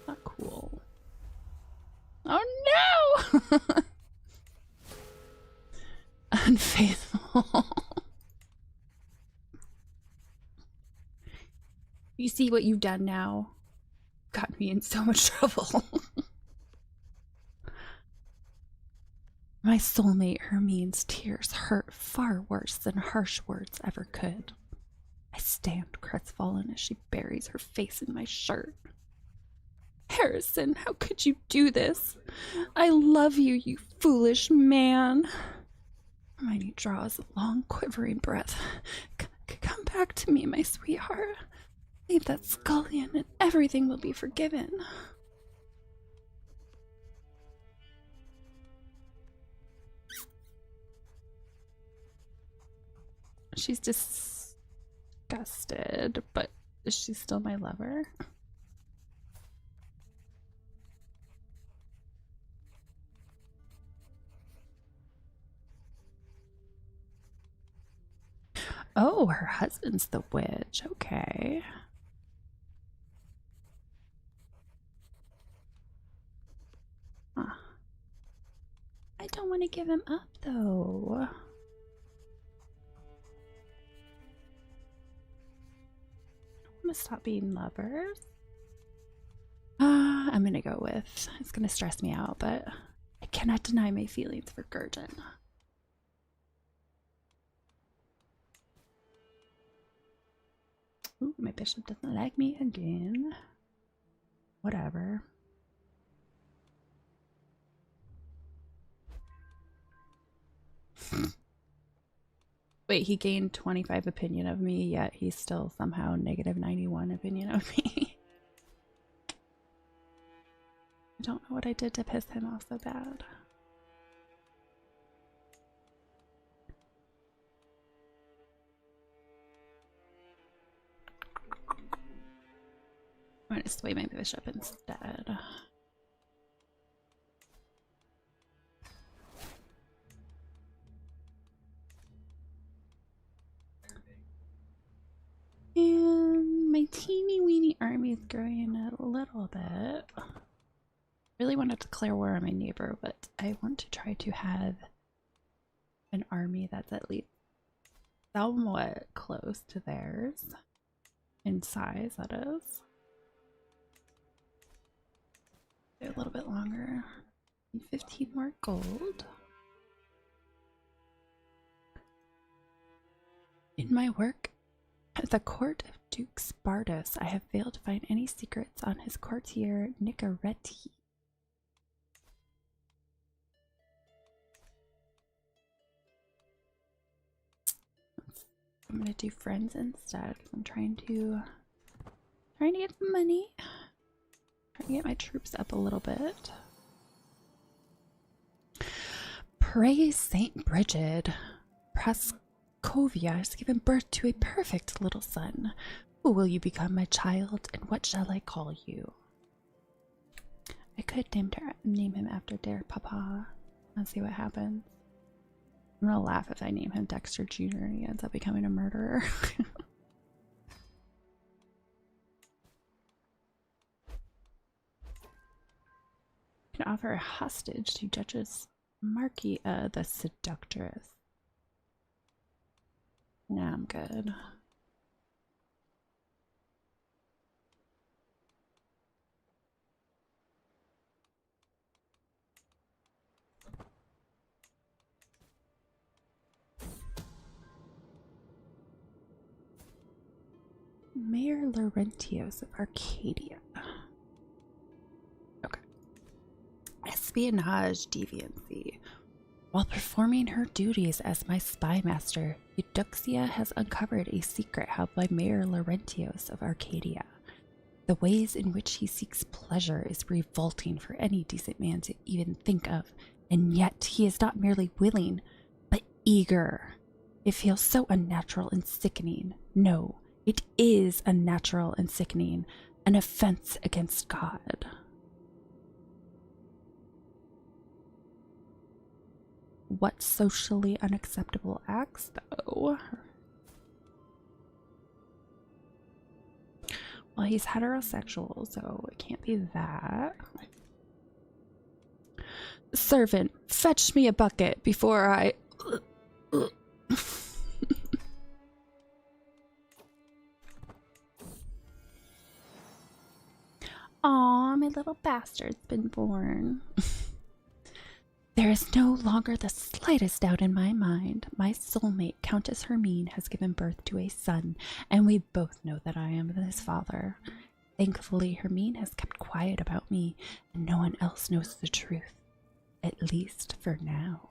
Not cool. Oh no! Unfaithful. You see what you've done now? Got me in so much trouble. My soulmate Hermine's tears hurt far worse than harsh words ever could. I stand crestfallen as she buries her face in my shirt. Harrison, how could you do this? I love you, you foolish man. Hermione draws a long, quivering breath. Come back to me, my sweetheart. Leave that scullion and everything will be forgiven. She's disgusted, but is she still my lover? Oh, her husband's the witch. Okay. Huh. I don't want to give him up, though. I'm gonna stop being lovers. I'm gonna go with, it's gonna stress me out, but I cannot deny my feelings for Gurgen. Ooh, my bishop doesn't like me again. Whatever. Wait, he gained 25 opinion of me, yet he's still somehow negative 91 opinion of me. I don't know what I did to piss him off so bad. I'm going to sway my bishop instead. And my teeny weeny army is growing a little bit. Really want to declare war on my neighbor, but I want to try to have an army that's at least somewhat close to theirs. In size, that is. A little bit longer. 15 more gold. In my work at the court of Duke Spartus, I have failed to find any secrets on his courtier Nicoretti. I'm gonna do friends instead. I'm trying to get some money. Trying to get my troops up a little bit. Praise Saint Bridget. Prascovia has given birth to a perfect little son. Who will you become, my child, and what shall I call you? I could name him after their papa. Let's see what happens. I'm gonna laugh if I name him Dexter Jr. and he ends up becoming a murderer. Can offer a hostage to Duchess Marquia the Seductress. Nah, I'm good. Mayor Laurentios of Arcadia. Okay. Espionage deviancy. While performing her duties as my spy master, Eudoxia has uncovered a secret held by Mayor Laurentios of Arcadia. The ways in which he seeks pleasure is revolting for any decent man to even think of, and yet he is not merely willing, but eager. It feels so unnatural and sickening. No, it is unnatural and sickening, an offense against God. What socially unacceptable acts, though? Well, he's heterosexual, so it can't be that. Servant, fetch me a bucket before I... Aw, my little bastard's been born. There is no longer the slightest doubt in my mind. My soulmate, Countess Hermine, has given birth to a son, and we both know that I am his father. Thankfully, Hermine has kept quiet about me, and no one else knows the truth. At least for now.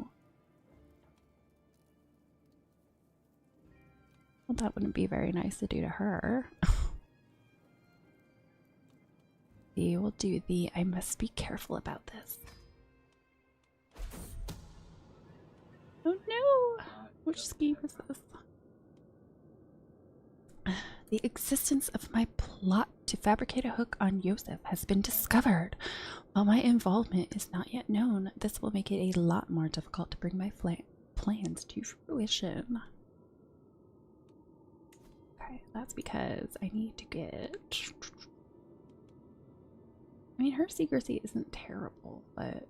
Well, that wouldn't be very nice to do to her. We will do the I must be careful about this. Oh no! Which scheme is this? The existence of my plot to fabricate a hook on Yosef has been discovered. While my involvement is not yet known, this will make it a lot more difficult to bring my plans to fruition. Okay, that's because I need to get... I mean, her secrecy isn't terrible, but...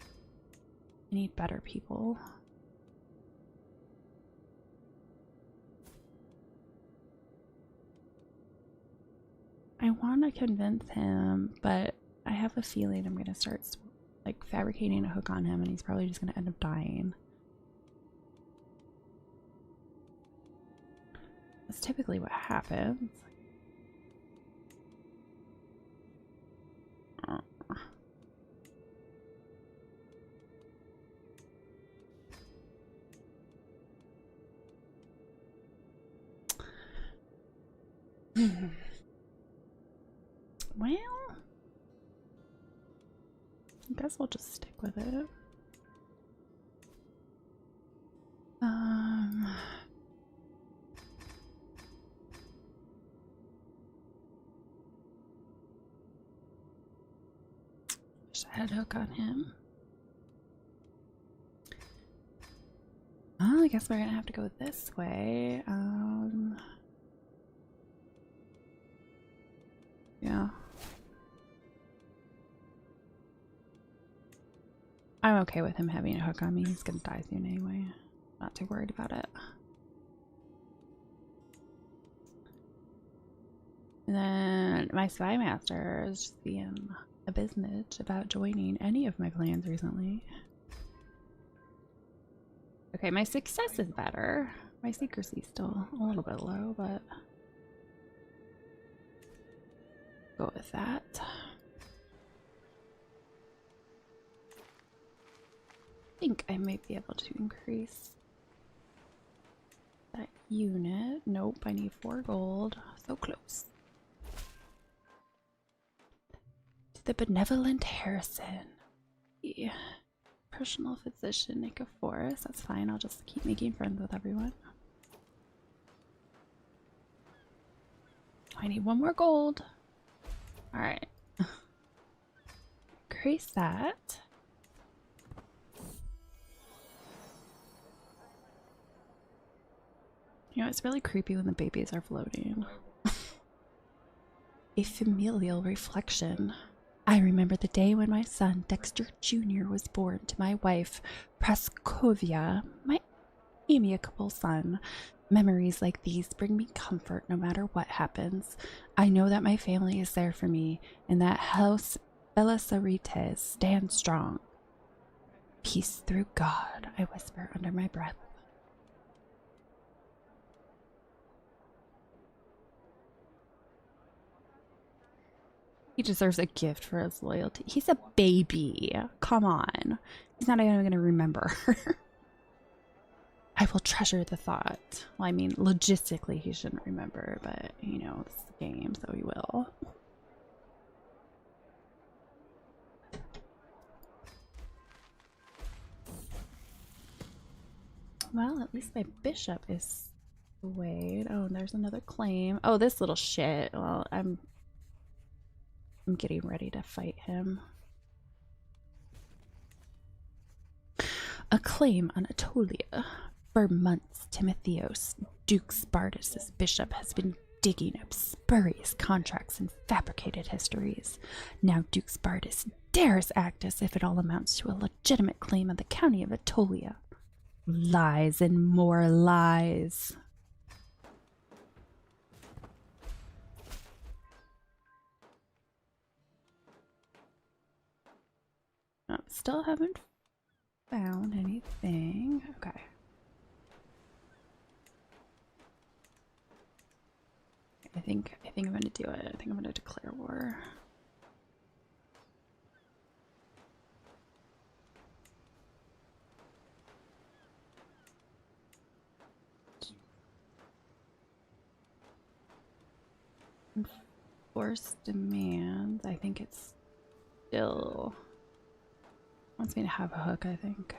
I need better people. I want to convince him, but I have a feeling I'm going to start like fabricating a hook on him and he's probably just going to end up dying. That's typically what happens. Well, I guess we'll just stick with it. Wish I had a hook on him. Oh, I guess we're gonna have to go this way. Yeah. I'm okay with him having a hook on me. He's gonna die soon anyway. Not too worried about it. And then my spy master is just being a business about joining any of my plans recently. Okay, my success is better. My secrecy's still a little bit low, but go with that. I think I might be able to increase that unit. Nope, I need 4 gold. So close. To the benevolent Harrison. Yeah. Personal physician, Nick of Forest. That's fine. I'll just keep making friends with everyone. I need 1 more gold. Alright. Increase that. You know, it's really creepy when the babies are floating. A familial reflection. I remember the day when my son, Dexter Jr., was born to my wife, Praskovia, my amiable son. Memories like these bring me comfort no matter what happens. I know that my family is there for me, and that House Belisarites stands strong. Peace through God, I whisper under my breath. He deserves a gift for his loyalty. He's a baby. Come on. He's not even going to remember. I will treasure the thought. Well, I mean, logistically he shouldn't remember, but, you know, it's the game, so he will. Well, at least my bishop is swayed. Oh, and there's another claim. Oh, this little shit. Well, I'm getting ready to fight him. A claim on Atolia. For months, Timotheos, Duke Spartus' bishop, has been digging up spurious contracts and fabricated histories. Now Duke Spartus dares act as if it all amounts to a legitimate claim on the county of Atolia. Lies and more lies. Oh, still haven't found anything. Okay. I think I'm gonna do it. I think I'm gonna declare war. Enforce demands. I think it's still wants me to have a hook, I think.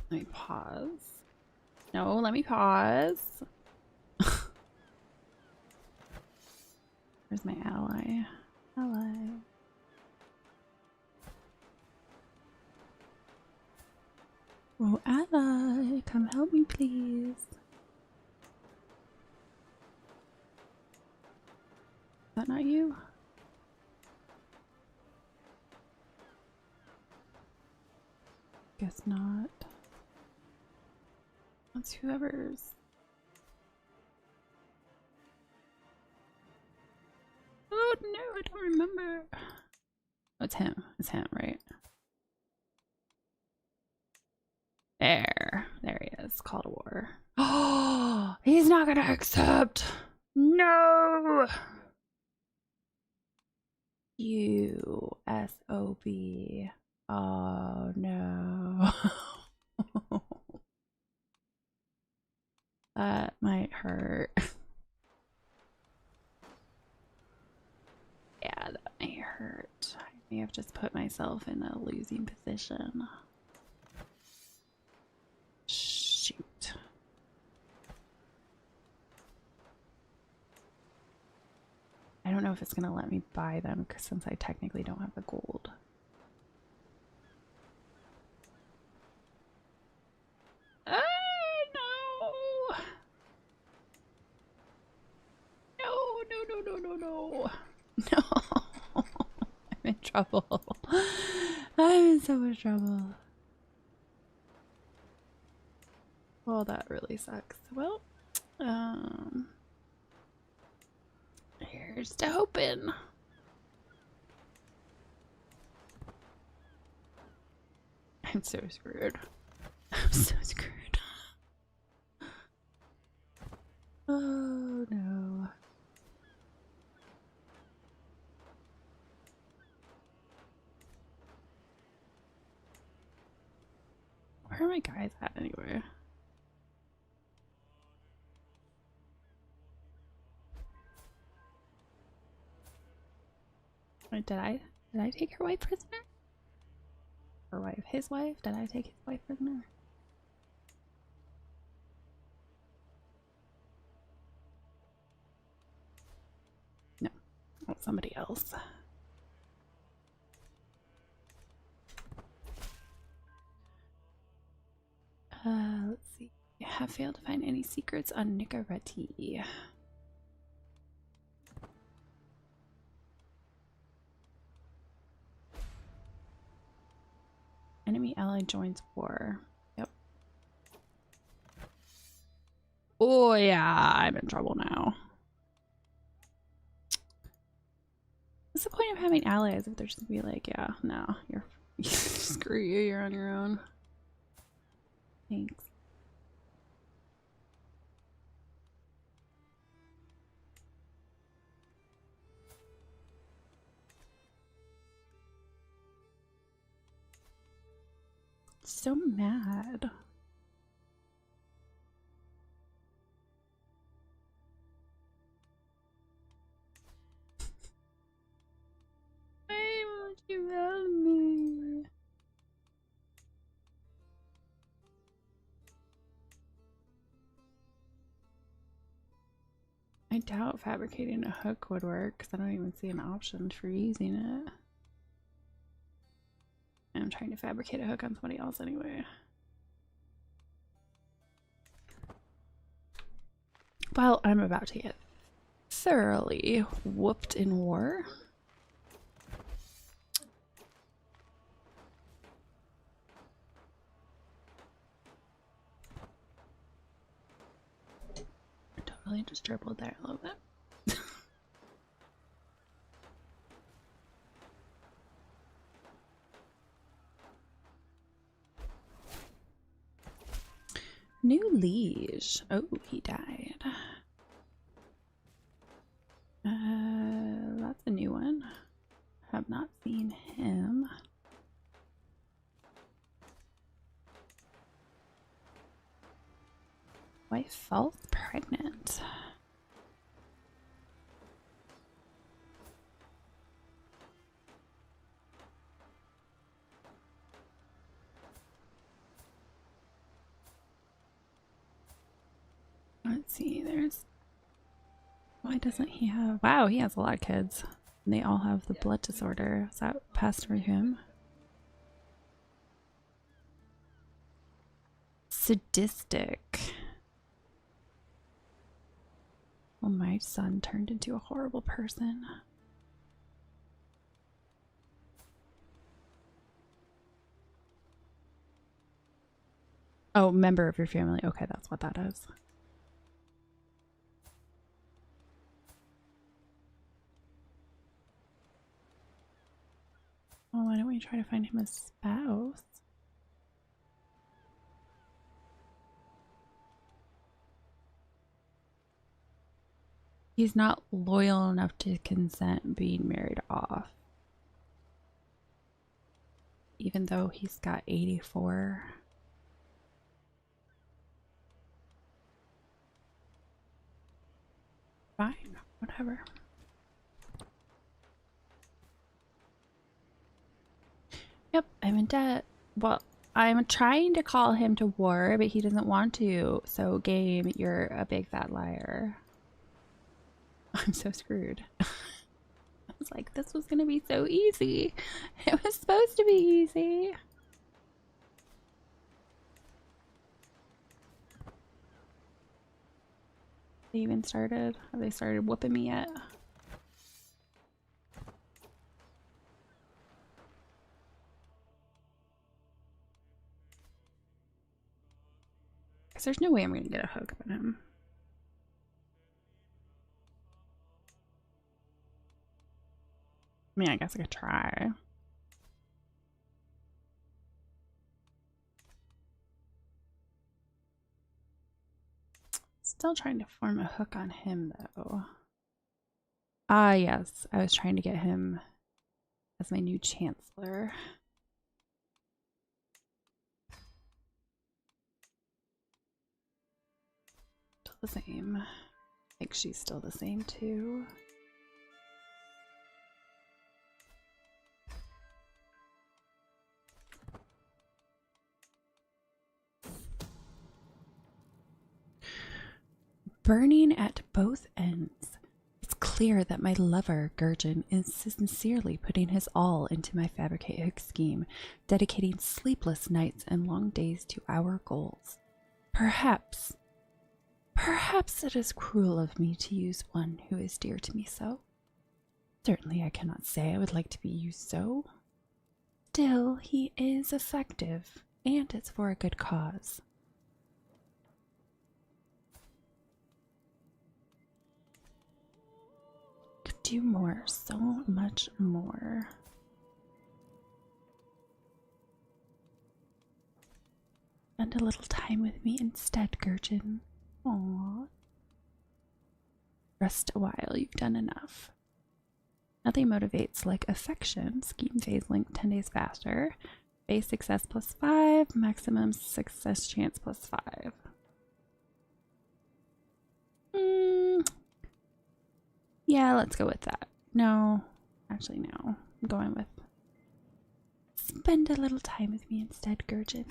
Let me pause. No, let me pause. Where's my ally? Ally. Oh, ally, come help me, please. Is that not you? Guess not. That's whoever's. Oh no, I don't remember. Oh, it's him. It's him, right? There he is. Call to war. Oh, he's not gonna accept. No. You SOB. Oh no. just put myself in a losing position. Shoot. I don't know if it's going to let me buy them since I technically don't have the gold. No! No. No. I'm in trouble. I'm in so much trouble. Well, that really sucks. Well, here's to hoping. I'm so screwed. I'm so screwed. Oh no. Where are my guys at anyway? Wait, did I take her wife prisoner? Her wife, his wife? Did I take his wife prisoner? No, oh, somebody else. Let's see. I have failed to find any secrets on Nicoreti. Enemy ally joins war. Yep. Oh yeah, I'm in trouble now. What's the point of having allies if they're just gonna be like, yeah, no, you're screw you, you're on your own. Thanks. So mad. Why won't you help me? I doubt fabricating a hook would work because I don't even see an option for using it. I'm trying to fabricate a hook on somebody else anyway. Well, I'm about to get thoroughly whooped in war. Totally just dribbled there a little bit. New liege. Oh, he died. That's a new one. Have not seen him. Wife falls pregnant. Let's see, there's... Why doesn't he have... Wow, he has a lot of kids. And they all have the blood disorder. Is that passed through him? Sadistic. Well, my son turned into a horrible person. Oh, member of your family. Okay, that's what that is. Well, why don't we try to find him a spouse? He's not loyal enough to consent being married off. Even though he's got 84. Fine, whatever. Yep, I'm in debt. Well, I'm trying to call him to war, but he doesn't want to. So, game, you're a big fat liar. I'm so screwed. I was like, this was gonna be so easy. It was supposed to be easy. They even started? Have they started whooping me yet? Because there's no way I'm gonna get a hook on him. I mean, I guess I could try. Still trying to form a hook on him, though. Ah, yes. I was trying to get him as my new chancellor. Still the same. I think she's still the same, too. Burning at both ends. It's clear that my lover, Gurgen, is sincerely putting his all into my fabricated scheme, dedicating sleepless nights and long days to our goals. Perhaps it is cruel of me to use one who is dear to me so. Certainly I cannot say I would like to be used so. Still, he is effective, and it's for a good cause. Could do more, so much more. Spend a little time with me instead, Gurgen. Aww. Rest a while, you've done enough. Nothing motivates like affection. Scheme phase length 10 days faster. Base success +5. Maximum success chance +5. Yeah, let's go with that. No. Actually, no. I'm going with spend a little time with me instead, Gurgen.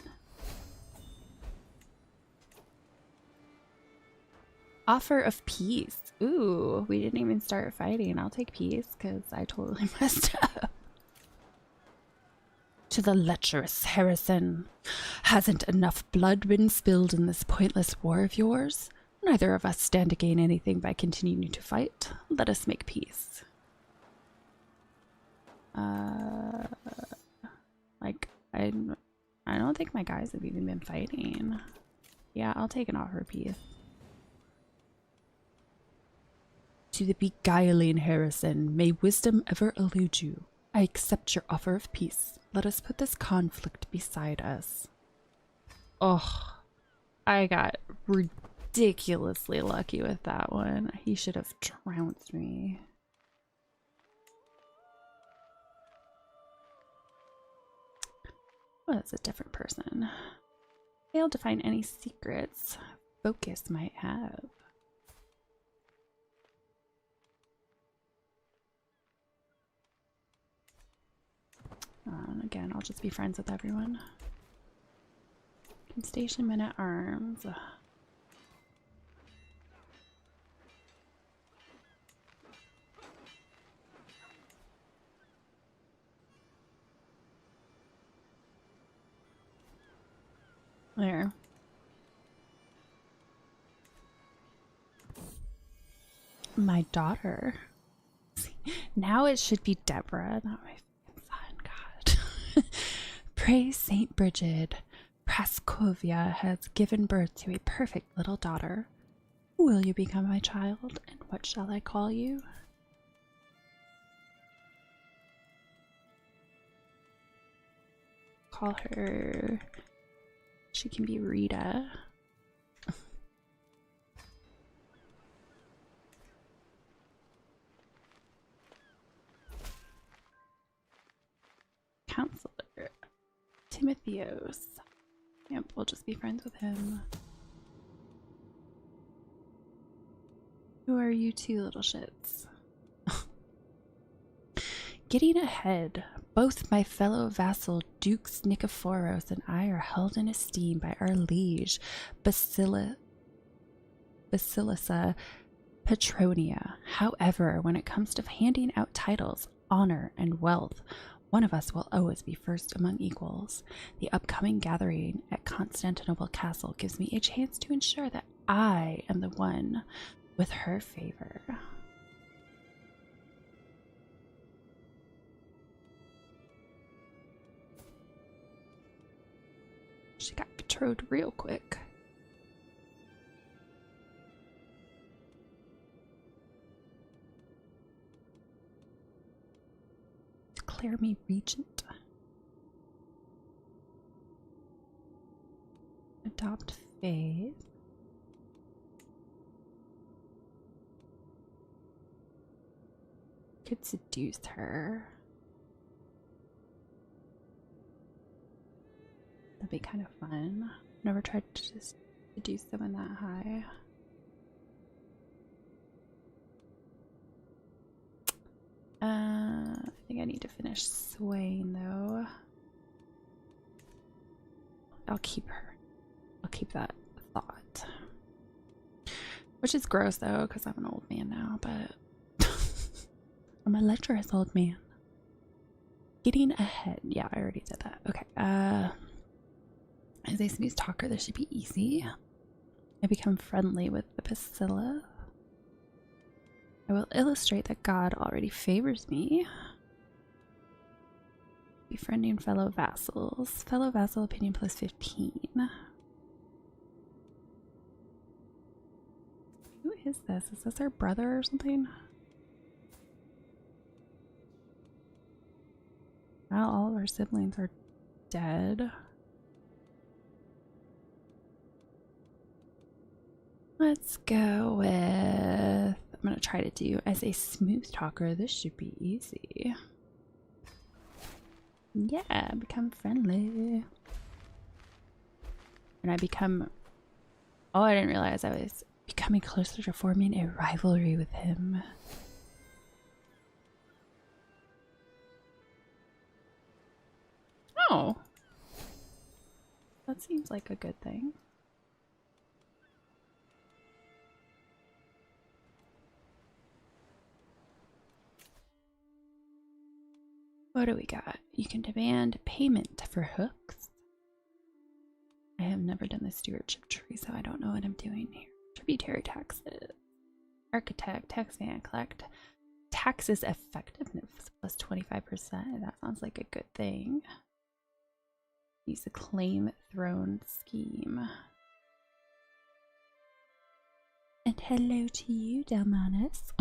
Offer of peace. Ooh, we didn't even start fighting. I'll take peace because I totally messed up. To the lecherous Harrison. Hasn't enough blood been spilled in this pointless war of yours? Neither of us stand to gain anything by continuing to fight. Let us make peace. Like, I don't think my guys have even been fighting. Yeah, I'll take an offer of peace. To the beguiling Harrison, may wisdom ever elude you. I accept your offer of peace. Let us put this conflict beside us. Oh, I got ridiculously lucky with that one. He should have trounced me. Oh, that's a different person. Failed to find any secrets Focus might have. Again, I'll just be friends with everyone. Can station men at arms. There. My daughter. Now it should be Deborah, not my son. God. Praise Saint Bridget. Praskovia has given birth to a perfect little daughter. Will you become my child, and what shall I call you? Call her... She can be Rita. Counselor. Timotheos. Yep, we'll just be friends with him. Who are you two little shits? Getting ahead. Both my fellow vassal Dukes Nikephoros and I are held in esteem by our liege, Basilissa Petronia. However, when it comes to handing out titles, honor, and wealth, one of us will always be first among equals. The upcoming gathering at Constantinople Castle gives me a chance to ensure that I am the one with her favor. She got betrothed real quick. Declare me regent. Adopt Faith. Could seduce her. That'd be kind of fun. Never tried to just seduce someone that high. I think I need to finish swaying though. I'll keep her. I'll keep that thought. Which is gross though, because I'm an old man now, but I'm a lecherous old man. Getting ahead. Yeah, I already said that. Okay. As a smooth talker, this should be easy. I become friendly with the Basila. I will illustrate that God already favors me. Befriending fellow vassals. Fellow vassal opinion plus 15. Who is this? Is this our brother or something? Well, all of our siblings are dead. Let's go with, I'm gonna try to do as a smooth talker. This should be easy. Yeah, become friendly. And I become, oh, I didn't realize I was becoming closer to forming a rivalry with him. Oh, that seems like a good thing. What do we got? You can demand payment for hooks. I have never done the stewardship tree, so I don't know what I'm doing here. Tributary taxes. Architect, taxman, collect. Taxes effectiveness plus 25%. That sounds like a good thing. Use the claim throne scheme. And hello to you, Dalmanis.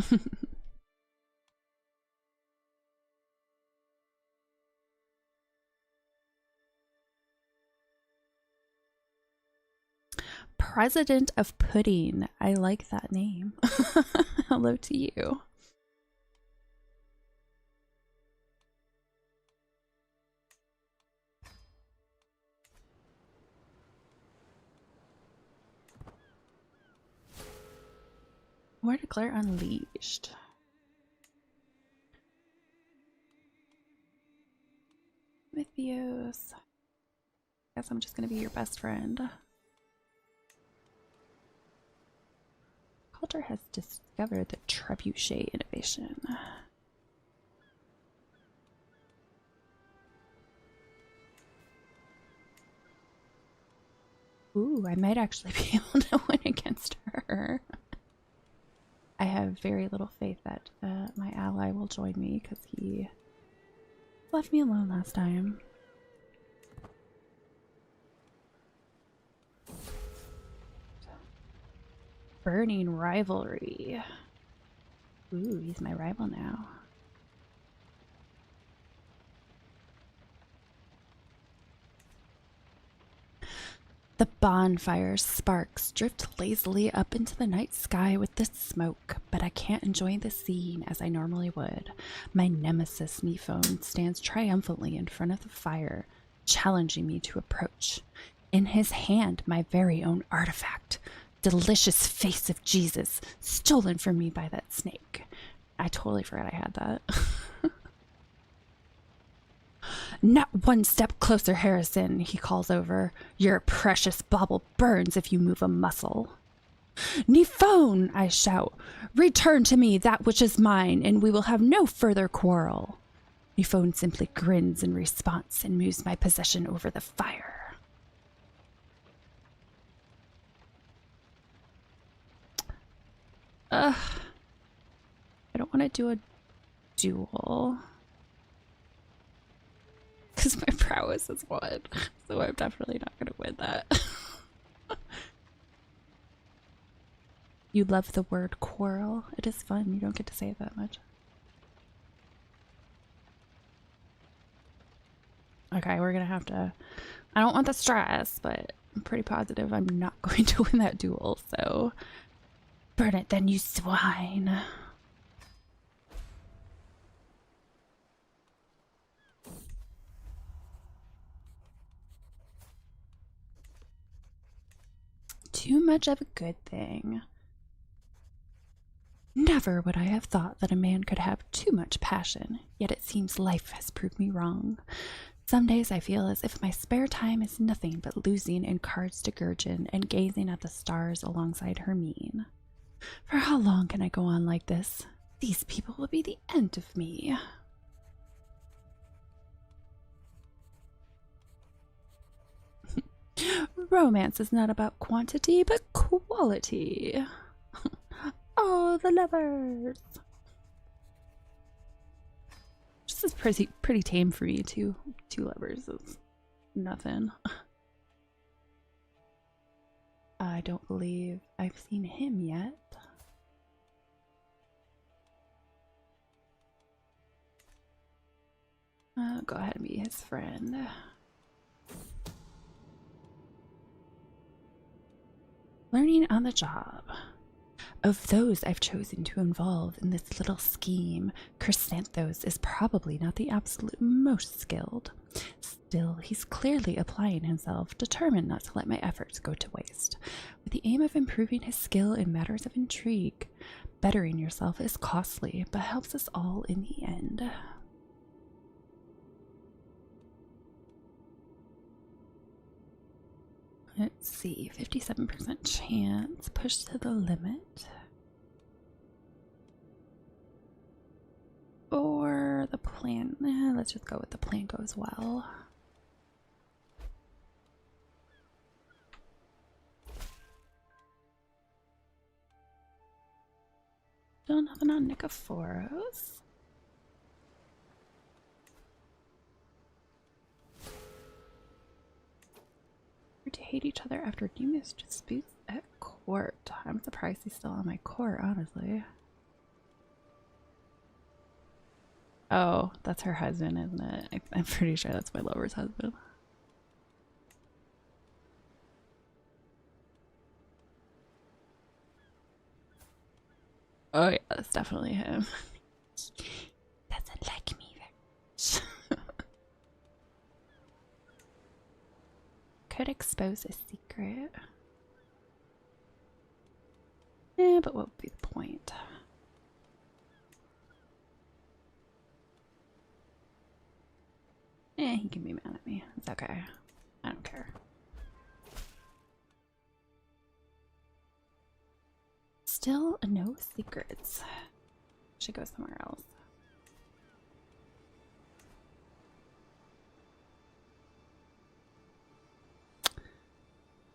President of Pudding. I like that name. Hello to you. Or declare unleashed. Mythios. Guess I'm just gonna be your best friend. Culture has discovered the trebuchet innovation. Ooh, I might actually be able to win against her. I have very little faith that my ally will join me because he left me alone last time. Burning rivalry. Ooh, he's my rival now. The bonfire's sparks drift lazily up into the night sky with the smoke, but I can't enjoy the scene as I normally would. My nemesis Nephone stands triumphantly in front of the fire, challenging me to approach. In his hand, my very own artifact, delicious face of Jesus, stolen from me by that snake. I totally forgot I had that. Not one step closer, Harrison, he calls over. Your precious bauble burns if you move a muscle. Nephone, I shout. Return to me that which is mine, and we will have no further quarrel. Nephone simply grins in response and moves my possession over the fire. I don't want to do a duel. Because my prowess is 1. So I'm definitely not going to win that. You love the word quarrel. It is fun. You don't get to say it that much. Okay, we're going to have to... I don't want the stress, but I'm pretty positive I'm not going to win that duel, so... Burn it then, you swine. Too much of a good thing. Never would I have thought that a man could have too much passion, yet it seems life has proved me wrong. Some days I feel as if my spare time is nothing but losing in cards to Gurgen and gazing at the stars alongside Hermine. For how long can I go on like this? These people will be the end of me. Romance is not about quantity, but quality. Oh, the lovers. This is pretty tame for me. Two lovers is nothing. I don't believe I've seen him yet. Go ahead and be his friend. Learning on the job. Of those I've chosen to involve in this little scheme, Chrysanthos is probably not the absolute most skilled. Still, he's clearly applying himself, determined not to let my efforts go to waste, with the aim of improving his skill in matters of intrigue. Bettering yourself is costly, but helps us all in the end. Let's see, 57% chance, push to the limit. Or the plan, let's just go with the plan goes well. Still nothing on Nikephoros. To hate each other after numerous disputes at court. I'm surprised he's still on my court, honestly. Oh, that's her husband, isn't it? I'm pretty sure that's my lover's husband. Oh yeah, that's definitely him. Doesn't like me very much. Could expose a secret. Yeah, but what would be the point? He can be mad at me. It's okay. I don't care. Still no secrets. Should go somewhere else.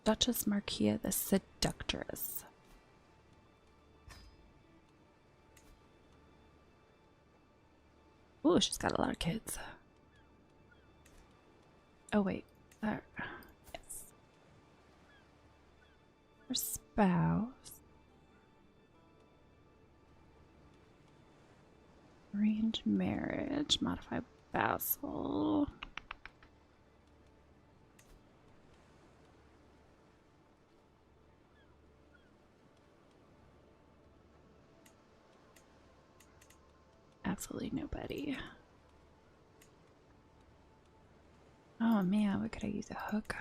Duchess Marquia the Seductress. Ooh, she's got a lot of kids. Oh wait, yes. Her spouse. Arranged marriage, modified vassal. Absolutely nobody. Oh man, what could I use? A hook?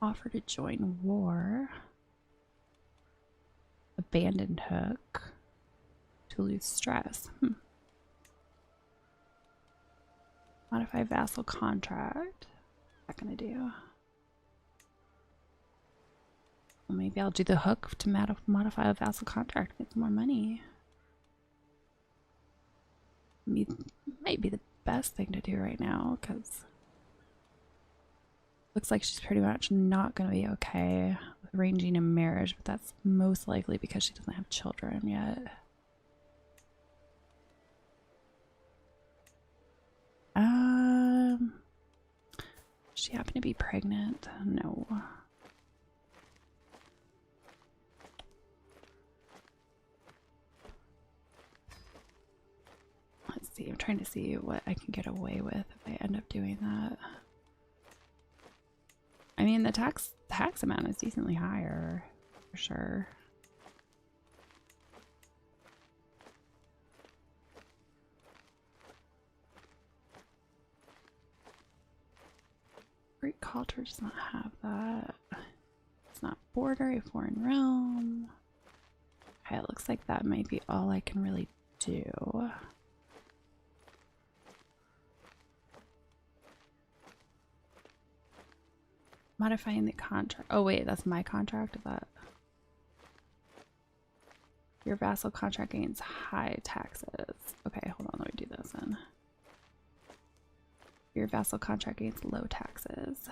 Offer to join war. Abandoned hook. to lose stress. Modify vassal contract. What's that gonna do? Well, maybe I'll do the hook to modify a vassal contract, get some more money. Might be the best thing to do right now, because looks like she's pretty much not going to be okay with arranging a marriage, but that's most likely because she doesn't have children yet. Does she happen to be pregnant? No. Let's see, I'm trying to see what I can get away with if I end up doing that. I mean, the tax amount is decently higher, for sure. Great Culture does not have that. It's not border a foreign realm. Okay, it looks like that might be all I can really do. Modifying the contract. Oh wait, that's my contract. That your vassal contract gains high taxes. Okay, hold on. Let me do this then. Your vassal contract gains low taxes.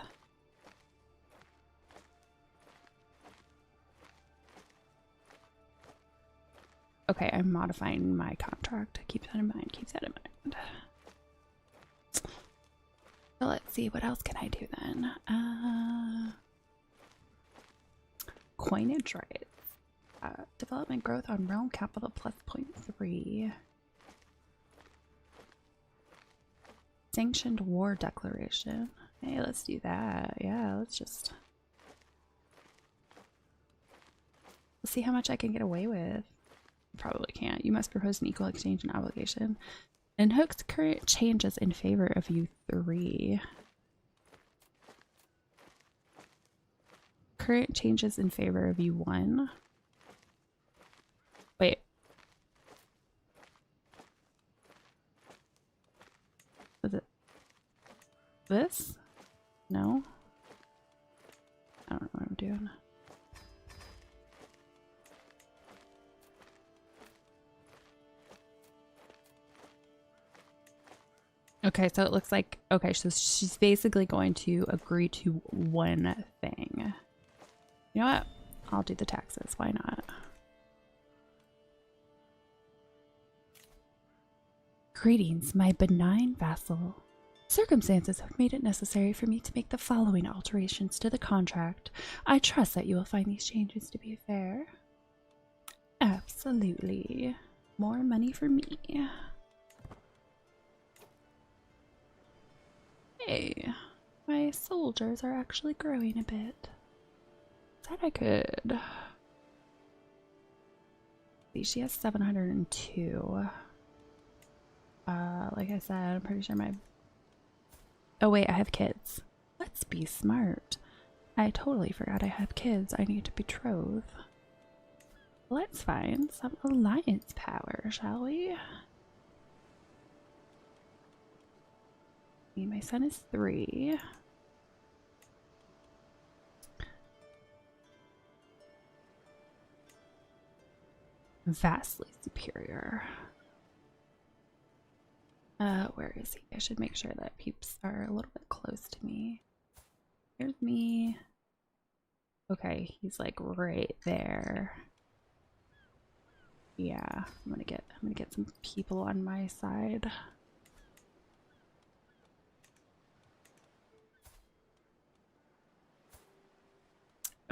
Okay, I'm modifying my contract. Keep that in mind. Keep that in mind. So let's see, what else can I do then? Coinage rights. Development growth on realm capital plus 0.3. Sanctioned war declaration. Hey, let's do that. Yeah, let's see how much I can get away with. Probably can't. You must propose an equal exchange and obligation. And Hook's current changes in favor of you 3. Current changes in favor of you 1. Wait. Was it this? No? I don't know what I'm doing. Okay, so it looks like, okay, so she's basically going to agree to one thing. You know what? I'll do the taxes. Why not? Greetings, my benign vassal. Circumstances have made it necessary for me to make the following alterations to the contract. I trust that you will find these changes to be fair. Absolutely. More money for me. Hey, my soldiers are actually growing a bit. Said I could. See, she has 702. Like I said, I'm pretty sure my... Oh wait, I have kids. Let's be smart. I totally forgot I have kids I need to betroth. Let's find some alliance power, shall we? My son is 3. Vastly superior. Where is he? I should make sure that peeps are a little bit close to me. Here's me. Okay, he's like right there. Yeah, I'm gonna get some people on my side.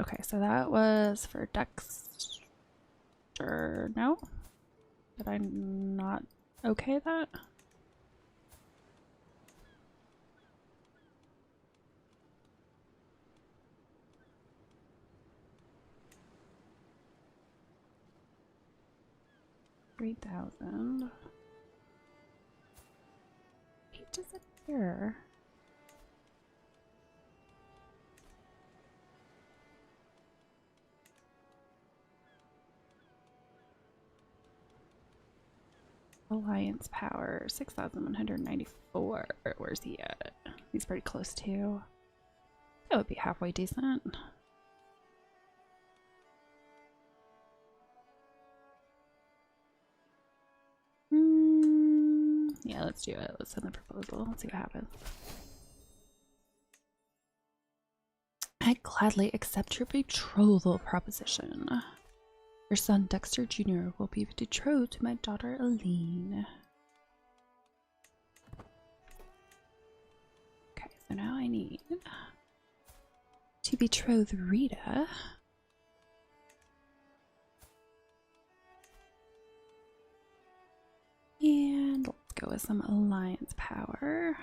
Okay, so that was for Dexter. No? Did I not okay that? $3,000. He disappear. Alliance power, 6,194. Where's he at? He's pretty close too. That would be halfway decent. Yeah, let's do it. Let's send the proposal. Let's see what happens. I gladly accept your betrothal proposition. Your son Dexter Jr. will be betrothed to my daughter Aline. Okay, so now I need to betroth Rita. And let's go with some alliance power.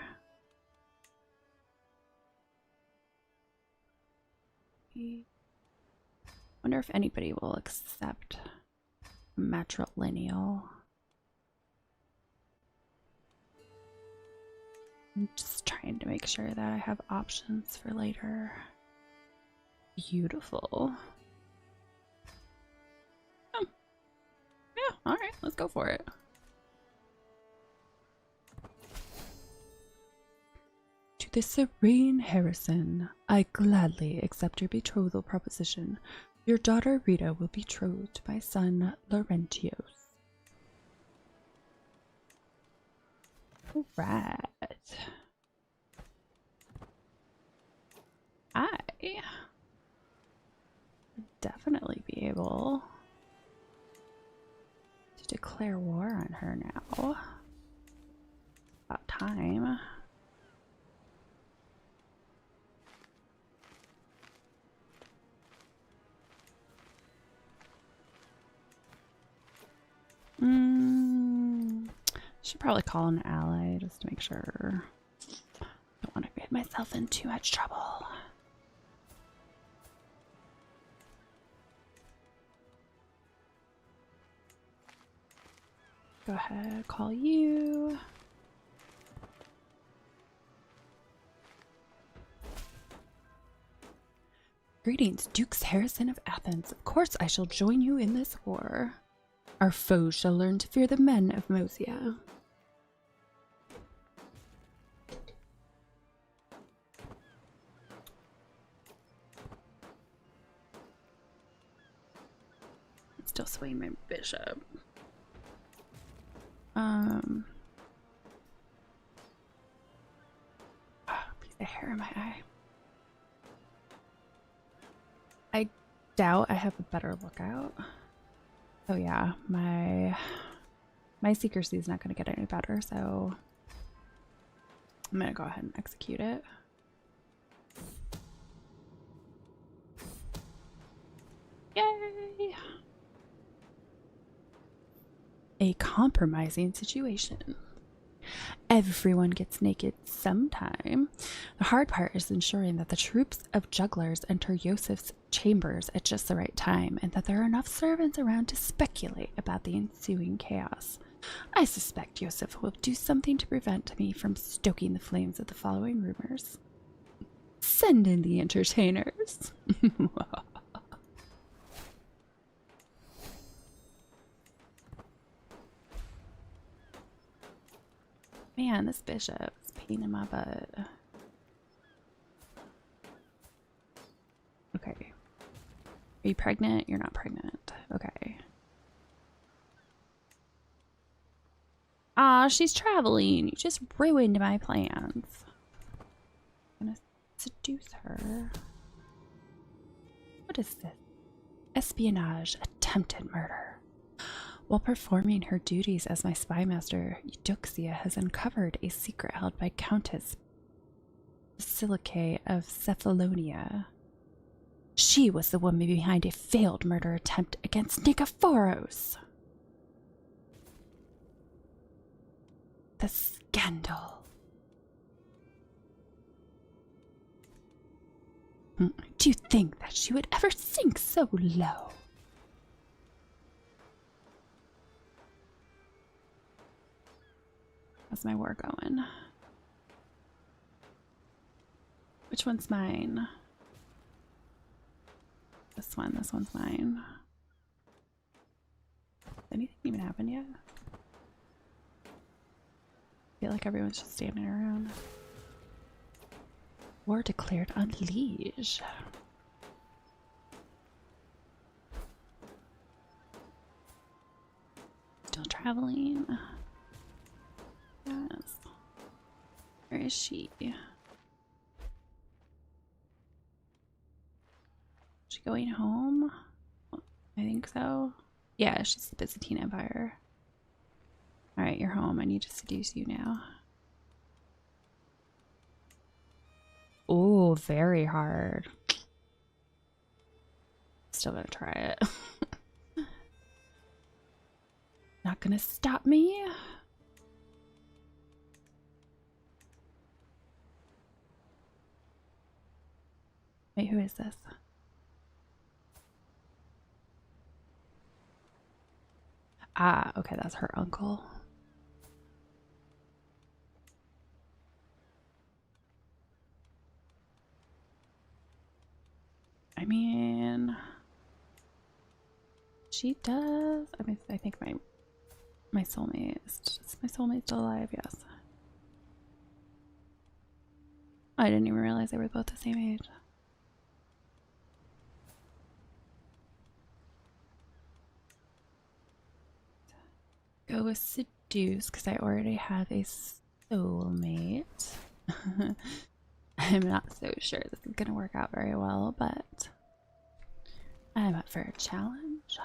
Wonder if anybody will accept matrilineal. I'm just trying to make sure that I have options for later. Beautiful. Oh. Yeah, alright, let's go for it. To the serene Harrison, I gladly accept your betrothal proposition. Your daughter Rita will be betrothed to my son Laurentius. Alright. I would definitely be able to declare war on her now. About time. Should probably call an ally just to make sure. Don't want to get myself in too much trouble. Go ahead, call you. Greetings, Dukes Harrison of Athens. Of course I shall join you in this war. Our foes shall learn to fear the men of Mosia. Still swaying my bishop. Piece of hair in my eye. I doubt I have a better lookout. Oh yeah, my secrecy is not going to get any better, so I'm going to go ahead and execute it. Yay! A compromising situation. Everyone gets naked sometime. The hard part is ensuring that the troops of jugglers enter Yosef's chambers at just the right time, and that there are enough servants around to speculate about the ensuing chaos. I suspect Yosef will do something to prevent me from stoking the flames of the following rumors. Send in the entertainers. Man, this bishop is a pain in my butt. Okay. Are you pregnant? You're not pregnant. Okay. Ah, she's traveling. You just ruined my plans. I'm gonna seduce her. What is this? Espionage, attempted murder. While performing her duties as my spy master, Eudoxia has uncovered a secret held by Countess Basilike of Cephalonia. She was the woman behind a failed murder attempt against Nikephoros. The scandal. Do you think that she would ever sink so low? How's my war going? Which one's mine? This one's mine. Has anything even happened yet? feel like everyone's just standing around. War declared on Liege. Still traveling. Yes. Where is she? Is she going home? I think so. Yeah, she's the Byzantine Empire. Alright, you're home. I need to seduce you now. Oh, very hard. Still gonna try it. Not gonna stop me. Wait, who is this? Ah, okay, that's her uncle. I mean, she does. I mean, I think my soulmate is my soulmate still alive? Yes. I didn't even realize they were both the same age. Go with seduce because I already have a soulmate. I'm not so sure this is gonna work out very well, but I'm up for a challenge.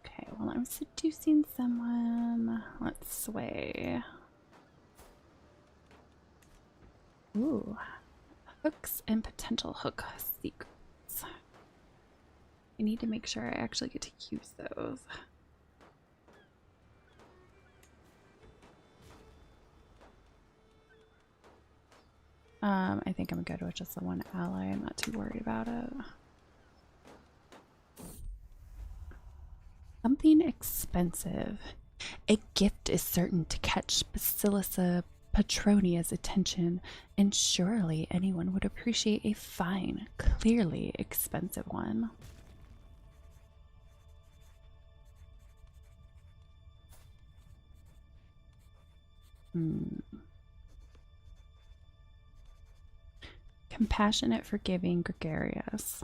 Okay, well, I'm seducing someone. Let's sway. Ooh, hooks and potential hook secrets. I need to make sure I actually get to use those. I think I'm good with just the one ally. I'm not too worried about it. Something expensive. A gift is certain to catch Basilissa Petronia's attention, and surely anyone would appreciate a fine, clearly expensive one. Compassionate, forgiving, gregarious.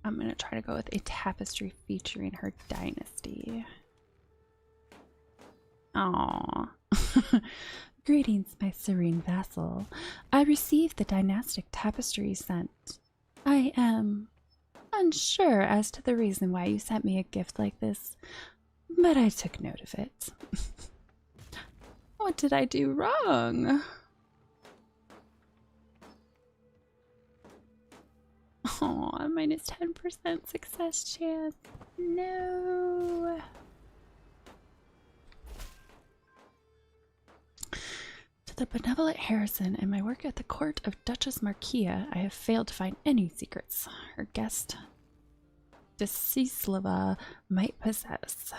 I'm gonna try to go with a tapestry featuring her dynasty. Aww. Greetings, my serene vassal. I received the dynastic tapestry sent. I am unsure as to the reason why you sent me a gift like this, but I took note of it. What did I do wrong? Aw, minus 10% success chance. No. To the benevolent Harrison and my work at the court of Duchess Marquia, I have failed to find any secrets her guest, Desislava, might possess.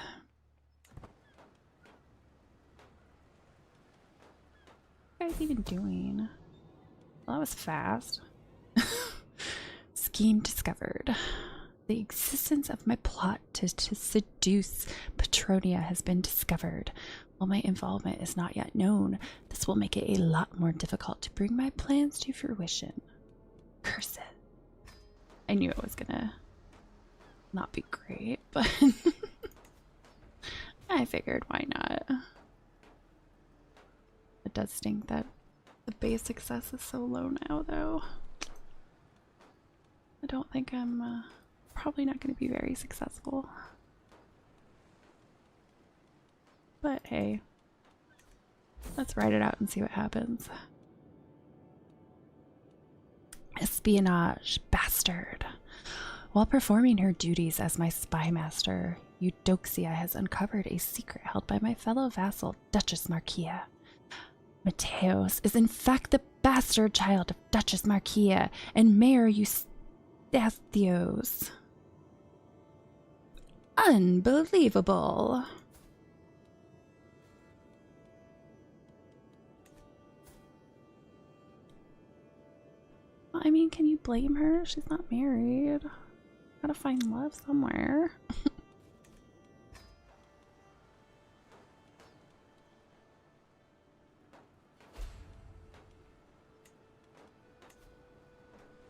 What are you guys even doing? Well, that was fast. Scheme discovered. The existence of my plot to seduce Petronia has been discovered. While my involvement is not yet known, this will make it a lot more difficult to bring my plans to fruition. Curse it. I knew it was gonna not be great, but I figured why not. It does stink that the base success is so low now, though. I don't think I'm probably not going to be very successful. But hey, let's ride it out and see what happens. Espionage, bastard. While performing her duties as my spy master, Eudoxia has uncovered a secret held by my fellow vassal, Duchess Marquia. Mateos is in fact the bastard child of Duchess Marquia and Mayor Eustathios. Unbelievable. Well, I mean, can you blame her? She's not married. Gotta find love somewhere.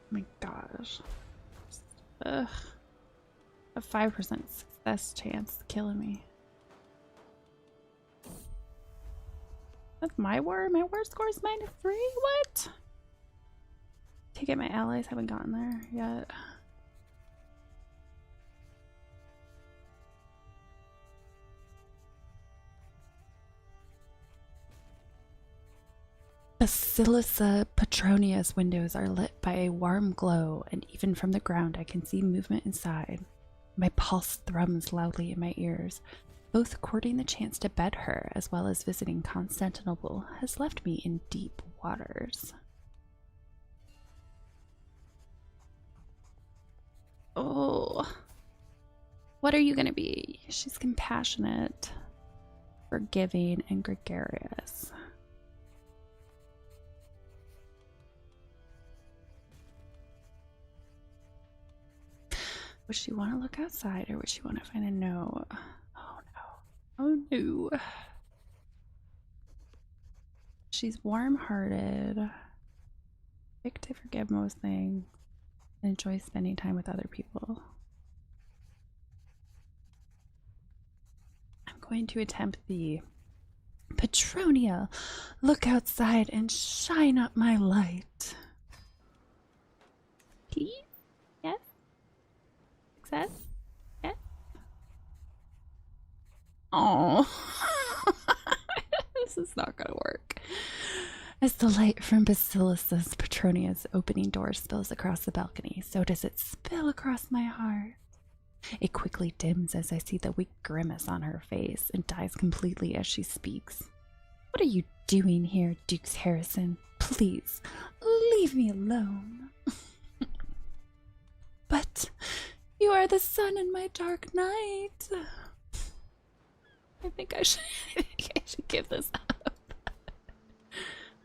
My gosh. Ugh. A 5% success chance killing me. That's my war? My war score is -3? What? Take it, my allies haven't gotten there yet. Basilicus Petronia's windows are lit by a warm glow, and even from the ground I can see movement inside. My pulse thrums loudly in my ears. Both courting the chance to bed her as well as visiting Constantinople has left me in deep waters. Oh, what are you gonna be? She's compassionate, forgiving, and gregarious. Would she want to look outside, or would she want to find a note? Oh no. Oh no. She's warm-hearted, quick to forgive most things, and enjoys spending time with other people. I'm going to attempt the Petronia. Look outside and shine up my light. Please? Yes? Success? Yes? Oh. This is not gonna work. As the light from Basilicus Petronia's opening door spills across the balcony, so does it spill across my heart. It quickly dims as I see the weak grimace on her face and dies completely as she speaks. What are you doing here, Dukes Harrison? Please, leave me alone. But you are the sun in my dark night. I think I should give this up.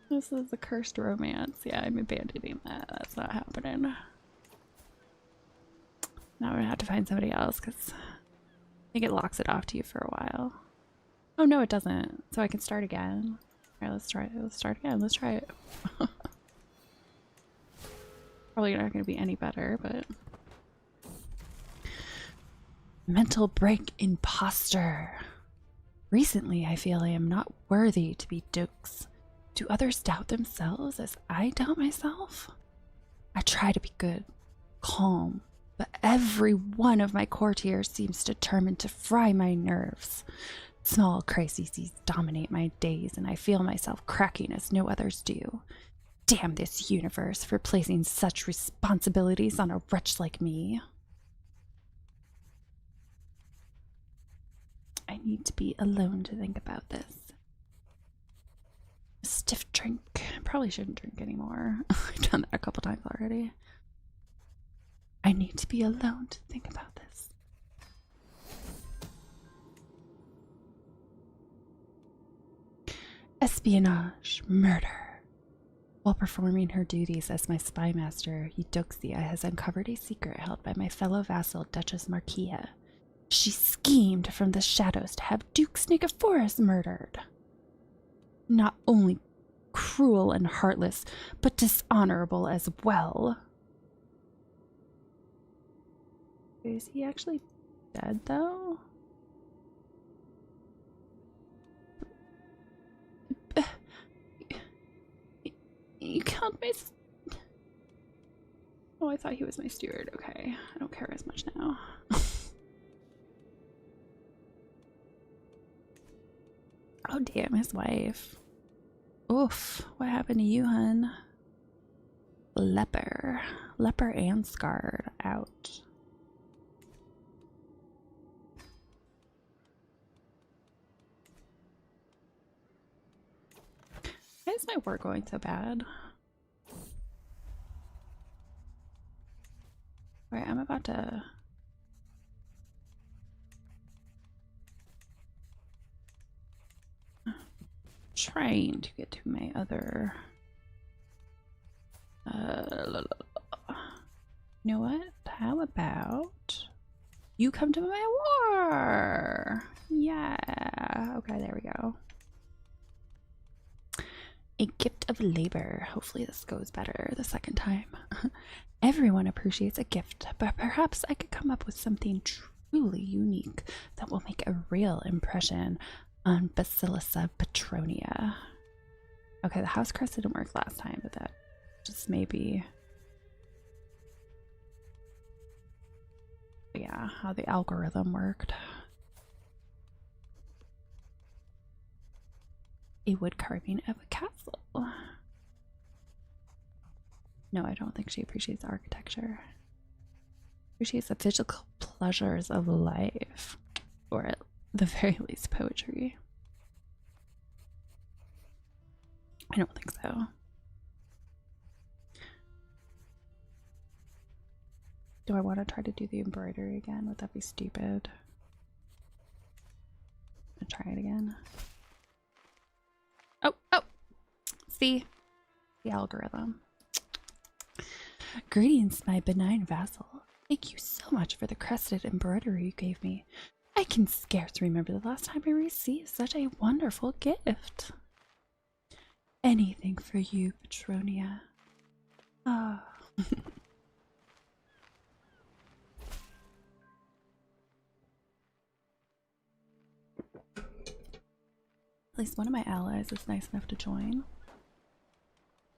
This is a cursed romance. Yeah, I'm abandoning that. That's not happening. Now we're gonna have to find somebody else because I think it locks it off to you for a while. Oh no, it doesn't. So I can start again. Alright, let's try it. Let's start again. Let's try it. Probably not gonna be any better, but mental break imposter. Recently, I feel I am not worthy to be dukes. Do others doubt themselves as I doubt myself? I try to be good, calm, but every one of my courtiers seems determined to fry my nerves. Small crises dominate my days, and I feel myself cracking as no others do. Damn this universe for placing such responsibilities on a wretch like me. I need to be alone to think about this. A stiff drink. I probably shouldn't drink anymore. I've done that a couple times already. I need to be alone to think about this. Espionage, murder. While performing her duties as my spy master, Eudoxia has uncovered a secret held by my fellow vassal, Duchess Marquia. She schemed from the shadows to have Duke Snigophorus murdered. Not only cruel and heartless, but dishonorable as well. Is he actually dead, though? You killed my... Oh, I thought he was my steward. Okay, I don't care as much now. Oh, damn, his wife. Oof, what happened to you, hun? Leper. Leper and scarred. Ouch. Why is my work going so bad? Alright, I'm about to... trying to get to my other... You know what? How about you come to my war? Yeah. Okay, there we go. A gift of labor. Hopefully this goes better the second time. Everyone appreciates a gift, but perhaps I could come up with something truly unique that will make a real impression on Basilicsa Petronia. Okay, the house crest didn't work last time, but that just maybe... Yeah, how the algorithm worked. A wood carving of a castle. No, I don't think she appreciates architecture. Appreciates the physical pleasures of life, or at the very least poetry. I don't think so. Do I want to try to do the embroidery again? Would that be stupid? I'll try it again. Oh! See? The algorithm. Greetings, my benign vassal. Thank you so much for the crested embroidery you gave me. I can scarce remember the last time I received such a wonderful gift. Anything for you, Petronia. Ah. At least one of my allies is nice enough to join.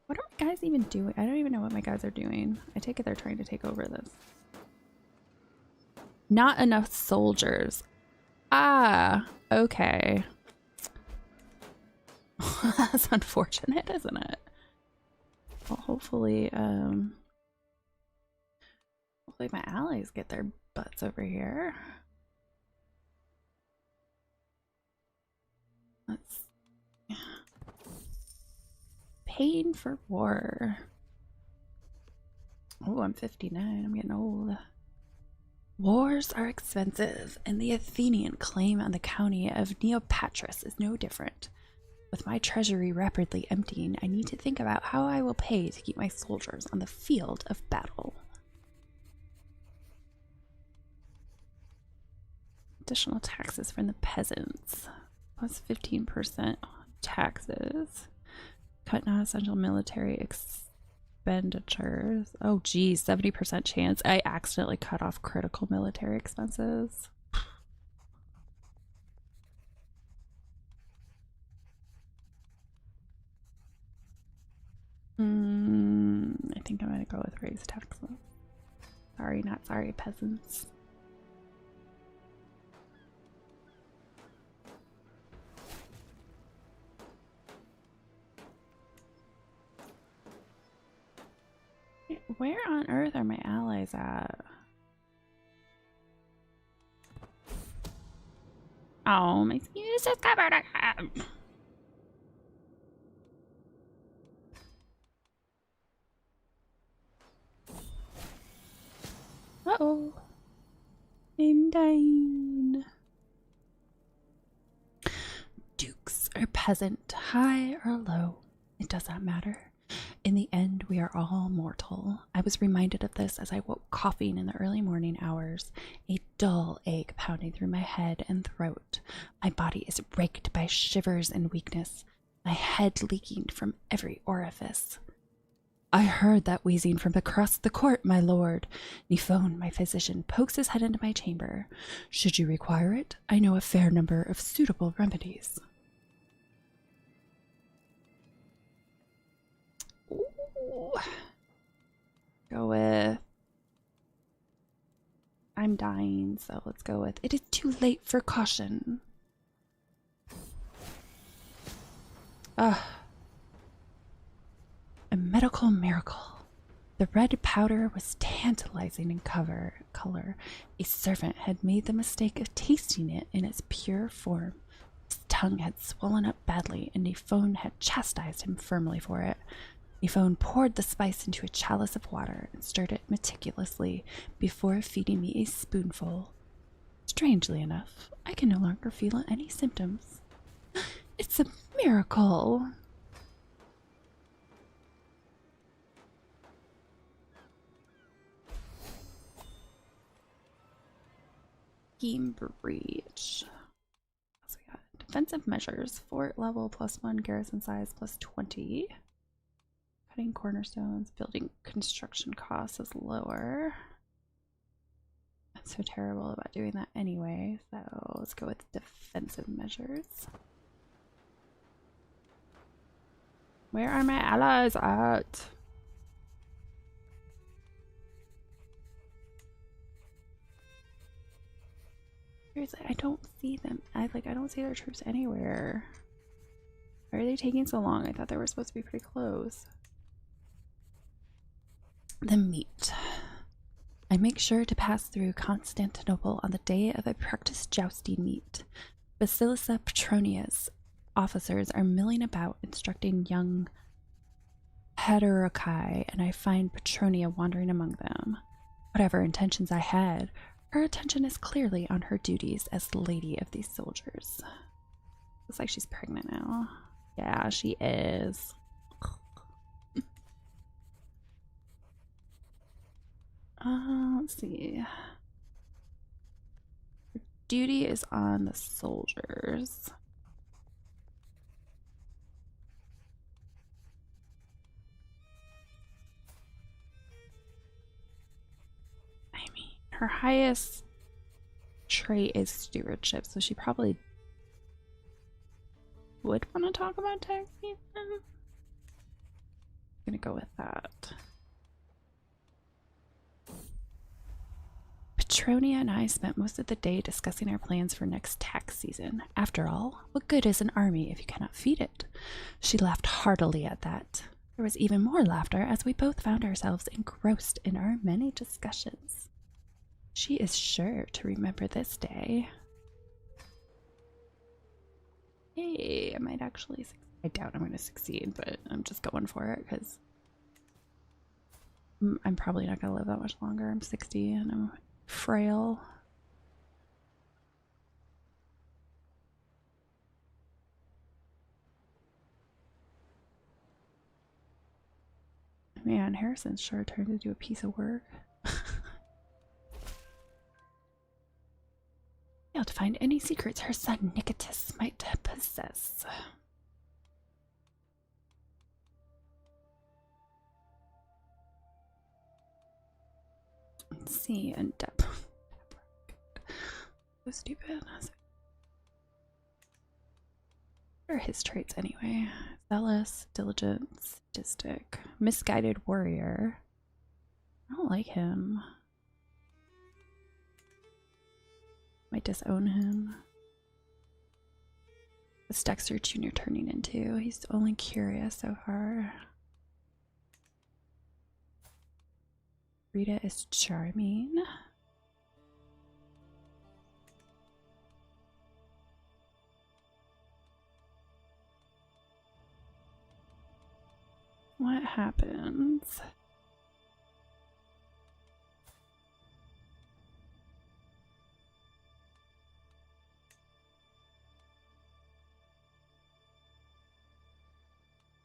What are my guys even doing? I don't even know what my guys are doing. I take it they're trying to take over this. Not enough soldiers. Ah, okay. That's unfortunate, isn't it? Well, hopefully my allies get their butts over here. Let's paying for war. Oh, I'm 59. I'm getting old. Wars are expensive, and the Athenian claim on the county of Neopatris is no different. With my treasury rapidly emptying, I need to think about how I will pay to keep my soldiers on the field of battle. Additional taxes from the peasants. Plus 15% taxes. Cut non-essential military expenditures. Oh geez, 70% chance. I accidentally cut off critical military expenses. I think I'm gonna go with raised taxes. Sorry, not sorry, peasants. Where on earth are my allies at? Oh, my excuse is covered again. Uh-oh. I'm dying. Dukes or peasant, high or low, it does not matter. In the end, we are all mortal. I was reminded of this as I woke coughing in the early morning hours, a dull ache pounding through my head and throat. My body is raked by shivers and weakness, my head leaking from every orifice. I heard that wheezing from across the court, my lord. Nifon, my physician, pokes his head into my chamber. Should you require it, I know a fair number of suitable remedies. Ooh. Go with... I'm dying, so let's go with... It is too late for caution. A medical miracle. The red powder was tantalizing in color. A servant had made the mistake of tasting it in its pure form. His tongue had swollen up badly, and Nifon had chastised him firmly for it. Nifon poured the spice into a chalice of water and stirred it meticulously before feeding me a spoonful. Strangely enough, I can no longer feel any symptoms. It's a miracle. Scheme breach. What else we got? Defensive measures. Fort level +1, garrison size +20. Cutting cornerstones. Building construction costs is lower. I'm so terrible about doing that anyway, so let's go with defensive measures. Where are my allies at? Seriously, I don't see them. I don't see their troops anywhere. Why are they taking so long? I thought they were supposed to be pretty close. The meet. I make sure to pass through Constantinople on the day of a practice jousting meet. Basilissa Petronia's officers are milling about instructing young Heterokai, and I find Petronia wandering among them. Whatever intentions I had, her attention is clearly on her duties as lady of these soldiers. Looks like she's pregnant now. Yeah, she is. Let's see. Her duty is on the soldiers. I mean, her highest trait is stewardship, so she probably would want to talk about tax season. I'm gonna go with that. Petronia and I spent most of the day discussing our plans for next tax season. After all, what good is an army if you cannot feed it? She laughed heartily at that. There was even more laughter as we both found ourselves engrossed in our many discussions. She is sure to remember this day. Hey, I might actually succeed. I doubt I'm going to succeed, but I'm just going for it because I'm probably not going to live that much longer. I'm 60 and I'm frail. Man, Harrison's sure turned into a piece of work. Failed to find any secrets her son Nicotus might possess. Let's see, and so stupid. What are his traits anyway? Zealous, diligent, sadistic, misguided warrior. I don't like him. Might disown him. What's Dexter Jr. turning into? He's only curious so far. Rita is charming. What happens?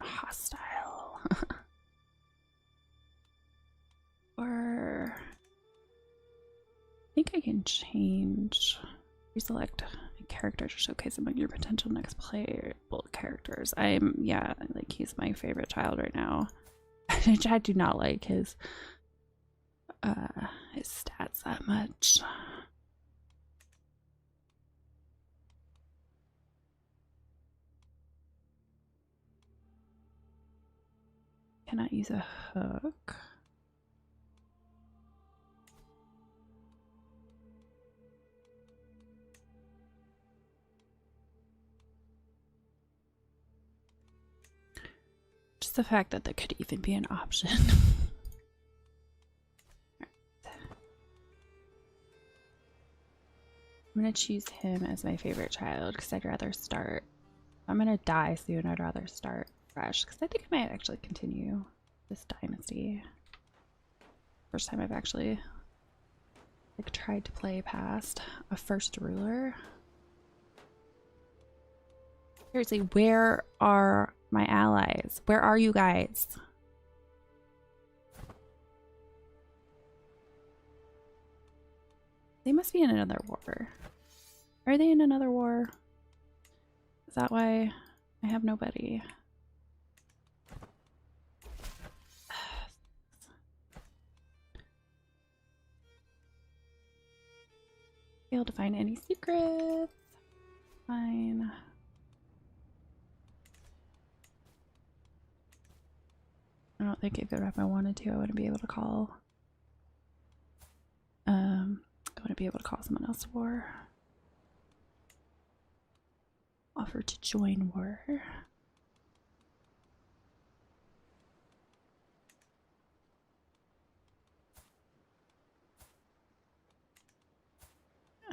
Hostile. Or I think I can change. Reselect a character to showcase among your potential next playable characters. Yeah, like he's my favorite child right now. I do not like his stats that much. Cannot use a hook. Just the fact that could even be an option. I'm gonna choose him as my favorite child because I'd rather start. I'm gonna die soon. I'd rather start fresh because I think I might actually continue this dynasty. First time I've actually like tried to play past a first ruler. Seriously, where are my allies? Where are you guys? They must be in another war. Are they in another war? Is that why I have nobody? Failed to find any secrets. Fine. I don't think even if I wanted to, I wouldn't be able to call. I wouldn't be able to call someone else to war. Offer to join war.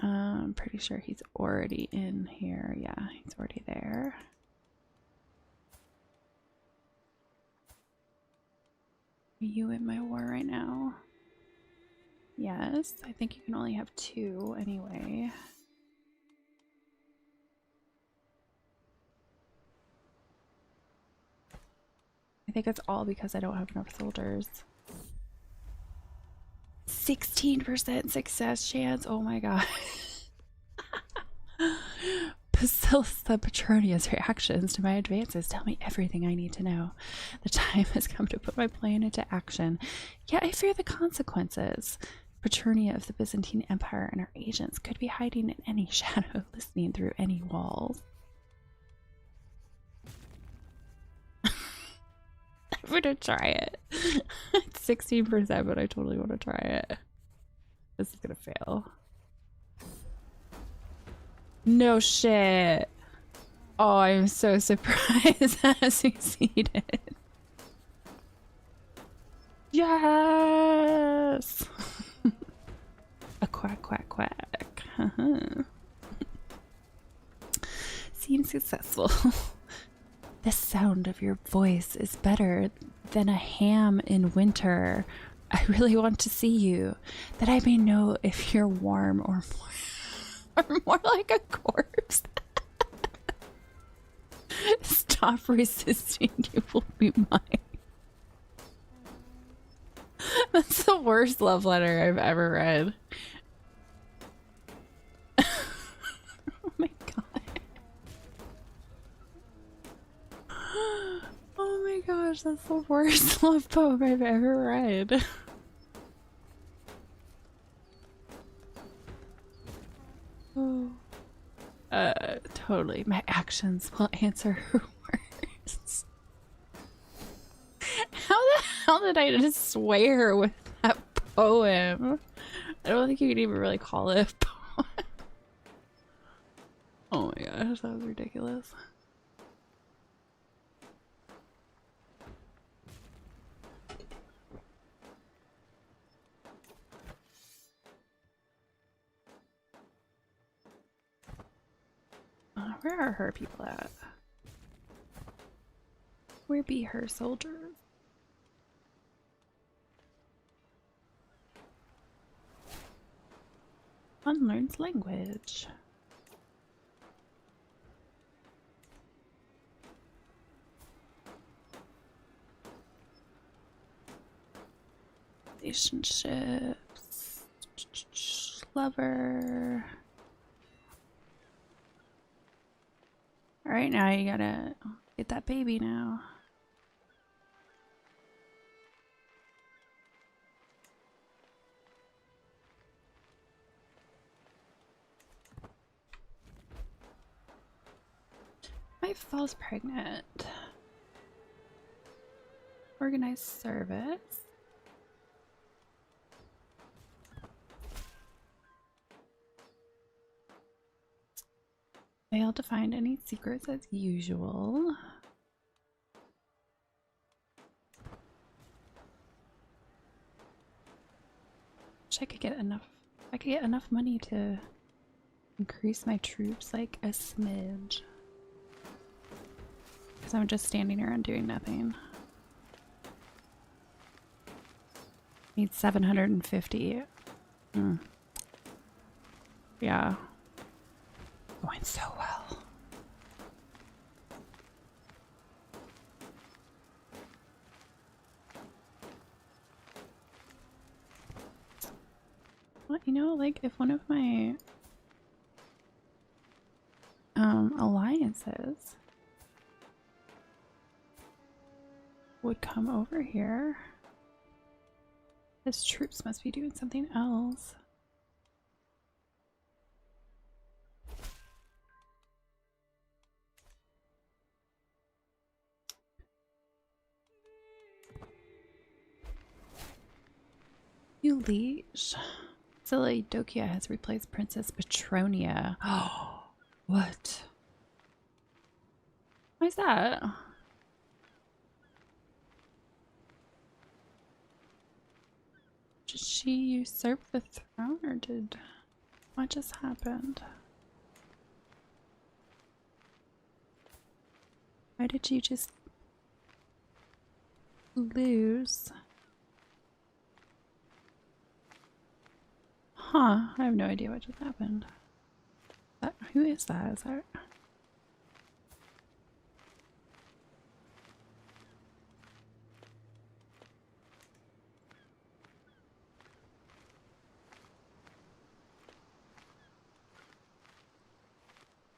I'm pretty sure he's already in here. Yeah, he's already there. Are you in my war right now? Yes, I think you can only have 2 anyway. I think it's all because I don't have enough soldiers. 16% success chance. Oh my god. Basilisca Petronia's reactions to my advances tell me everything I need to know. The time has come to put my plan into action. Yet I fear the consequences. Petronia of the Byzantine Empire and her agents could be hiding in any shadow, listening through any walls. I'm gonna try it. It's 16%, but I totally want to try it. This is gonna fail. No shit. Oh, I'm so surprised that I succeeded. Yes! A quack, quack, quack. Seems successful. The sound of your voice is better than a ham in winter. I really want to see you, that I may know if you're warm or more like a corpse. Stop resisting, you will be mine. That's the worst love letter I've ever read. Oh my god. Oh my gosh, that's the worst love poem I've ever read. Oh. Totally. My actions will answer her words. How the hell did I just sway her with that poem? I don't think you could even really call it a poem. Oh my gosh, that was ridiculous. Where are her people at? Where be her soldiers? Unlearns language. Relationships. Lover. Alright, now you gotta get that baby now. My falls pregnant. Organized service. Failed to find any secrets as usual. Wish I could get enough. I could get enough money to increase my troops like a smidge. Because I'm just standing around doing nothing. Need 750. Yeah. Going so well. You know, like if one of my alliances would come over here, his troops must be doing something else. You liege. Silly Dokia has replaced Princess Petronia. Oh, what? Why is that? Did she usurp the throne or did what just happened? Why did you just lose? Huh, I have no idea what just happened. Who is that? Is that...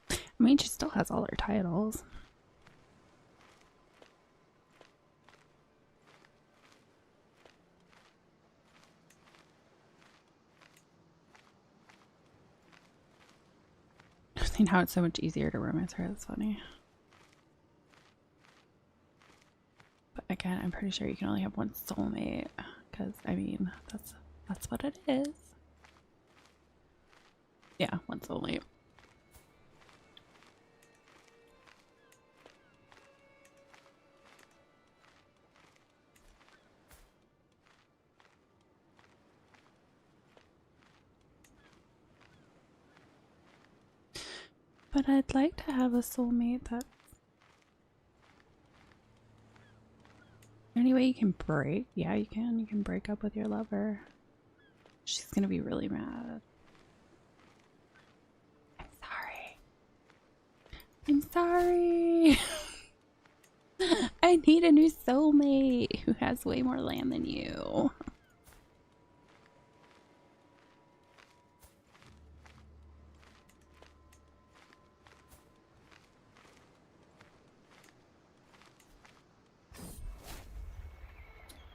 I mean, she still has all her titles. I've seen how it's so much easier to romance her. That's funny. But again, I'm pretty sure you can only have one soulmate. Because, I mean, that's what it is. Yeah, one soulmate. But I'd like to have a soulmate that... Anyway, you can break. Yeah, you can. You can break up with your lover. She's gonna be really mad. I'm sorry. I'm sorry. I need a new soulmate who has way more land than you.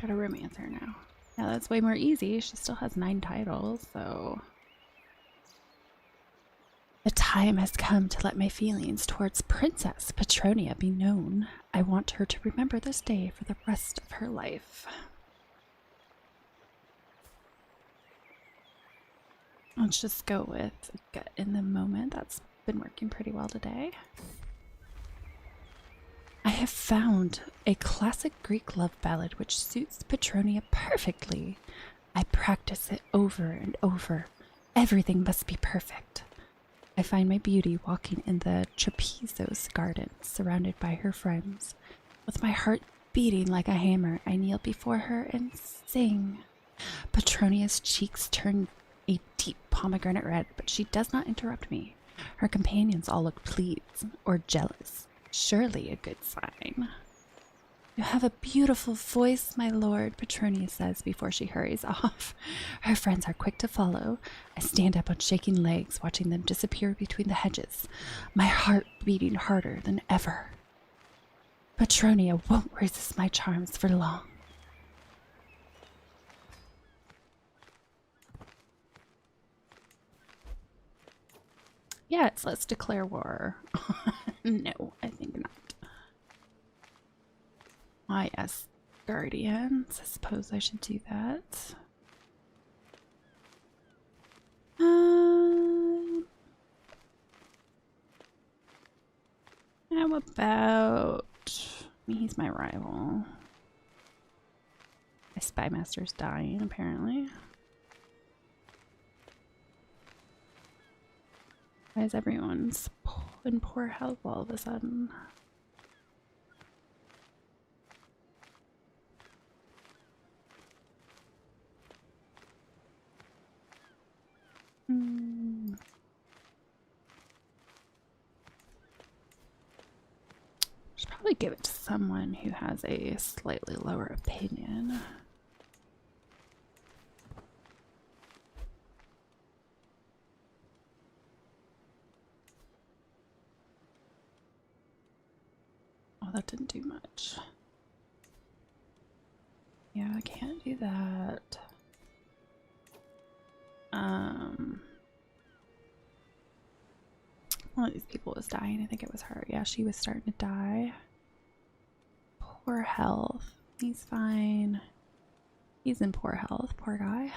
Gotta romance her now. Yeah, that's way more easy. She still has 9 titles, so... The time has come to let my feelings towards Princess Petronia be known. I want her to remember this day for the rest of her life. Let's just go with Gut in the Moment. That's been working pretty well today. I have found a classic Greek love ballad which suits Petronia perfectly. I practice it over and over. Everything must be perfect. I find my beauty walking in the Trapezos garden, surrounded by her friends. With my heart beating like a hammer, I kneel before her and sing. Petronia's cheeks turn a deep pomegranate red, but she does not interrupt me. Her companions all look pleased or jealous. Surely a good sign. You have a beautiful voice, my lord, Petronia says before she hurries off. Her friends are quick to follow. I stand up on shaking legs, watching them disappear between the hedges, my heart beating harder than ever. Petronia won't resist my charms for long. Yes, let's declare war. No, I think not. Ah, yes, guardians. I suppose I should do that. How about... I mean, he's my rival. My spy master's dying, apparently. Why is everyone in poor health all of a sudden? Should probably give it to someone who has a slightly lower opinion. Oh, that didn't do much. Yeah, I can't do that. One of these people was dying. I think it was her. Yeah, she was starting to die. Poor health. He's fine. He's in poor health. Poor guy.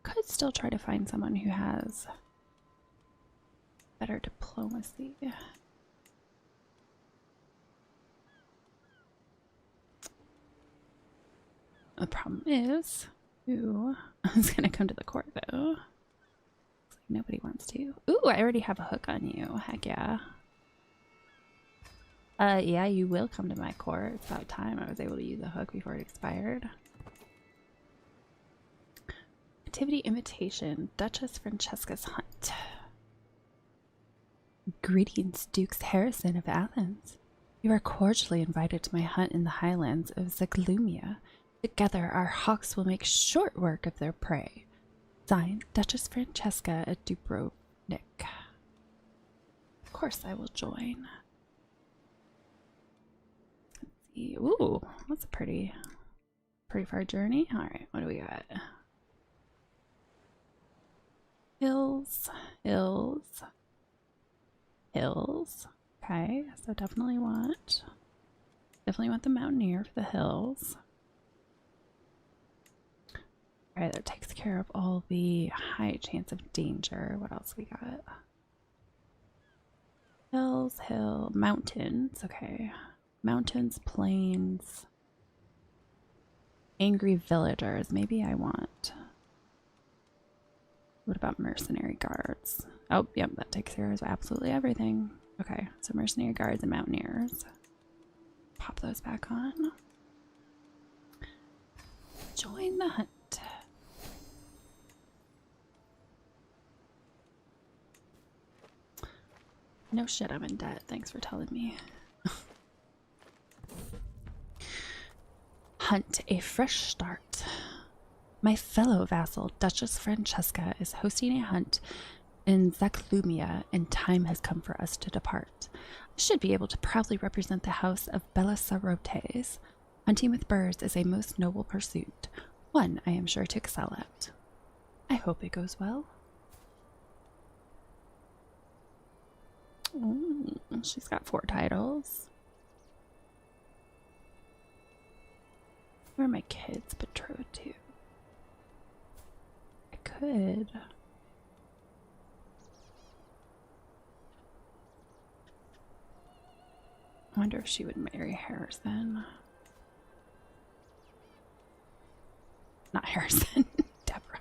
Could still try to find someone who has better diplomacy. The problem is, who is going to come to the court though? Looks like nobody wants to. Ooh, I already have a hook on you. Heck yeah. Yeah, you will come to my court. It's about time I was able to use a hook before it expired. Activity invitation, Duchess Francesca's hunt. Greetings, Dukes Harrison of Athens. You are cordially invited to my hunt in the highlands of Zaglumia. Together, our hawks will make short work of their prey. Signed, Duchess Francesca at Dubrovnik. Of course I will join. Let's see. Ooh, that's a pretty far journey. Alright, what do we got? Hills, hills, hills. Okay, so definitely want the mountaineer for the hills. Alright, that takes care of all the high chance of danger. What else we got? Hills, mountains. Okay. Mountains, plains. Angry villagers. Maybe I want. What about mercenary guards? Oh, yep, that takes care of absolutely everything. Okay, so mercenary guards and mountaineers. Pop those back on. Join the hunt. No shit, I'm in debt. Thanks for telling me. Hunt, a fresh start. My fellow vassal, Duchess Francesca, is hosting a hunt in Zaglumia, and time has come for us to depart. I should be able to proudly represent the house of Belisarides. Hunting with birds is a most noble pursuit, one I am sure to excel at. I hope it goes well. Ooh, she's got 4 titles. Where are my kids betrothed to? I could. I wonder if she would marry Harrison. Not Harrison, Deborah.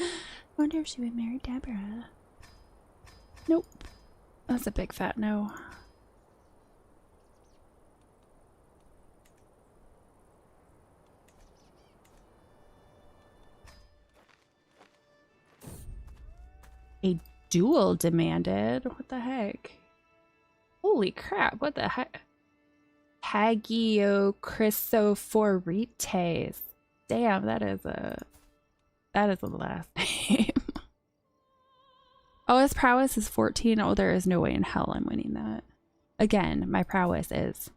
I wonder if she would marry Deborah. Nope. That's a big fat no. A duel demanded? What the heck? Holy crap, what the heck? Hagiochrysophoretes. Damn, that is a last name. Oh, his prowess is 14. Oh, there is no way in hell I'm winning that. Again, my prowess is...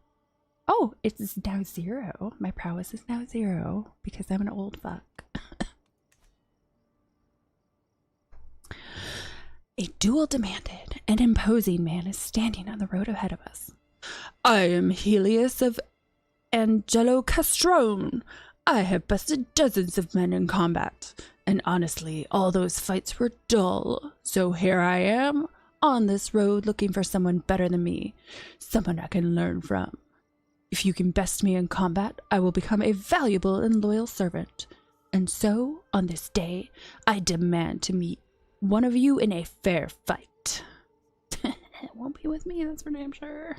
Oh, it's now 0. My prowess is now 0 because I'm an old fuck. A duel demanded. An imposing man is standing on the road ahead of us. I am Helios of Angelocastrone. I have bested dozens of men in combat, and honestly, all those fights were dull. So here I am, on this road looking for someone better than me, someone I can learn from. If you can best me in combat, I will become a valuable and loyal servant. And so, on this day, I demand to meet one of you in a fair fight. It won't be with me, that's for damn sure.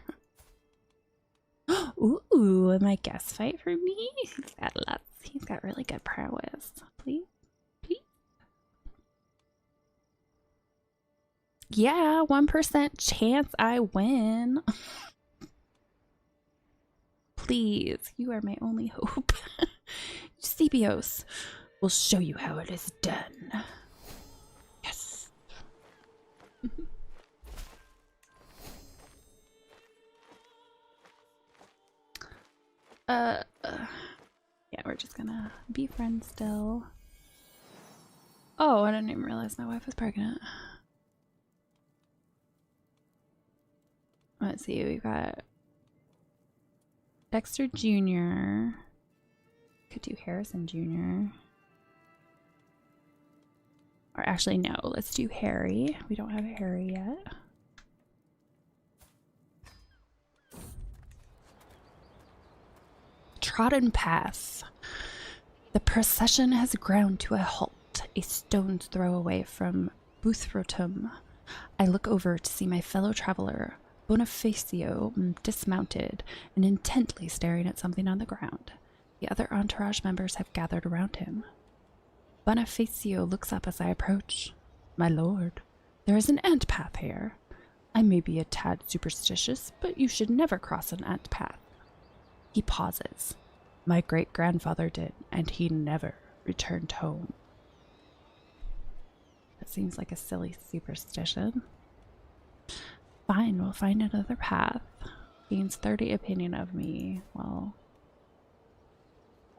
Ooh, my guest fight for me? He's got really good prowess. Please? Please? Yeah, 1% chance I win. Please, you are my only hope. Eusebios will show you how it is done. Yes. Yeah, we're just gonna be friends still. Oh, I didn't even realize my wife was pregnant. Let's see, we've got Dexter Jr. Could do Harrison Jr. Or actually, no, let's do Harry. We don't have a Harry yet. Trodden path. The procession has ground to a halt, a stone's throw away from Boothrotum. I look over to see my fellow traveler, Bonifacio, dismounted and intently staring at something on the ground. The other entourage members have gathered around him. Bonifacio looks up as I approach. My lord, there is an ant path here. I may be a tad superstitious, but you should never cross an ant path. He pauses. My great-grandfather did, and he never returned home. That seems like a silly superstition. Fine, we'll find another path. Gains 30 opinion of me. Well,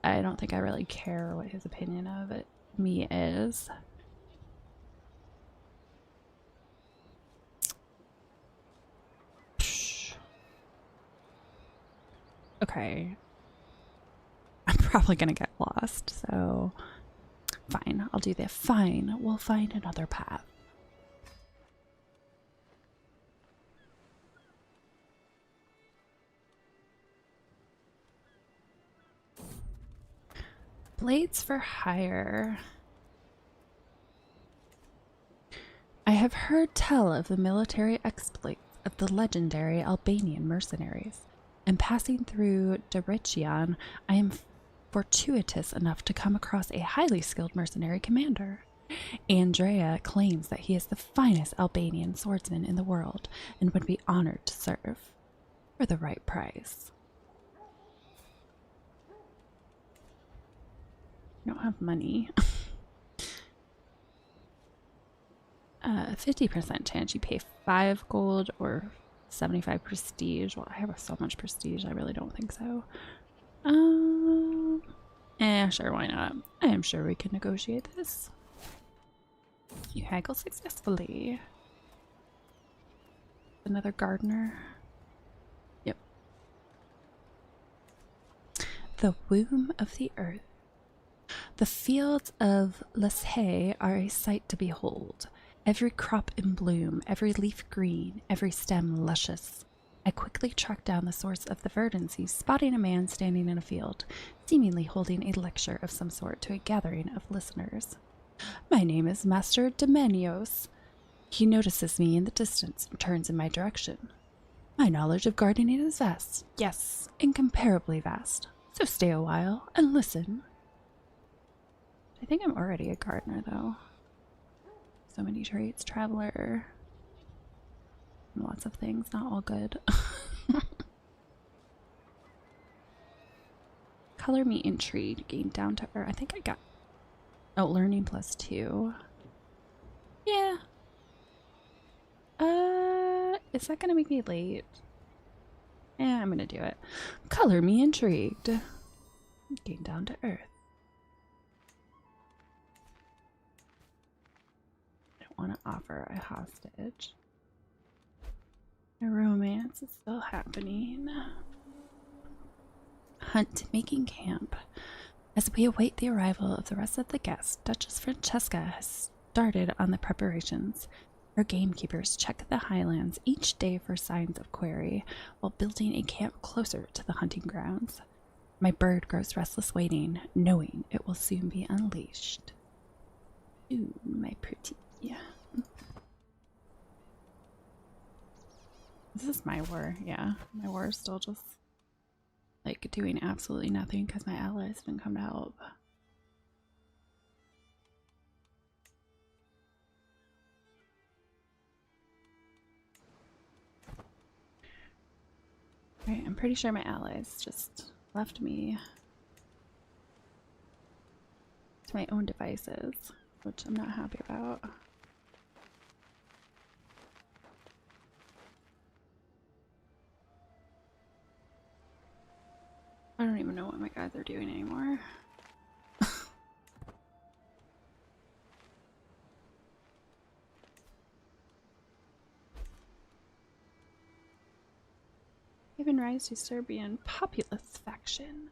I don't think I really care what his opinion of me is. Okay. I'm probably gonna get lost, so fine, I'll do that. Fine, we'll find another path. Blades for hire. I have heard tell of the military exploits of the legendary Albanian mercenaries, and passing through Dyrrhachion, I am fortuitous enough to come across a highly skilled mercenary commander. Andrea claims that he is the finest Albanian swordsman in the world and would be honored to serve for the right price. I don't have money. 50% chance you pay 5 gold or 75 prestige. Well, I have so much prestige, I really don't think so. Sure, why not? I am sure we can negotiate this. You haggle successfully. Another gardener. Yep. The womb of the earth. The fields of Leshay are a sight to behold. Every crop in bloom, every leaf green, every stem luscious. I quickly tracked down the source of the verdancy, spotting a man standing in a field, seemingly holding a lecture of some sort to a gathering of listeners. My name is Master Domenios. He notices me in the distance and turns in my direction. My knowledge of gardening is vast, yes, incomparably vast. So stay a while and listen. I think I'm already a gardener, though. So many traits. Traveler. Lots of things. Not all good. Color me intrigued. Gain down to earth. I think I got... Oh, learning +2. Yeah. Is that gonna make me late? Yeah, I'm gonna do it. Color me intrigued. Gain down to earth. Want to offer a hostage. A romance is still happening. Hunt, making camp. As we await the arrival of the rest of the guests, Duchess Francesca has started on the preparations. Her gamekeepers check the highlands each day for signs of quarry, while building a camp closer to the hunting grounds. My bird grows restless waiting, knowing it will soon be unleashed. Ooh, my pretty. Yeah. This is my war. Yeah, my war is still just like doing absolutely nothing because my allies didn't come to help. Right, I'm pretty sure my allies just left me to my own devices, which I'm not happy about. I don't even know what my guys are doing anymore. Given rise to Serbian populist faction.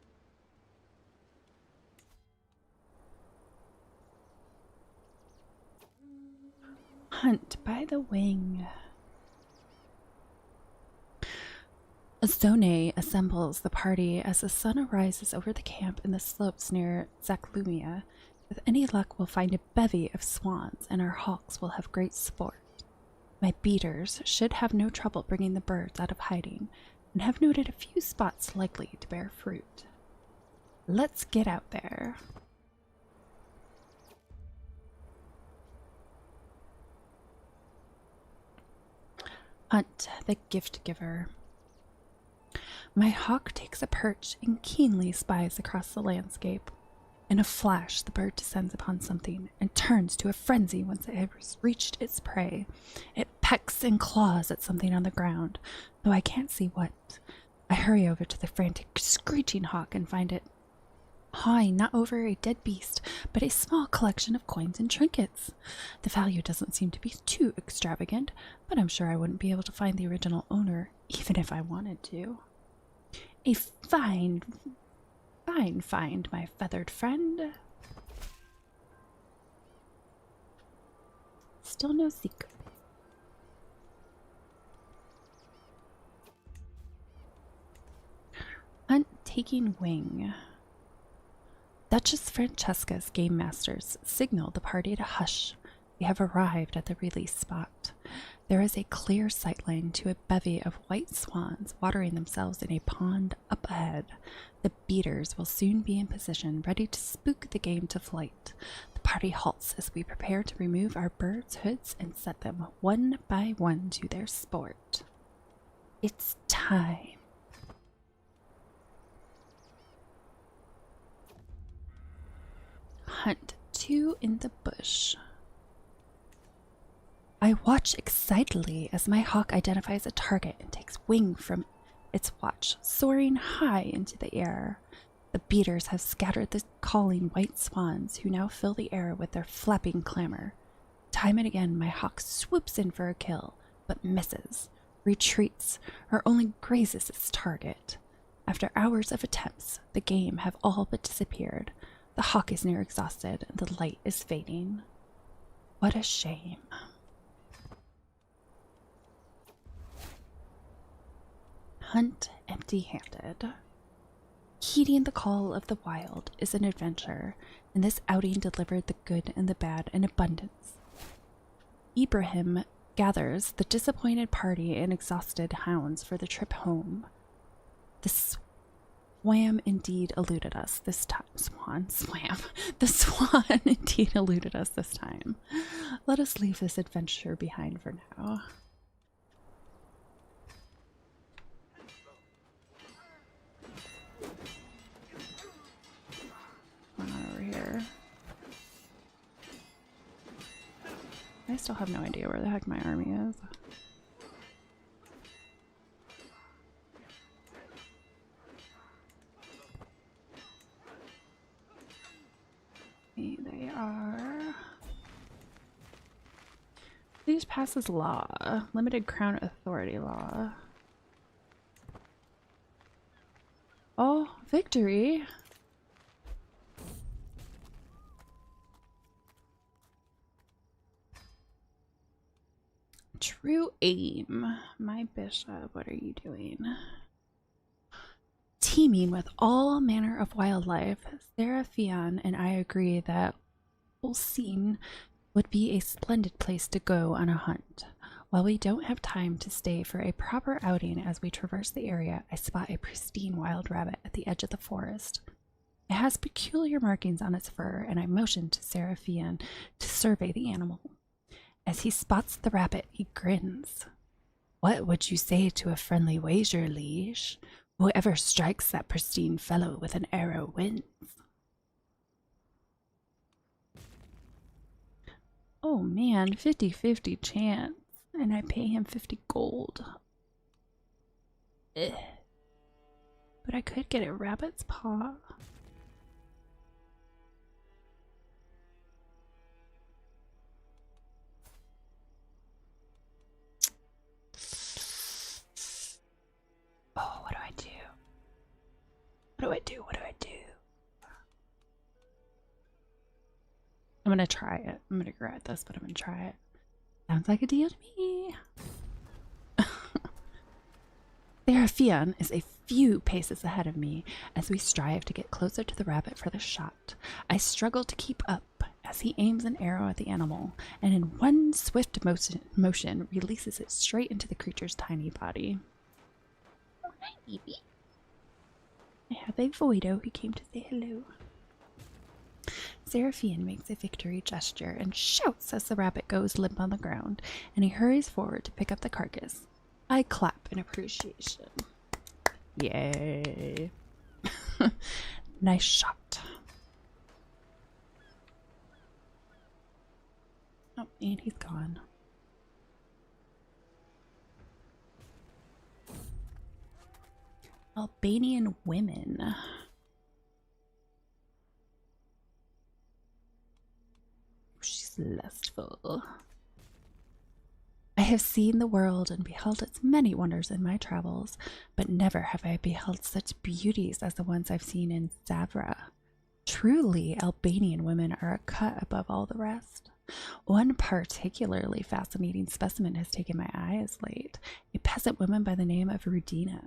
Hunt by the wing. Zone assembles the party as the sun arises over the camp in the slopes near Zaklumia. With any luck, we'll find a bevy of swans, and our hawks will have great sport. My beaters should have no trouble bringing the birds out of hiding, and have noted a few spots likely to bear fruit. Let's get out there. Hunt the gift giver. My hawk takes a perch and keenly spies across the landscape. In a flash, the bird descends upon something and turns to a frenzy once it has reached its prey. It pecks and claws at something on the ground, though I can't see what. I hurry over to the frantic, screeching hawk and find it hawing not over a dead beast, but a small collection of coins and trinkets. The value doesn't seem to be too extravagant, but I'm sure I wouldn't be able to find the original owner, even if I wanted to. A fine find, my feathered friend. Still no secret. Hunt taking wing. Duchess Francesca's game masters signal the party to hush. We have arrived at the release spot. There is a clear sightline to a bevy of white swans watering themselves in a pond up ahead. The beaters will soon be in position, ready to spook the game to flight. The party halts as we prepare to remove our birds' hoods and set them one by one to their sport. It's time. Hunt 2 in the bush. I watch excitedly as my hawk identifies a target and takes wing from its watch, soaring high into the air. The beaters have scattered the calling white swans, who now fill the air with their flapping clamor. Time and again, my hawk swoops in for a kill, but misses, retreats, or only grazes its target. After hours of attempts, the game have all but disappeared. The hawk is near exhausted, and the light is fading. What a shame. Hunt empty-handed. Heeding the call of the wild is an adventure, and this outing delivered the good and the bad in abundance. Ibrahim gathers the disappointed party and exhausted hounds for the trip home. The swam indeed eluded us this time. The swan indeed eluded us this time. Let us leave this adventure behind for now. What's going on over here? I still have no idea where the heck my army is. They are. Please passes law. Limited crown authority law. Oh, victory! True aim. My bishop, what are you doing? Teeming with all manner of wildlife, Seraphian and I agree that Ulcine would be a splendid place to go on a hunt. While we don't have time to stay for a proper outing as we traverse the area, I spot a pristine wild rabbit at the edge of the forest. It has peculiar markings on its fur, and I motion to Seraphian to survey the animal. As he spots the rabbit, he grins. What would you say to a friendly wager, liege? Whoever strikes that pristine fellow with an arrow wins. Oh man, 50-50 chance. And I pay him 50 gold. Ugh. But I could get a rabbit's paw. Oh, what do I do? What do I do? What do I do? I'm gonna try it. I'm gonna regret this, but I'm gonna try it. Sounds like a deal to me. Serafion is a few paces ahead of me as we strive to get closer to the rabbit for the shot. I struggle to keep up as he aims an arrow at the animal, and in one swift motion releases it straight into the creature's tiny body. Oh, hi, baby. I have a Voido who came to say hello. Serafion makes a victory gesture and shouts as the rabbit goes limp on the ground, and he hurries forward to pick up the carcass. I clap in appreciation. Yay. Nice shot. Oh, and he's gone. Albanian women. She's lustful. I have seen the world and beheld its many wonders in my travels, but never have I beheld such beauties as the ones I've seen in Zavra. Truly, Albanian women are a cut above all the rest. One particularly fascinating specimen has taken my eye as late, a peasant woman by the name of Rudina.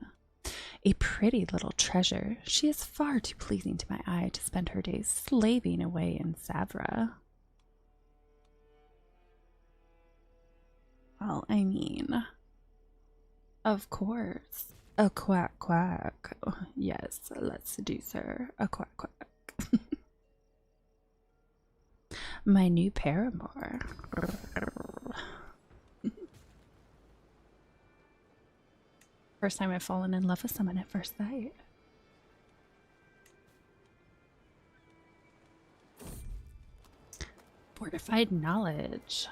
A pretty little treasure, she is far too pleasing to my eye to spend her days slaving away in Zavra. Well, I mean, of course. A quack quack. Oh, yes, let's seduce her. A quack quack. My new paramour. First time I've fallen in love with someone at first sight. Fortified knowledge.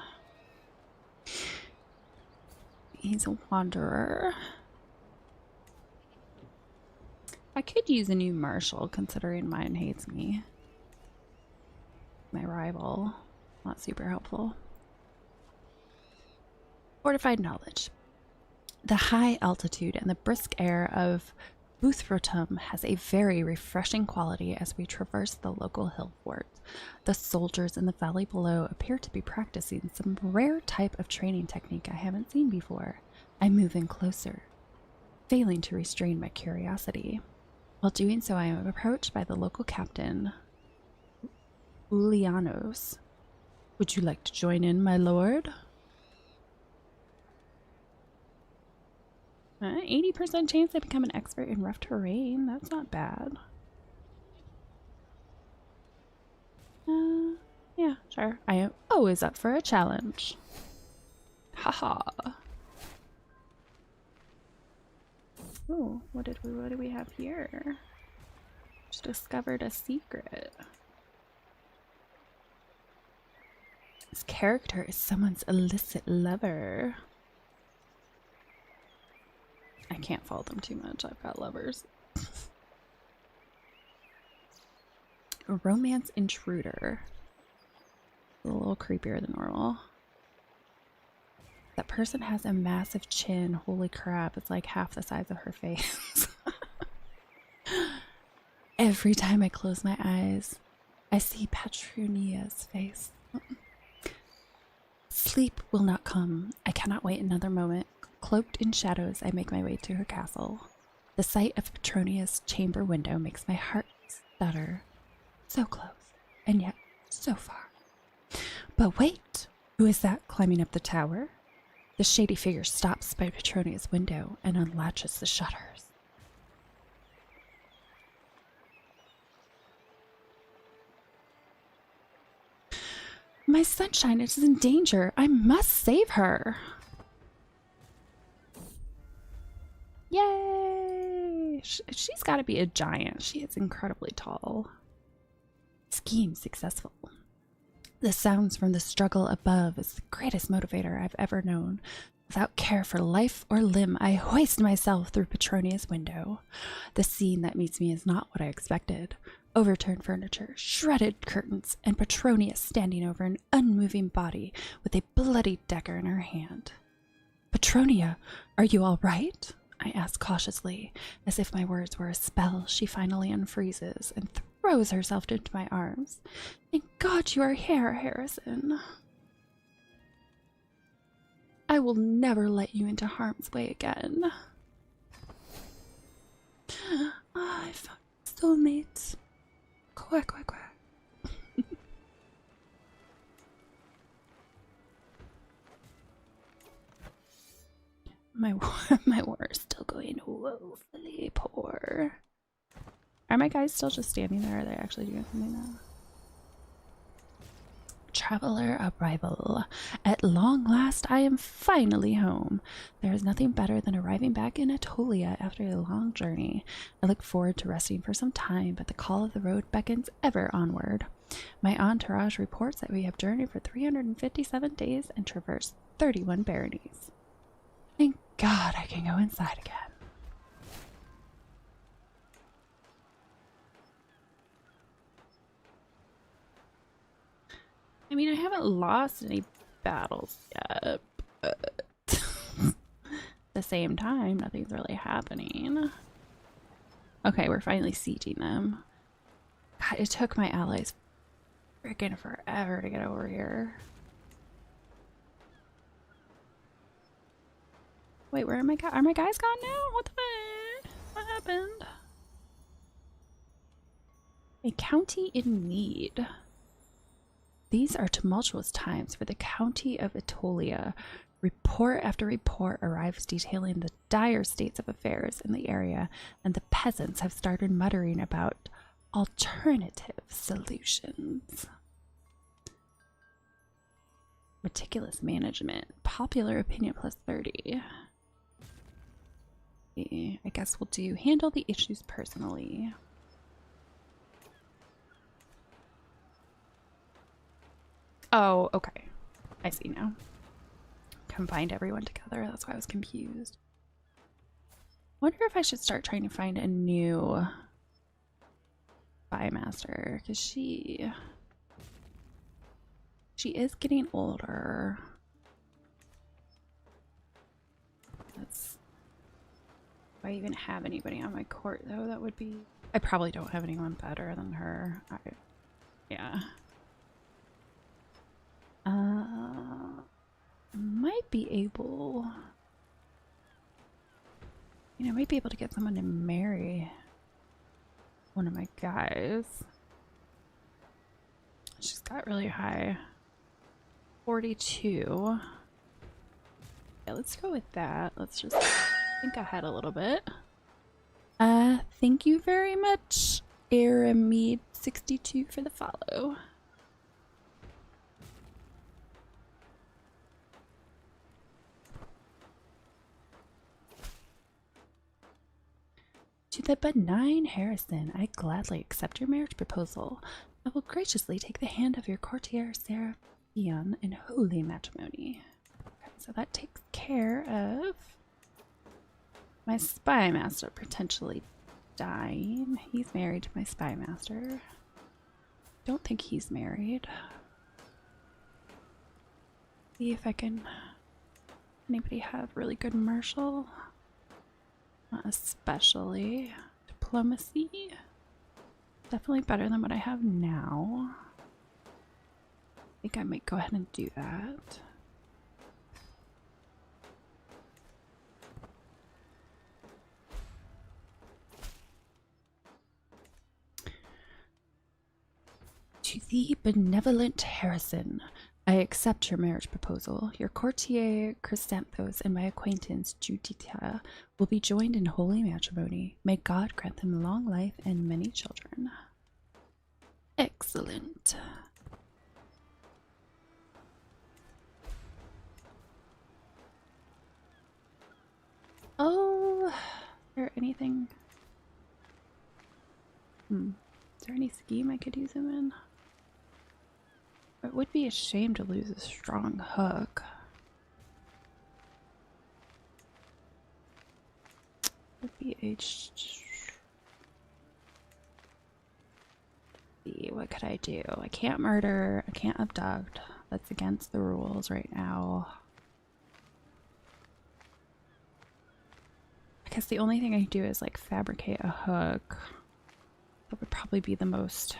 He's a wanderer. I could use a new marshal considering mine hates me. My rival. Not super helpful. Fortified knowledge. The high altitude and the brisk air of Boothrotum has a very refreshing quality as we traverse the local hill fort. The soldiers in the valley below appear to be practicing some rare type of training technique I haven't seen before. I move in closer, failing to restrain my curiosity. While doing so, I am approached by the local captain, Ulianos. Would you like to join in, my lord? 80% chance I become an expert in rough terrain. That's not bad. Yeah, sure. I am always up for a challenge. Haha. Oh, what do we have here? Just discovered a secret. This character is someone's illicit lover. I can't fault them too much. I've got lovers. A romance intruder. A little creepier than normal. That person has a massive chin. Holy crap, it's like half the size of her face. Every time I close my eyes, I see Petronia's face. Sleep will not come. I cannot wait another moment. Cloaked in shadows, I make my way to her castle. The sight of Petronia's chamber window makes my heart stutter. So close, and yet so far. But wait! Who is that climbing up the tower? The shady figure stops by Petronia's window and unlatches the shutters. My sunshine is in danger. I must save her. Yay! She's got to be a giant. She is incredibly tall. Scheme successful. The sounds from the struggle above is the greatest motivator I've ever known. Without care for life or limb, I hoist myself through Petronia's window. The scene that meets me is not what I expected. Overturned furniture, shredded curtains, and Petronia standing over an unmoving body with a bloody dagger in her hand. Petronia, are you all right? I ask cautiously, as if my words were a spell. She finally unfreezes and throws herself into my arms. Thank God you are here, Harrison. I will never let you into harm's way again. I found soulmates. Quack, quack, quack. My war is still going woefully poor. Are my guys still just standing there? Are they actually doing something now? Traveler arrival. At long last, I am finally home. There is nothing better than arriving back in Atolia after a long journey. I look forward to resting for some time, but the call of the road beckons ever onward. My entourage reports that we have journeyed for 357 days and traversed 31 baronies. Thank God I can go inside again. I mean, I haven't lost any battles yet, but at the same time, nothing's really happening. Okay, we're finally sieging them. God, it took my allies freaking forever to get over here. Wait, where are my guys? Are my guys gone now? What the fuck? What happened? A county in need. These are tumultuous times for the county of Atolia. Report after report arrives detailing the dire states of affairs in the area, and the peasants have started muttering about alternative solutions. Meticulous management. Popular opinion plus 30. I guess we'll do handle the issues personally. Oh, okay. I see now. Combined everyone together. That's why I was confused. Wonder if I should start trying to find a new spy master, because she is getting older. That's. Do I even have anybody on my court though? That would be. I probably don't have anyone better than her. Yeah. Might be able. You know, might be able to get someone to marry one of my guys. She's got really high. 42. Yeah, let's go with that. Let's just think ahead a little bit. Thank you very much, Aramid62 for the follow. To the benign Harrison, I gladly accept your marriage proposal. I will graciously take the hand of your courtier Seraphion in holy matrimony. Okay, so that takes care of my spy master potentially dying. He's married to my spy master. Don't think he's married. See if I can. Anybody have really good martial? Not especially. Diplomacy. Definitely better than what I have now. I think I might go ahead and do that. To the benevolent Harrison, I accept your marriage proposal. Your courtier Chrysanthos and my acquaintance Judithia will be joined in holy matrimony. May God grant them long life and many children. Excellent. Oh, is there anything? Is there any scheme I could use him in? It would be a shame to lose a strong hook. Would be what could I do? I can't murder, I can't abduct. That's against the rules right now. I guess the only thing I do is like fabricate a hook. That would probably be the most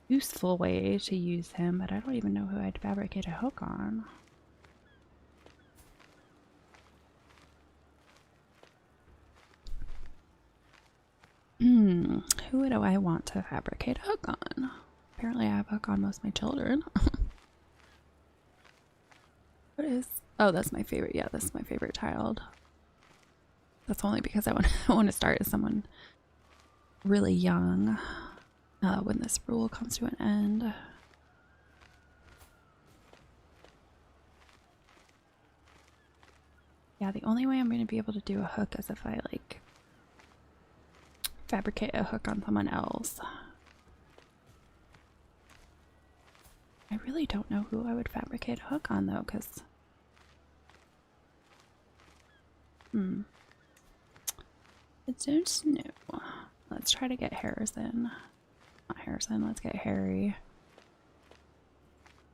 useful way to use him, but I don't even know who I'd fabricate a hook on. Who do I want to fabricate a hook on? Apparently I have a hook on most of my children. What is... Oh, that's my favorite. Yeah, that's my favorite child. That's only because I want to start as someone really young when this rule comes to an end. Yeah, the only way I'm going to be able to do a hook is if I like fabricate a hook on someone else. I really don't know who I would fabricate a hook on though, because I don't know. Let's try to get Harrison. Not Harrison, let's get Harry.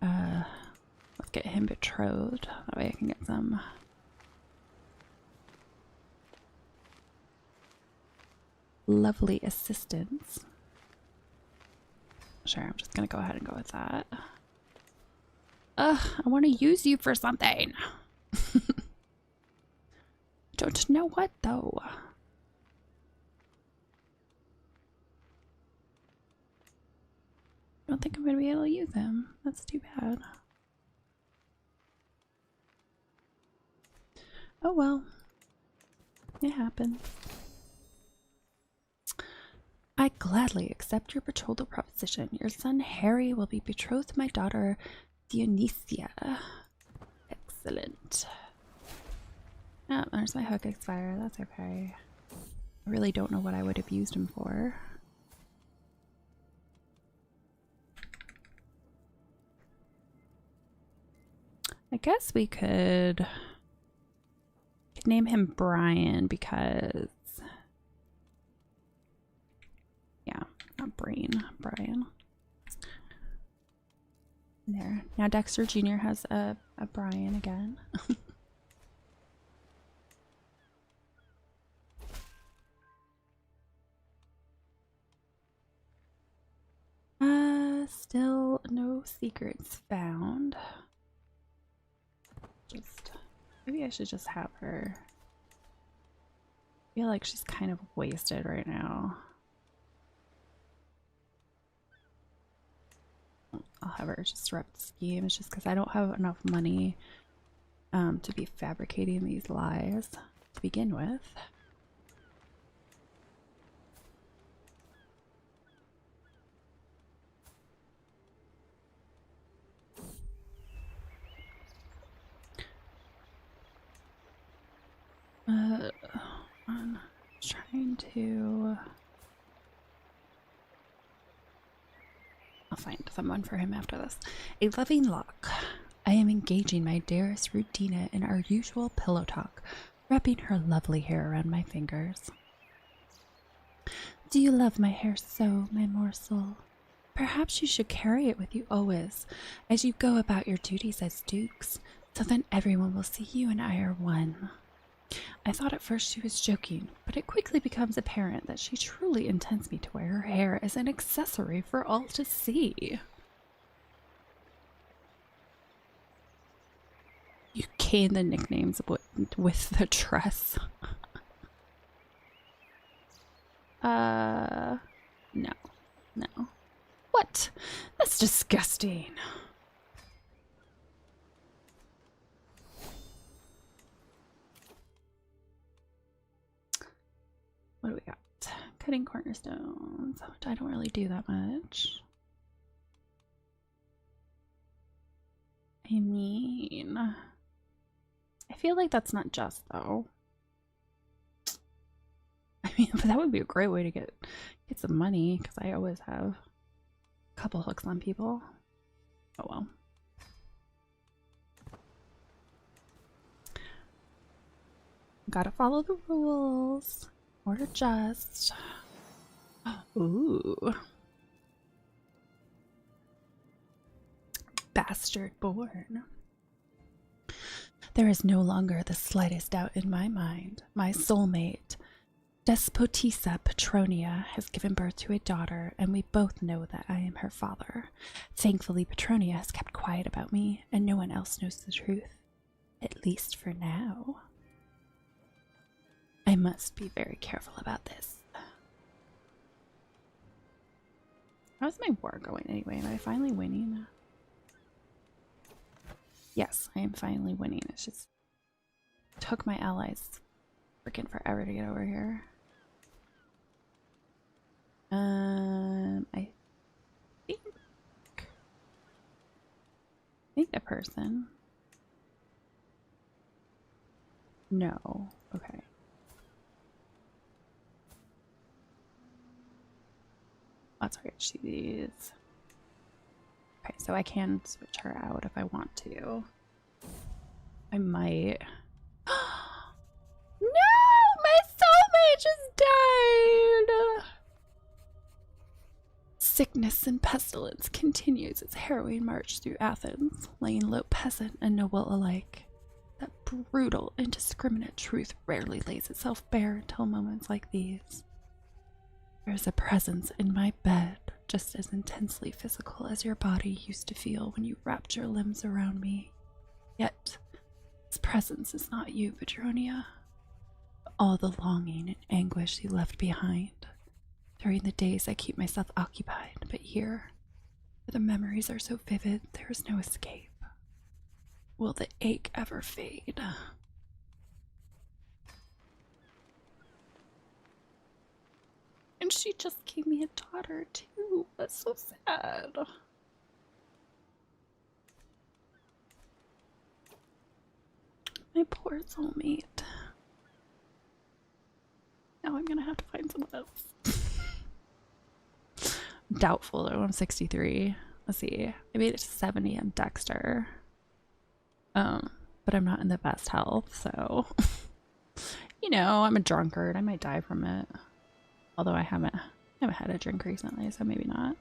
Let's get him betrothed. That way I can get some lovely assistance. Sure, I'm just gonna go ahead and go with that. I want to use you for something. Don't know what though. I don't think I'm gonna be able to use him. That's too bad. Oh well. It happens. I gladly accept your betrothal proposition. Your son Harry will be betrothed to my daughter Dionysia. Excellent. Oh, there's my hook expire. That's okay. I really don't know what I would have used him for. I guess we could name him Brian because... Yeah, not Brain, Brian. There. Now Dexter Jr. has a Brian again. Still no secrets found. Maybe I should just have her. I feel like she's kind of wasted right now. I'll have her disrupt schemes just because I don't have enough money to be fabricating these lies to begin with. I'm trying to... I'll find someone for him after this. A loving lock. I am engaging my dearest Rudina in our usual pillow talk, wrapping her lovely hair around my fingers. Do you love my hair so, my morsel? Perhaps you should carry it with you always, as you go about your duties as dukes, so then everyone will see you and I are one. I thought at first she was joking, but it quickly becomes apparent that she truly intends me to wear her hair as an accessory for all to see. You cane the nicknames with the dress. No. No. What? That's disgusting. What do we got? Cutting cornerstones, which I don't really do that much. I mean, I feel like that's not just though. I mean, but that would be a great way to get some money because I always have a couple hooks on people. Oh well. Gotta follow the rules. Or adjust. Ooh. Bastard born. There is no longer the slightest doubt in my mind. My soulmate, Despotissa Petronia, has given birth to a daughter, and we both know that I am her father. Thankfully, Petronia has kept quiet about me, and no one else knows the truth. At least for now. I must be very careful about this. How's my war going anyway? Am I finally winning? Yes, I am finally winning. It's just took my allies freaking forever to get over here. I think the person. No. Okay. That's right. She's okay. So I can switch her out if I want to. I might. No, my soulmate just died. Sickness and pestilence continues its harrowing march through Athens, laying low peasant and noble alike. That brutal, indiscriminate truth rarely lays itself bare until moments like these. There is a presence in my bed, just as intensely physical as your body used to feel when you wrapped your limbs around me. Yet, this presence is not you, Petronia. All the longing and anguish you left behind. During the days I keep myself occupied, but here, where the memories are so vivid, there is no escape. Will the ache ever fade? And she just gave me a daughter, too. That's so sad. My poor soulmate. Now I'm gonna have to find someone else. Doubtful though, I'm 63. Let's see. I made it to 70 on Dexter. But I'm not in the best health, so you know, I'm a drunkard. I might die from it. Although I haven't had a drink recently, so maybe not.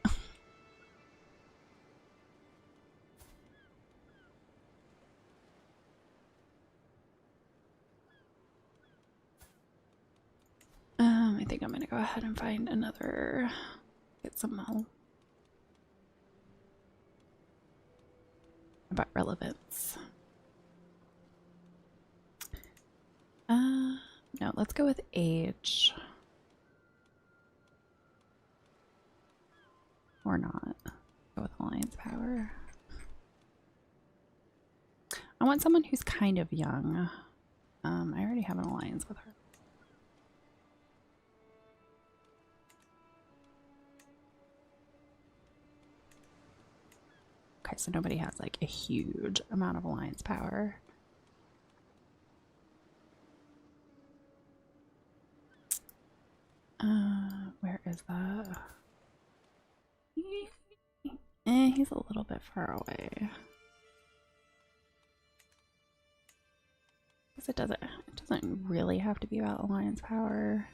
I think I'm gonna go ahead and find another, get some help. About relevance. No, let's go with age. Or not. Go with alliance power. I want someone who's kind of young. I already have an alliance with her. Okay, so nobody has like a huge amount of alliance power. Where is that? He's a little bit far away. Because it doesn't really have to be about alliance power.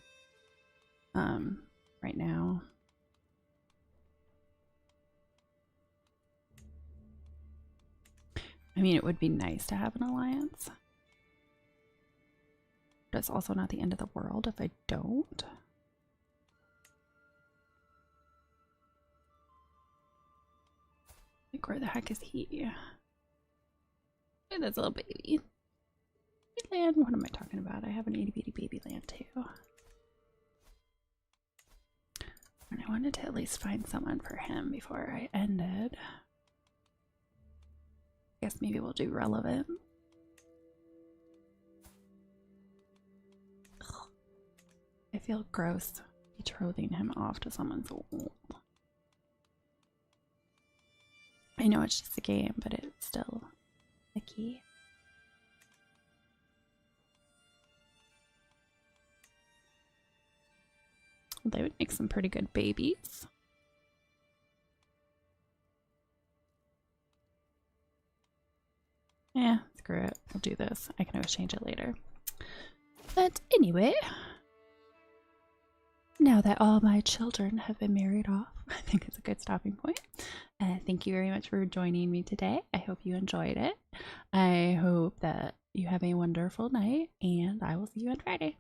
Right now. I mean, it would be nice to have an alliance. But it's also not the end of the world if I don't. Like, where the heck is he? Hey, that's a little baby. Land? What am I talking about? I have an itty bitty baby land too. And I wanted to at least find someone for him before I ended. Guess maybe we'll do relevant. Ugh. I feel gross betrothing him off to someone so old. I know it's just a game, but it's still icky. They would make some pretty good babies. Screw it. We'll do this. I can always change it later. But anyway, now that all my children have been married off, I think it's a good stopping point. Thank you very much for joining me today. I hope you enjoyed it. I hope that you have a wonderful night, and I will see you on Friday.